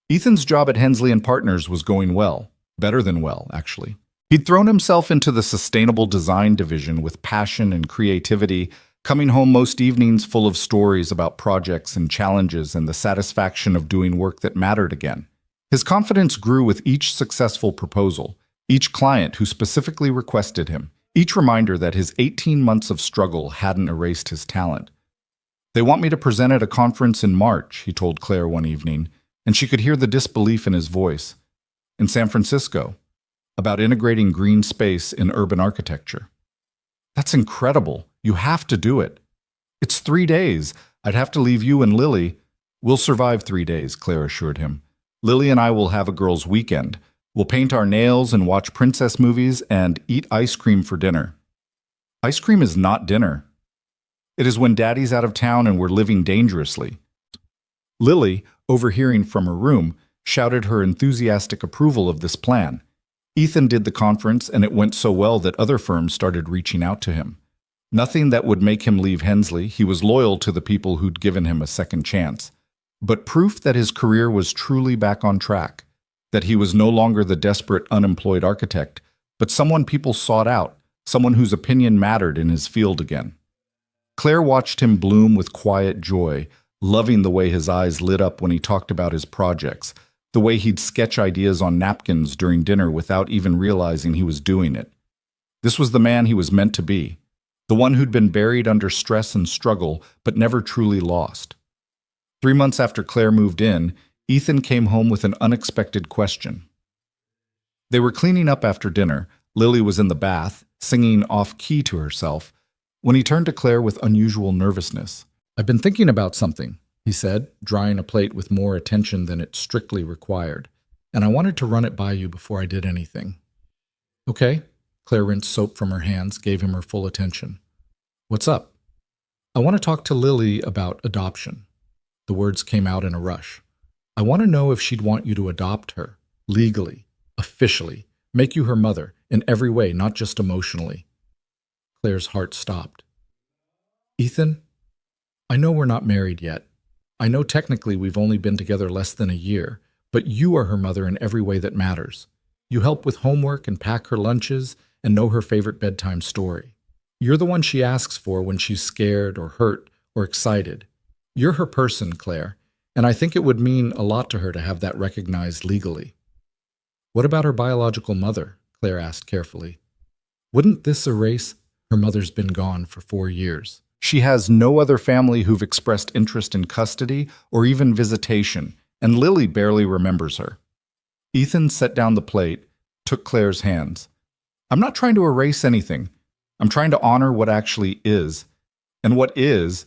Ethan's job at Hensley & Partners was going well, better than well, actually. He'd thrown himself into the sustainable design division with passion and creativity, coming home most evenings full of stories about projects and challenges and the satisfaction of doing work that mattered again. His confidence grew with each successful proposal, each client who specifically requested him, each reminder that his 18 months of struggle hadn't erased his talent. They want me to present at a conference in March, he told Claire one evening, and she could hear the disbelief in his voice. In San Francisco, about integrating green space in urban architecture. That's incredible. You have to do it. It's 3 days. I'd have to leave you and Lily. We'll survive 3 days, Claire assured him. Lily and I will have a girls' weekend. We'll paint our nails and watch princess movies and eat ice cream for dinner. Ice cream is not dinner. It is when Daddy's out of town and we're living dangerously. Lily, overhearing from her room, shouted her enthusiastic approval of this plan. Ethan did the conference, and it went so well that other firms started reaching out to him. Nothing that would make him leave Hensley. He was loyal to the people who'd given him a second chance. But proof that his career was truly back on track, that he was no longer the desperate, unemployed architect, but someone people sought out, someone whose opinion mattered in his field again. Claire watched him bloom with quiet joy, loving the way his eyes lit up when he talked about his projects, the way he'd sketch ideas on napkins during dinner without even realizing he was doing it. This was the man he was meant to be, the one who'd been buried under stress and struggle, but never truly lost. 3 months after Claire moved in, Ethan came home with an unexpected question. They were cleaning up after dinner. Lily was in the bath, singing off-key to herself, when he turned to Claire with unusual nervousness. "I've been thinking about something," he said, drying a plate with more attention than it strictly required, "and I wanted to run it by you before I did anything." "Okay." Claire rinsed soap from her hands, gave him her full attention. "What's up?" "I want to talk to Lily about adoption." The words came out in a rush. "I want to know if she'd want you to adopt her, legally, officially, make you her mother, in every way, not just emotionally." Claire's heart stopped. "Ethan, I know we're not married yet. I know technically we've only been together less than a year, but you are her mother in every way that matters. You help with homework and pack her lunches and know her favorite bedtime story. You're the one she asks for when she's scared or hurt or excited. You're her person, Claire, and I think it would mean a lot to her to have that recognized legally." "What about her biological mother?" Claire asked carefully. "Wouldn't this erase—" "Her mother's been gone for 4 years. She has no other family who've expressed interest in custody or even visitation, and Lily barely remembers her." Ethan set down the plate, took Claire's hands. "I'm not trying to erase anything. I'm trying to honor what actually is. And what is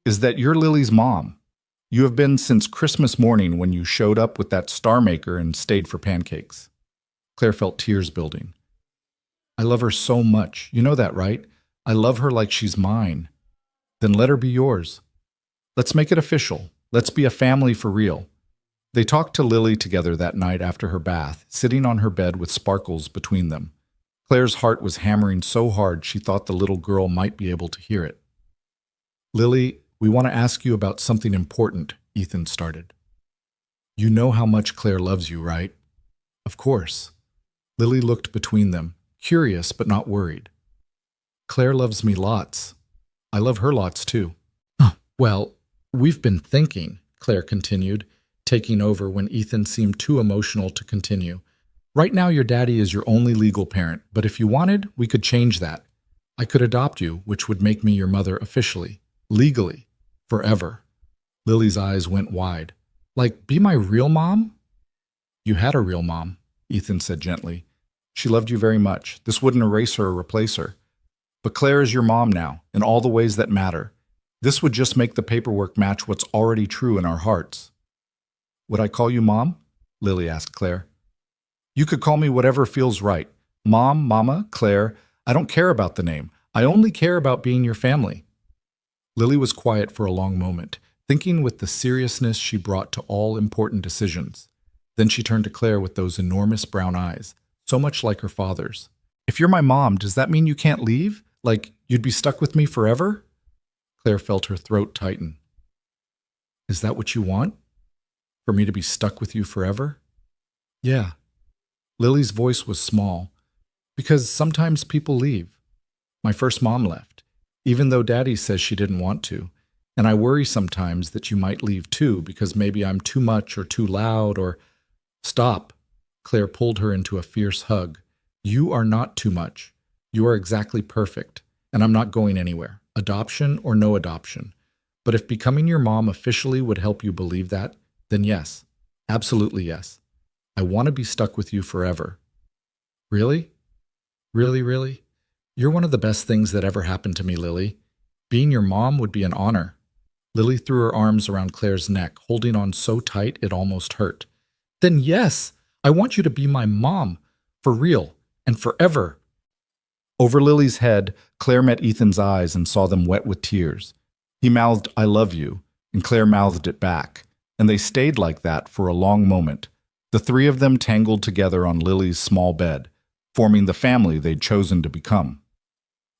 that you're Lily's mom. You have been since Christmas morning when you showed up with that star maker and stayed for pancakes." Claire felt tears building. "I love her so much. You know that, right? I love her like she's mine." "Then let her be yours. Let's make it official. Let's be a family for real." They talked to Lily together that night after her bath, sitting on her bed with sparkles between them. Claire's heart was hammering so hard she thought the little girl might be able to hear it. "Lily, we want to ask you about something important," Ethan started. "You know how much Claire loves you, right?" "Of course." Lily looked between them, curious but not worried. "Claire loves me lots. I love her lots too." "Well, we've been thinking," Claire continued, taking over when Ethan seemed too emotional to continue. "Right now your daddy is your only legal parent, but if you wanted, we could change that. I could adopt you, which would make me your mother officially, legally, forever." Lily's eyes went wide. "Like, be my real mom?" "You had a real mom," Ethan said gently. "She loved you very much. This wouldn't erase her or replace her. But Claire is your mom now, in all the ways that matter. This would just make the paperwork match what's already true in our hearts." "Would I call you Mom?" Lily asked Claire. "You could call me whatever feels right. Mom, Mama, Claire. I don't care about the name. I only care about being your family." Lily was quiet for a long moment, thinking with the seriousness she brought to all important decisions. Then she turned to Claire with those enormous brown eyes, so much like her father's. "If you're my mom, does that mean you can't leave? Like, you'd be stuck with me forever?" Claire felt her throat tighten. "Is that what you want? For me to be stuck with you forever?" "Yeah." Lily's voice was small. "Because sometimes people leave. My first mom left, even though Daddy says she didn't want to. And I worry sometimes that you might leave too, because maybe I'm too much or too loud or—" "Stop." Claire pulled her into a fierce hug. "You are not too much. You are exactly perfect, and I'm not going anywhere, adoption or no adoption. But if becoming your mom officially would help you believe that, then yes, absolutely yes. I want to be stuck with you forever." "Really? Really, really? You're one of the best things that ever happened to me, Lily. Being your mom would be an honor." Lily threw her arms around Claire's neck, holding on so tight it almost hurt. "Then yes, I want you to be my mom, for real, and forever." Over Lily's head, Claire met Ethan's eyes and saw them wet with tears. He mouthed, "I love you," and Claire mouthed it back, and they stayed like that for a long moment, the three of them tangled together on Lily's small bed, forming the family they'd chosen to become.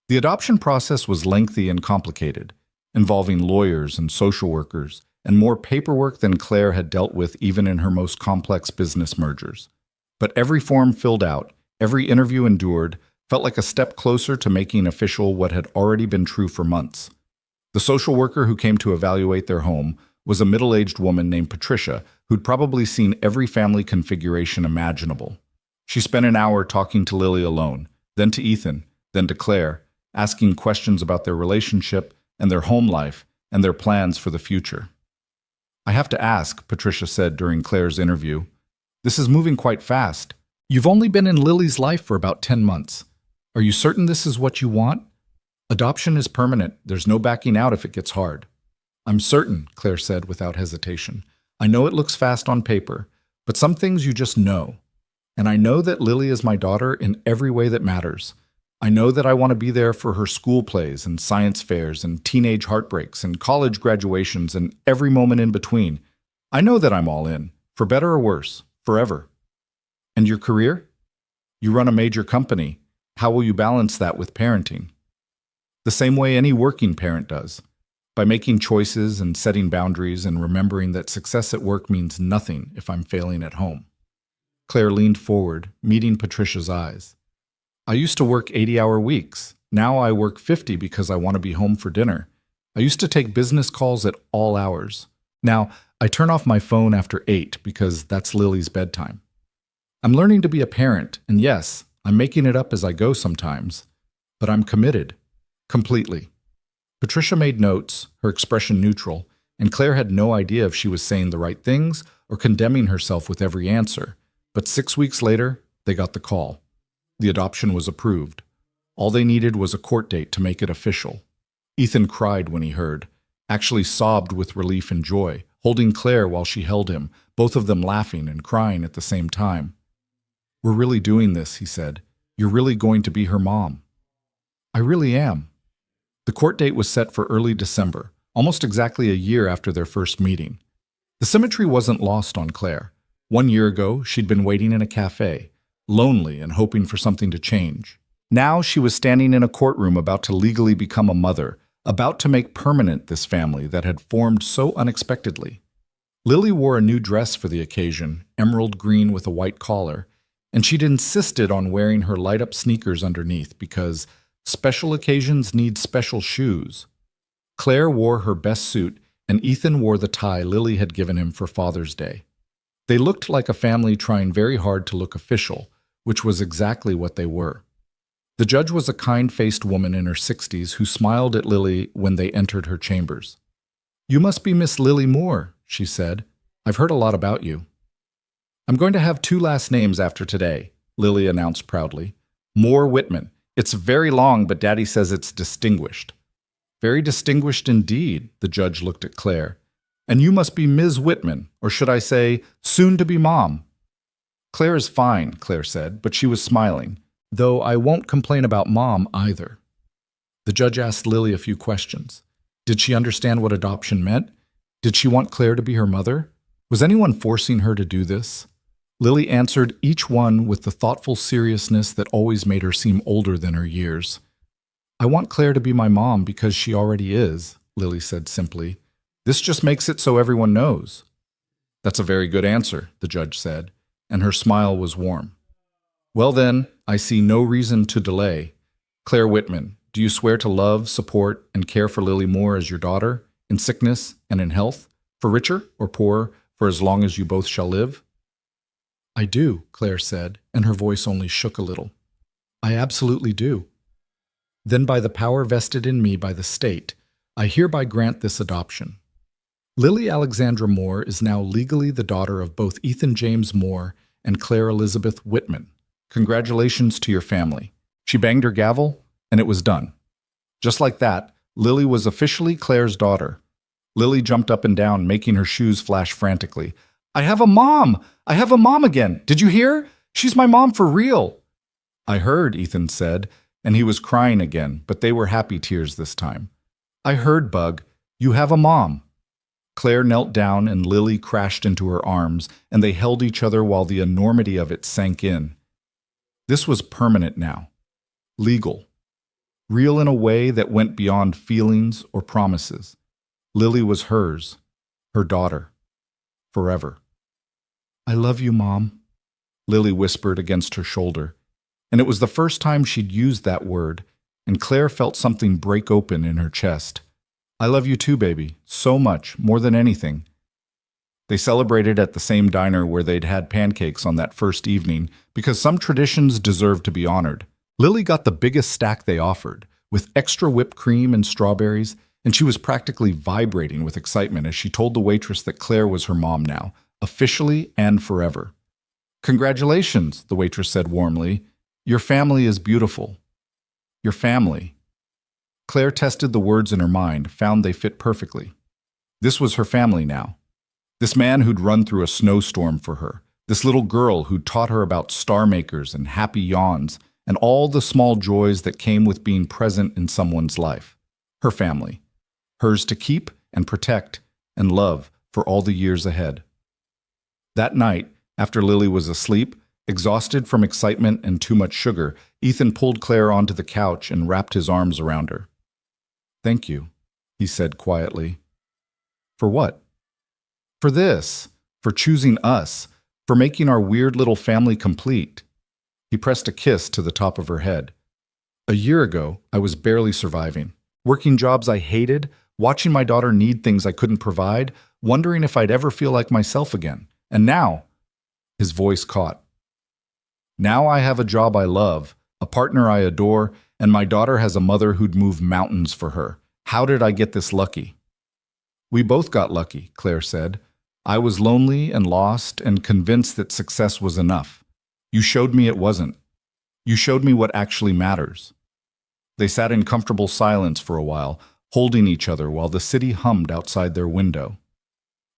The adoption process was lengthy and complicated, involving lawyers and social workers, and more paperwork than Claire had dealt with even in her most complex business mergers. But every form filled out, every interview endured, felt like a step closer to making official what had already been true for months. The social worker who came to evaluate their home was a middle-aged woman named Patricia, who'd probably seen every family configuration imaginable. She spent an hour talking to Lily alone, then to Ethan, then to Claire, asking questions about their relationship and their home life and their plans for the future. "I have to ask," Patricia said during Claire's interview. "This is moving quite fast. You've only been in Lily's life for about 10 months. Are you certain this is what you want? Adoption is permanent. There's no backing out if it gets hard." "I'm certain," Claire said without hesitation. "I know it looks fast on paper, but some things you just know. And I know that Lily is my daughter in every way that matters. I know that I want to be there for her school plays and science fairs and teenage heartbreaks and college graduations and every moment in between. I know that I'm all in, for better or worse, forever." "And your career? You run a major company. How will you balance that with parenting?" "The same way any working parent does, by making choices and setting boundaries and remembering that success at work means nothing if I'm failing at home." Claire leaned forward, meeting Patricia's eyes. "I used to work 80-hour weeks. Now I work 50 because I want to be home for dinner. I used to take business calls at all hours. Now I turn off my phone after 8 because that's Lily's bedtime. I'm learning to be a parent, and yes, I'm making it up as I go sometimes, but I'm committed. Completely." Patricia made notes, her expression neutral, and Claire had no idea if she was saying the right things or condemning herself with every answer. But 6 weeks later, they got the call. The adoption was approved. All they needed was a court date to make it official. Ethan cried when he heard, actually sobbed with relief and joy, holding Claire while she held him, both of them laughing and crying at the same time. "We're really doing this," he said. "You're really going to be her mom." "I really am." The court date was set for early December, almost exactly a year after their first meeting. The symmetry wasn't lost on Claire. 1 year ago, she'd been waiting in a cafe, lonely and hoping for something to change. Now she was standing in a courtroom about to legally become a mother, about to make permanent this family that had formed so unexpectedly. Lily wore a new dress for the occasion, emerald green with a white collar, and she'd insisted on wearing her light-up sneakers underneath because special occasions need special shoes. Claire wore her best suit, and Ethan wore the tie Lily had given him for Father's Day. They looked like a family trying very hard to look official, which was exactly what they were. The judge was a kind-faced woman in her 60s who smiled at Lily when they entered her chambers. "You must be Miss Lily Moore," she said. "I've heard a lot about you." "I'm going to have 2 last names after today," Lily announced proudly. "Moore Whitman. It's very long, but Daddy says it's distinguished." "Very distinguished indeed," the judge looked at Claire. "And you must be Ms. Whitman, or should I say, soon-to-be mom." "Claire is fine," Claire said, but she was smiling, "though I won't complain about Mom either." The judge asked Lily a few questions. Did she understand what adoption meant? Did she want Claire to be her mother? Was anyone forcing her to do this? Lily answered each one with the thoughtful seriousness that always made her seem older than her years. "I want Claire to be my mom because she already is," Lily said simply. "This just makes it so everyone knows." "That's a very good answer," the judge said, and her smile was warm. "Well then, I see no reason to delay. Claire Whitman, do you swear to love, support, and care for Lily Moore as your daughter, in sickness and in health, for richer or poorer, for as long as you both shall live?" "I do," Claire said, and her voice only shook a little. "I absolutely do." "Then by the power vested in me by the state, I hereby grant this adoption. Lily Alexandra Moore is now legally the daughter of both Ethan James Moore and Claire Elizabeth Whitman. Congratulations to your family." She banged her gavel, and it was done. Just like that, Lily was officially Claire's daughter. Lily jumped up and down, making her shoes flash frantically. "I have a mom! I have a mom again! Did you hear? She's my mom for real!" "I heard," Ethan said, and he was crying again, but they were happy tears this time. "I heard, Bug. You have a mom." Claire knelt down and Lily crashed into her arms, and they held each other while the enormity of it sank in. This was permanent now. Legal. Real in a way that went beyond feelings or promises. Lily was hers, her daughter, forever. "I love you, Mom," Lily whispered against her shoulder. And it was the first time she'd used that word, and Claire felt something break open in her chest. I love you too, baby. So much, more than anything. They celebrated at the same diner where they'd had pancakes on that first evening because some traditions deserve to be honored. Lily got the biggest stack they offered, with extra whipped cream and strawberries, and she was practically vibrating with excitement as she told the waitress that Claire was her mom now, officially and forever. Congratulations, the waitress said warmly. Your family is beautiful. Your family. Claire tested the words in her mind, found they fit perfectly. This was her family now. This man who'd run through a snowstorm for her, this little girl who'd taught her about star makers and happy yawns, and all the small joys that came with being present in someone's life. Her family. Hers to keep and protect and love for all the years ahead. That night, after Lily was asleep, exhausted from excitement and too much sugar, Ethan pulled Claire onto the couch and wrapped his arms around her. Thank you, he said quietly. For what? For this, for choosing us, for making our weird little family complete. He pressed a kiss to the top of her head. A year ago, I was barely surviving, working jobs I hated, watching my daughter need things I couldn't provide, wondering if I'd ever feel like myself again. And now, his voice caught. Now I have a job I love, a partner I adore, and my daughter has a mother who'd move mountains for her. How did I get this lucky? We both got lucky, Claire said. I was lonely and lost and convinced that success was enough. You showed me it wasn't. You showed me what actually matters. They sat in comfortable silence for a while, holding each other while the city hummed outside their window.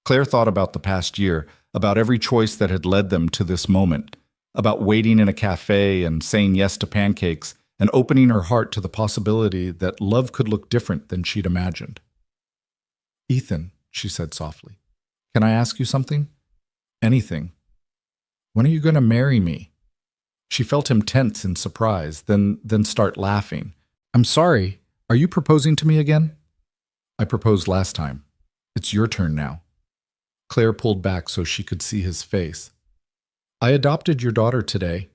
Claire thought about the past year, about every choice that had led them to this moment, about waiting in a cafe and saying yes to pancakes and opening her heart to the possibility that love could look different than she'd imagined. Ethan, she said softly, can I ask you something? Anything. When are you going to marry me? She felt him tense in surprise, then start laughing. I'm sorry, are you proposing to me again? I proposed last time. It's your turn now. Claire pulled back so she could see his face. I adopted your daughter today,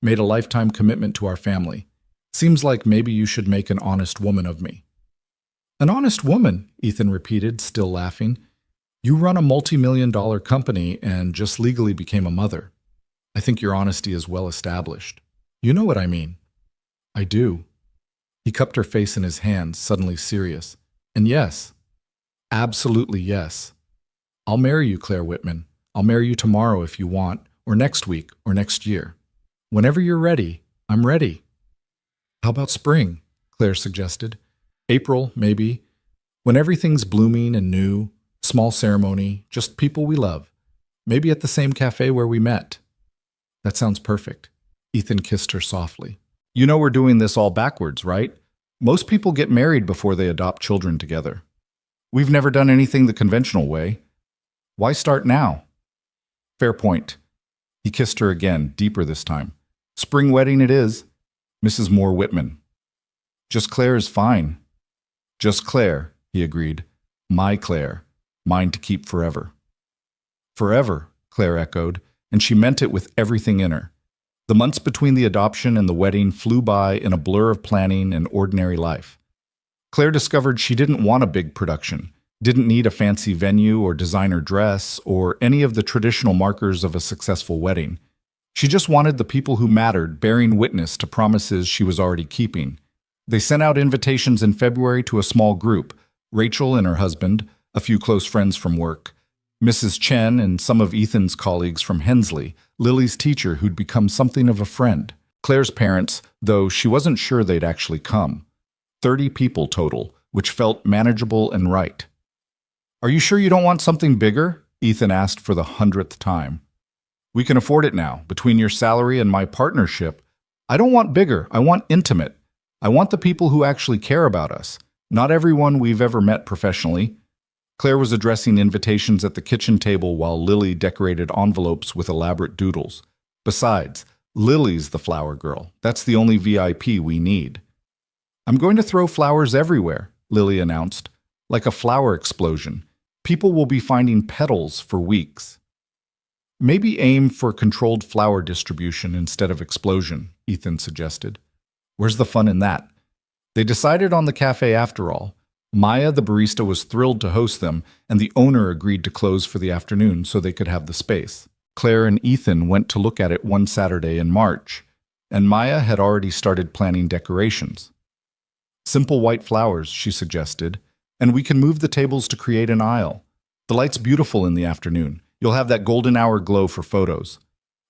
made a lifetime commitment to our family. Seems like maybe you should make an honest woman of me. An honest woman, Ethan repeated, still laughing. You run a multi-million-dollar company and just legally became a mother. I think your honesty is well established. You know what I mean. I do. He cupped her face in his hands, suddenly serious. And yes, absolutely yes. I'll marry you, Claire Whitman. I'll marry you tomorrow if you want, or next week, or next year. Whenever you're ready, I'm ready. How about spring? Claire suggested. April, maybe. When everything's blooming and new, small ceremony, just people we love. Maybe at the same cafe where we met. That sounds perfect. Ethan kissed her softly. You know we're doing this all backwards, right? Most people get married before they adopt children together. We've never done anything the conventional way. Why start now? Fair point. He kissed her again, deeper this time. Spring wedding it is. Mrs. Moore Whitman. Just Claire is fine. Just Claire, he agreed. My Claire. Mine to keep forever. Forever, Claire echoed, and she meant it with everything in her. The months between the adoption and the wedding flew by in a blur of planning and ordinary life. Claire discovered she didn't want a big production, didn't need a fancy venue or designer dress or any of the traditional markers of a successful wedding. She just wanted the people who mattered bearing witness to promises she was already keeping. They sent out invitations in February to a small group, Rachel and her husband, a few close friends from work, Mrs. Chen and some of Ethan's colleagues from Hensley, Lily's teacher who'd become something of a friend, Claire's parents, though she wasn't sure they'd actually come. 30 people total, which felt manageable and right. Are you sure you don't want something bigger? Ethan asked for the 100th time. We can afford it now, between your salary and my partnership. I don't want bigger, I want intimate. I want the people who actually care about us, not everyone we've ever met professionally. Claire was addressing invitations at the kitchen table while Lily decorated envelopes with elaborate doodles. Besides, Lily's the flower girl. That's the only VIP we need. I'm going to throw flowers everywhere, Lily announced, like a flower explosion. People will be finding petals for weeks. Maybe aim for controlled flower distribution instead of explosion, Ethan suggested. Where's the fun in that? They decided on the cafe after all. Maya, the barista, was thrilled to host them, and the owner agreed to close for the afternoon so they could have the space. Claire and Ethan went to look at it one Saturday in March, and Maya had already started planning decorations. Simple white flowers, she suggested, and we can move the tables to create an aisle. The light's beautiful in the afternoon. You'll have that golden hour glow for photos.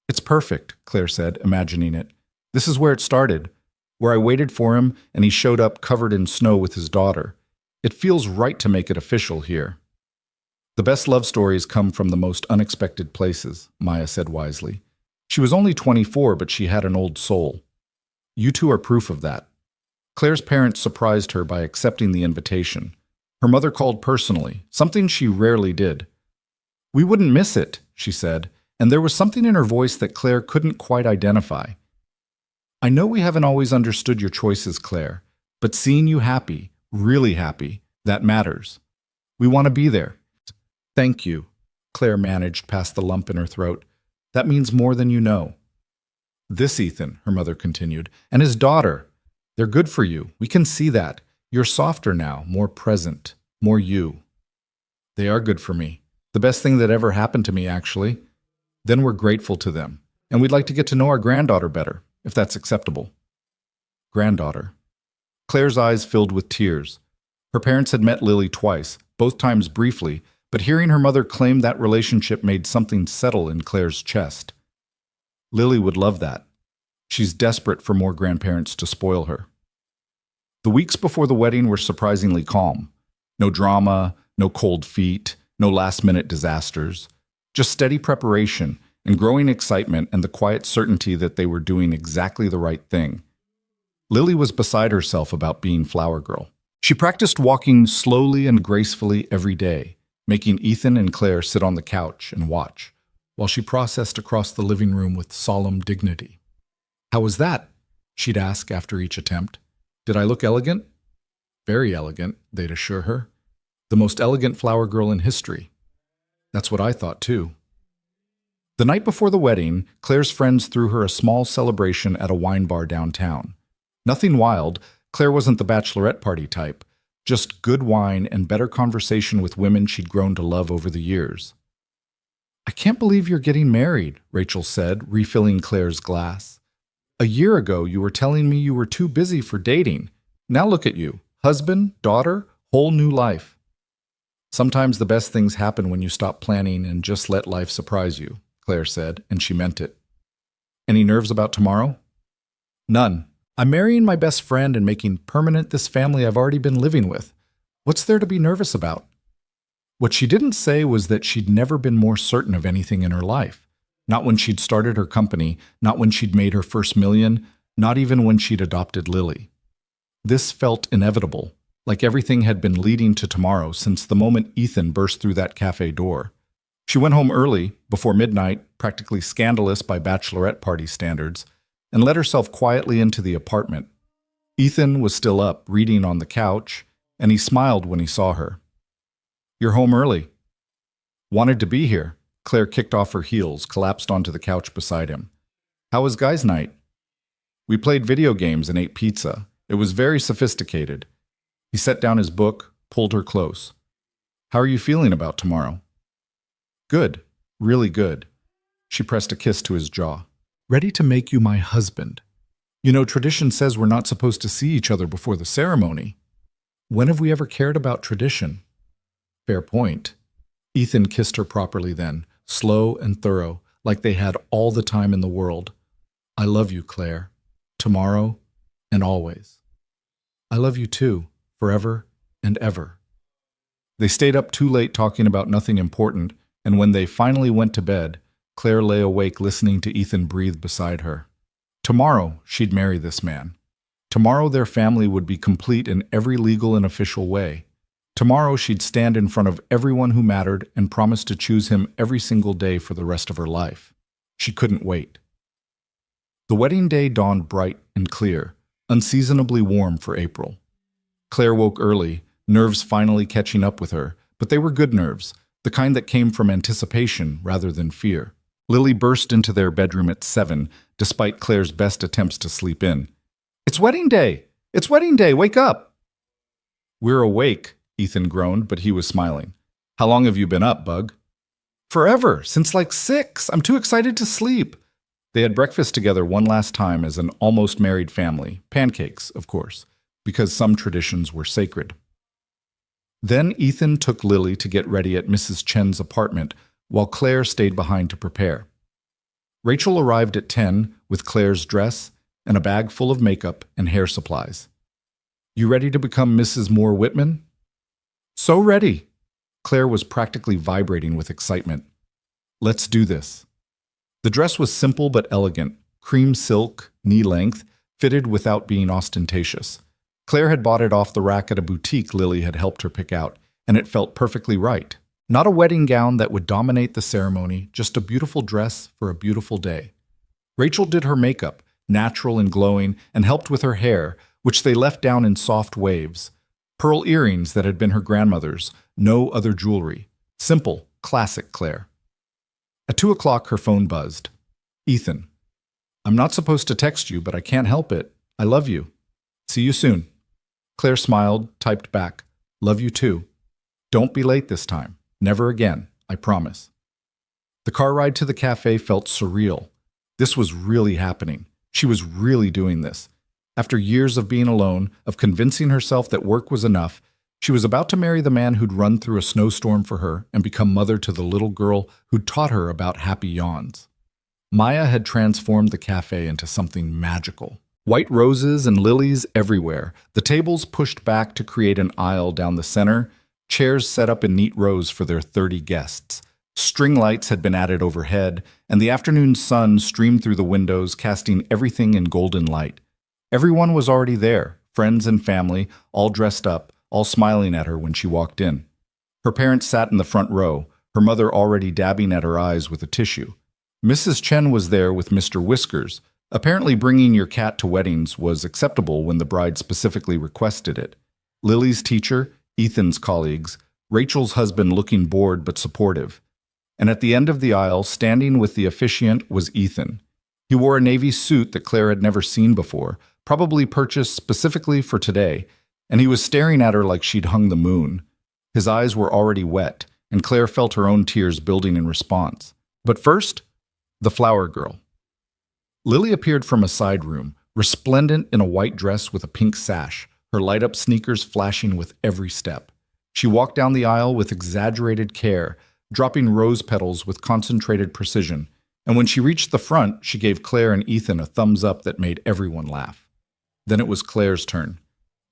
It's perfect, Claire said, imagining it. This is where it started, where I waited for him and he showed up covered in snow with his daughter. It feels right to make it official here. The best love stories come from the most unexpected places, Maya said wisely. She was only 24, but she had an old soul. You two are proof of that. Claire's parents surprised her by accepting the invitation. Her mother called personally, something she rarely did. We wouldn't miss it, she said, and there was something in her voice that Claire couldn't quite identify. I know we haven't always understood your choices, Claire, but seeing you happy, really happy, that matters. We want to be there. Thank you, Claire managed past the lump in her throat. That means more than you know. This Ethan, her mother continued, and his daughter. They're good for you. We can see that. You're softer now, more present, more you. They are good for me. The best thing that ever happened to me, actually. Then we're grateful to them, and we'd like to get to know our granddaughter better, if that's acceptable. Granddaughter. Claire's eyes filled with tears. Her parents had met Lily twice, both times briefly, but hearing her mother claim that relationship made something settle in Claire's chest. Lily would love that. She's desperate for more grandparents to spoil her. The weeks before the wedding were surprisingly calm. No drama, no cold feet, no last-minute disasters. Just steady preparation and growing excitement and the quiet certainty that they were doing exactly the right thing. Lily was beside herself about being flower girl. She practiced walking slowly and gracefully every day, making Ethan and Claire sit on the couch and watch, while she processed across the living room with solemn dignity. How was that? She'd ask after each attempt. Did I look elegant? Very elegant, they'd assure her. The most elegant flower girl in history. That's what I thought, too. The night before the wedding, Claire's friends threw her a small celebration at a wine bar downtown. Nothing wild. Claire wasn't the bachelorette party type. Just good wine and better conversation with women she'd grown to love over the years. I can't believe you're getting married, Rachel said, refilling Claire's glass. A year ago, you were telling me you were too busy for dating. Now look at you. Husband, daughter, whole new life. Sometimes the best things happen when you stop planning and just let life surprise you, Claire said, and she meant it. Any nerves about tomorrow? None. I'm marrying my best friend and making permanent this family I've already been living with. What's there to be nervous about? What she didn't say was that she'd never been more certain of anything in her life. Not when she'd started her company, not when she'd made her first million, not even when she'd adopted Lily. This felt inevitable, like everything had been leading to tomorrow since the moment Ethan burst through that cafe door. She went home early, before midnight, practically scandalous by bachelorette party standards, and let herself quietly into the apartment. Ethan was still up, reading on the couch, and he smiled when he saw her. You're home early. Wanted to be here. Claire kicked off her heels, collapsed onto the couch beside him. How was guys' night? We played video games and ate pizza. It was very sophisticated. He set down his book, pulled her close. How are you feeling about tomorrow? Good. Really good. She pressed a kiss to his jaw. Ready to make you my husband. You know, tradition says we're not supposed to see each other before the ceremony. When have we ever cared about tradition? Fair point. Ethan kissed her properly then, slow and thorough, like they had all the time in the world. I love you, Claire. Tomorrow and always. I love you too, forever and ever. They stayed up too late talking about nothing important, and when they finally went to bed, Claire lay awake listening to Ethan breathe beside her. Tomorrow, she'd marry this man. Tomorrow their family would be complete in every legal and official way. Tomorrow she'd stand in front of everyone who mattered and promise to choose him every single day for the rest of her life. She couldn't wait. The wedding day dawned bright and clear, unseasonably warm for April. Claire woke early, nerves finally catching up with her, but they were good nerves, the kind that came from anticipation rather than fear. Lily burst into their bedroom at 7, despite Claire's best attempts to sleep in. "It's wedding day! It's wedding day! Wake up!" "We're awake," Ethan groaned, but he was smiling. "How long have you been up, Bug?" "Forever, since like 6. I'm too excited to sleep." They had breakfast together one last time as an almost married family. Pancakes, of course, because some traditions were sacred. Then Ethan took Lily to get ready at Mrs. Chen's apartment, while Claire stayed behind to prepare. Rachel arrived at 10 with Claire's dress and a bag full of makeup and hair supplies. "You ready to become Mrs. Moore Whitman?" "So ready." Claire was practically vibrating with excitement. "Let's do this." The dress was simple but elegant, cream silk, knee-length, fitted without being ostentatious. Claire had bought it off the rack at a boutique Lily had helped her pick out, and it felt perfectly right. Not a wedding gown that would dominate the ceremony, just a beautiful dress for a beautiful day. Rachel did her makeup, natural and glowing, and helped with her hair, which they left down in soft waves. Pearl earrings that had been her grandmother's, no other jewelry. Simple, classic Claire. At 2 o'clock, her phone buzzed. "Ethan, I'm not supposed to text you, but I can't help it. I love you. See you soon." Claire smiled, typed back, "Love you too. Don't be late this time. Never again, I promise." The car ride to the cafe felt surreal. This was really happening. She was really doing this. After years of being alone, of convincing herself that work was enough, she was about to marry the man who'd run through a snowstorm for her and become mother to the little girl who'd taught her about happy yawns. Maya had transformed the cafe into something magical. White roses and lilies everywhere, the tables pushed back to create an aisle down the center, chairs set up in neat rows for their 30 guests. String lights had been added overhead, and the afternoon sun streamed through the windows, casting everything in golden light. Everyone was already there, friends and family, all dressed up, all smiling at her when she walked in. Her parents sat in the front row, her mother already dabbing at her eyes with a tissue. Mrs. Chen was there with Mr. Whiskers. Apparently bringing your cat to weddings was acceptable when the bride specifically requested it. Lily's teacher, Ethan's colleagues, Rachel's husband looking bored but supportive. And at the end of the aisle, standing with the officiant, was Ethan. He wore a navy suit that Claire had never seen before, probably purchased specifically for today, and he was staring at her like she'd hung the moon. His eyes were already wet, and Claire felt her own tears building in response. But first, the flower girl. Lily appeared from a side room, resplendent in a white dress with a pink sash, her light-up sneakers flashing with every step. She walked down the aisle with exaggerated care, dropping rose petals with concentrated precision, and when she reached the front, she gave Claire and Ethan a thumbs up that made everyone laugh. Then it was Claire's turn.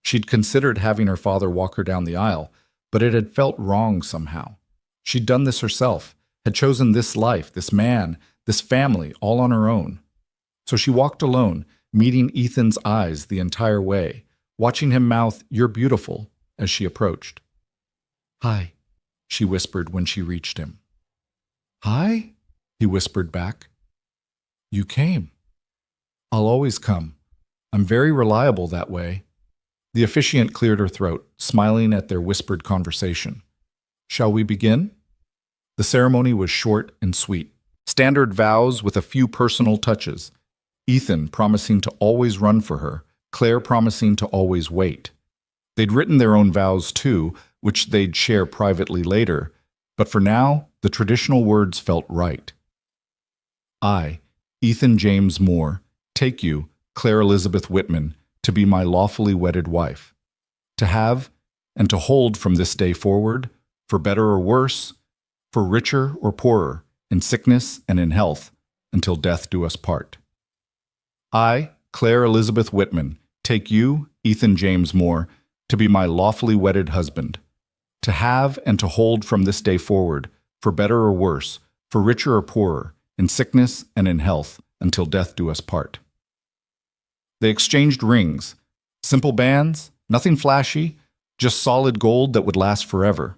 She'd considered having her father walk her down the aisle, but it had felt wrong somehow. She'd done this herself, had chosen this life, this man, this family, all on her own. So she walked alone, meeting Ethan's eyes the entire way, watching him mouth, "You're beautiful," as she approached. "Hi," she whispered when she reached him. "Hi," he whispered back. "You came." "I'll always come. I'm very reliable that way." The officiant cleared her throat, smiling at their whispered conversation. "Shall we begin?" The ceremony was short and sweet. Standard vows with a few personal touches. Ethan promising to always run for her, Claire promising to always wait. They'd written their own vows too, which they'd share privately later, but for now, the traditional words felt right. "I, Ethan James Moore, take you, Claire Elizabeth Whitman, to be my lawfully wedded wife, to have and to hold from this day forward, for better or worse, for richer or poorer, in sickness and in health, until death do us part. I, Claire Elizabeth Whitman, take you, Ethan James Moore, to be my lawfully wedded husband, to have and to hold from this day forward, for better or worse, for richer or poorer, in sickness and in health, until death do us part." They exchanged rings, simple bands, nothing flashy, just solid gold that would last forever.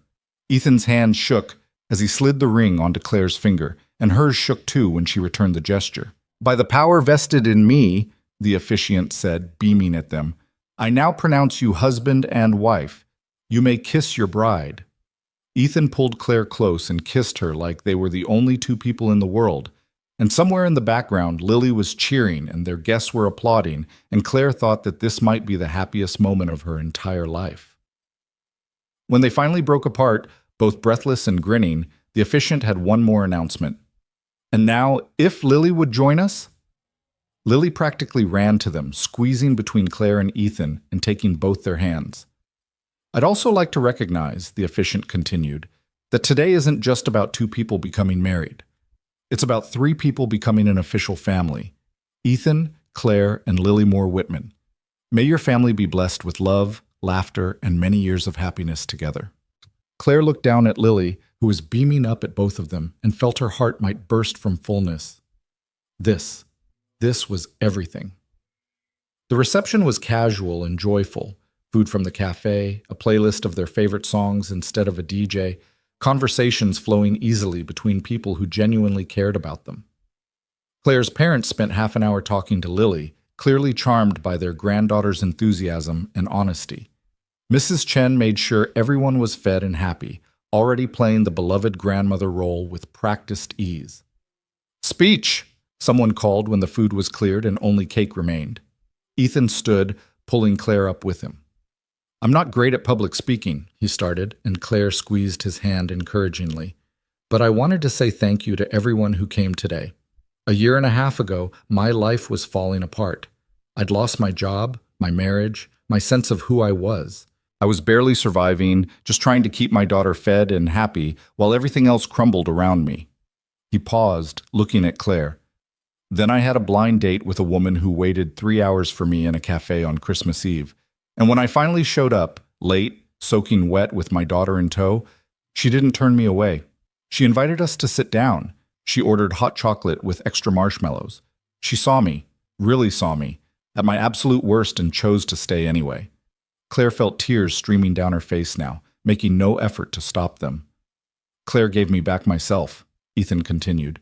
Ethan's hand shook as he slid the ring onto Claire's finger, and hers shook too when she returned the gesture. "By the power vested in me," the officiant said, beaming at them, "I now pronounce you husband and wife. You may kiss your bride." Ethan pulled Claire close and kissed her like they were the only two people in the world, And somewhere in the background, Lily was cheering and their guests were applauding, and Claire thought that this might be the happiest moment of her entire life. When they finally broke apart, both breathless and grinning, the officiant had one more announcement. And now, if Lily would join us? Lily practically ran to them, squeezing between Claire and Ethan and taking both their hands. I'd also like to recognize, the officiant continued, that today isn't just about two people becoming married. It's about three people becoming an official family: Ethan, Claire, and Lily Moore Whitman. May your family be blessed with love, laughter, and many years of happiness together. Claire looked down at Lily, who was beaming up at both of them, and felt her heart might burst from fullness. This was everything. The reception was casual and joyful. Food from the cafe, a playlist of their favorite songs instead of a DJ, conversations flowing easily between people who genuinely cared about them. Claire's parents spent half an hour talking to Lily, clearly charmed by their granddaughter's enthusiasm and honesty. Mrs. Chen made sure everyone was fed and happy, already playing the beloved grandmother role with practiced ease. "Speech!" someone called when the food was cleared and only cake remained. Ethan stood, pulling Claire up with him. "I'm not great at public speaking," he started, and Claire squeezed his hand encouragingly. "But I wanted to say thank you to everyone who came today. A year and a half ago, my life was falling apart. I'd lost my job, my marriage, my sense of who I was. I was barely surviving, just trying to keep my daughter fed and happy while everything else crumbled around me." He paused, looking at Claire. "Then I had a blind date with a woman who waited 3 hours for me in a cafe on Christmas Eve. And when I finally showed up, late, soaking wet with my daughter in tow, she didn't turn me away. She invited us to sit down. She ordered hot chocolate with extra marshmallows. She saw me, really saw me, at my absolute worst and chose to stay anyway." Claire felt tears streaming down her face now, making no effort to stop them. "Claire gave me back myself," Ethan continued.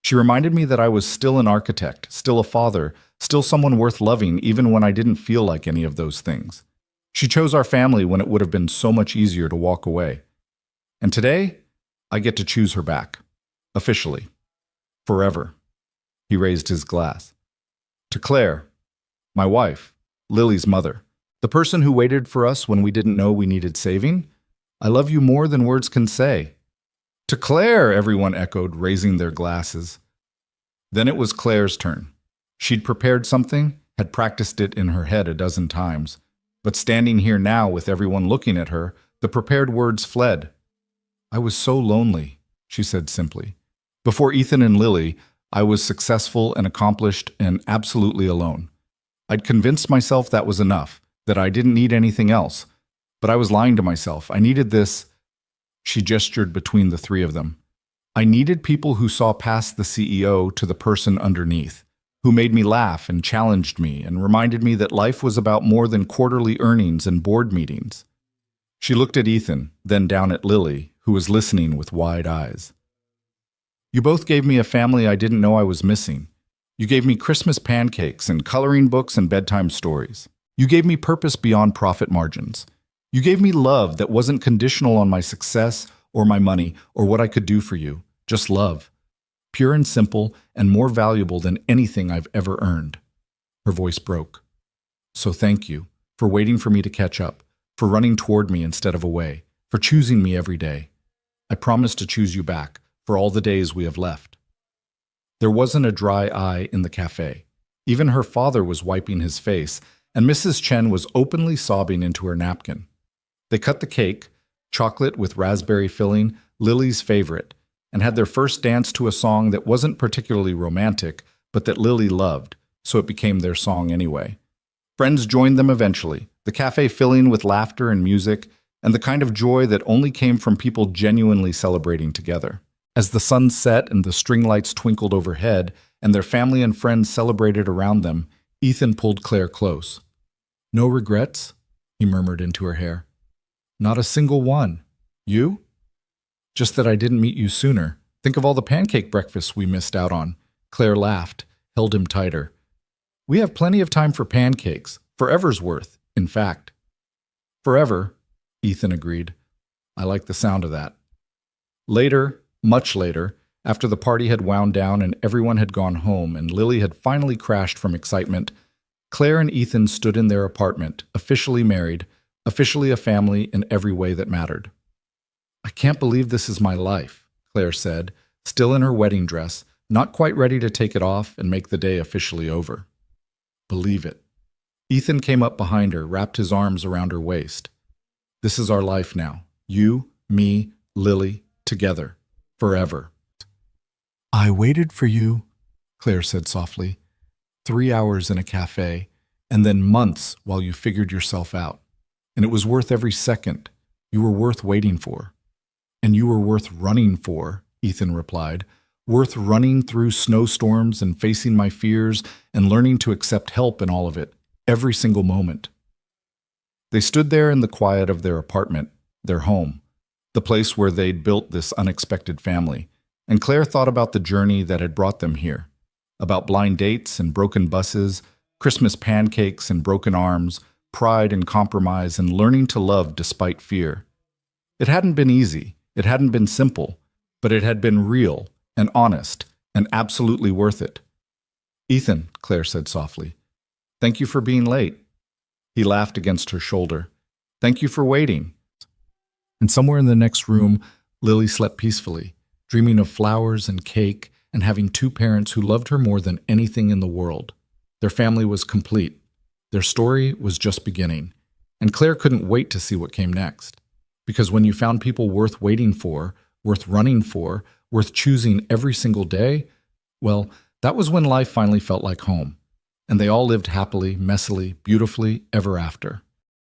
"She reminded me that I was still an architect, still a father, still someone worth loving even when I didn't feel like any of those things. She chose our family when it would have been so much easier to walk away. And today, I get to choose her back. Officially. Forever." He raised his glass. "To Claire, my wife, Lily's mother, the person who waited for us when we didn't know we needed saving, I love you more than words can say." "To Claire," everyone echoed, raising their glasses. Then it was Claire's turn. She'd prepared something, had practiced it in her head a dozen times, but standing here now with everyone looking at her, the prepared words fled. "I was so lonely," she said simply. "Before Ethan and Lily, I was successful and accomplished and absolutely alone. I'd convinced myself that was enough, that I didn't need anything else. But I was lying to myself. I needed this." She gestured between the three of them. "I needed people who saw past the CEO to the person underneath, who made me laugh and challenged me and reminded me that life was about more than quarterly earnings and board meetings." She looked at Ethan, then down at Lily, who was listening with wide eyes. "You both gave me a family I didn't know I was missing. You gave me Christmas pancakes and coloring books and bedtime stories. You gave me purpose beyond profit margins. You gave me love that wasn't conditional on my success or my money or what I could do for you. Just love. Pure and simple and more valuable than anything I've ever earned." Her voice broke. "So thank you for waiting for me to catch up, for running toward me instead of away, for choosing me every day. I promise to choose you back for all the days we have left." There wasn't a dry eye in the cafe. Even her father was wiping his face, and Mrs. Chen was openly sobbing into her napkin. They cut the cake, chocolate with raspberry filling, Lily's favorite, and had their first dance to a song that wasn't particularly romantic, but that Lily loved, so it became their song anyway. Friends joined them eventually, the cafe filling with laughter and music, and the kind of joy that only came from people genuinely celebrating together. As the sun set and the string lights twinkled overhead, and their family and friends celebrated around them, Ethan pulled Claire close. "No regrets?" he murmured into her hair. "Not a single one. You?" "Just that I didn't meet you sooner. Think of all the pancake breakfasts we missed out on." Claire laughed, held him tighter. "We have plenty of time for pancakes, forever's worth, in fact." "Forever," Ethan agreed. "I like the sound of that." Later, much later, After the party had wound down and everyone had gone home and Lily had finally crashed from excitement, Claire and Ethan stood in their apartment, officially married, officially a family in every way that mattered. "I can't believe this is my life," Claire said, still in her wedding dress, not quite ready to take it off and make the day officially over. "Believe it." Ethan came up behind her, wrapped his arms around her waist. "This is our life now. You, me, Lily, together. Forever." "I waited for you," Claire said softly. 3 hours in a cafe, and then months while you figured yourself out. And it was worth every second. You were worth waiting for. "And you were worth running for," Ethan replied. "Worth running through snowstorms and facing my fears and learning to accept help in all of it, every single moment." They stood there in the quiet of their apartment, their home, the place where they'd built this unexpected family, and Claire thought about the journey that had brought them here, about blind dates and broken buses, Christmas pancakes and broken arms, pride and compromise, and learning to love despite fear. It hadn't been easy, it hadn't been simple, but it had been real and honest and absolutely worth it. "Ethan," Claire said softly, "thank you for being late." He laughed against her shoulder. "Thank you for waiting." And somewhere in the next room, Lily slept peacefully, dreaming of flowers and cake and having 2 parents who loved her more than anything in the world. Their family was complete. Their story was just beginning. And Claire couldn't wait to see what came next. Because when you found people worth waiting for, worth running for, worth choosing every single day, well, that was when life finally felt like home. And they all lived happily, messily, beautifully, ever after.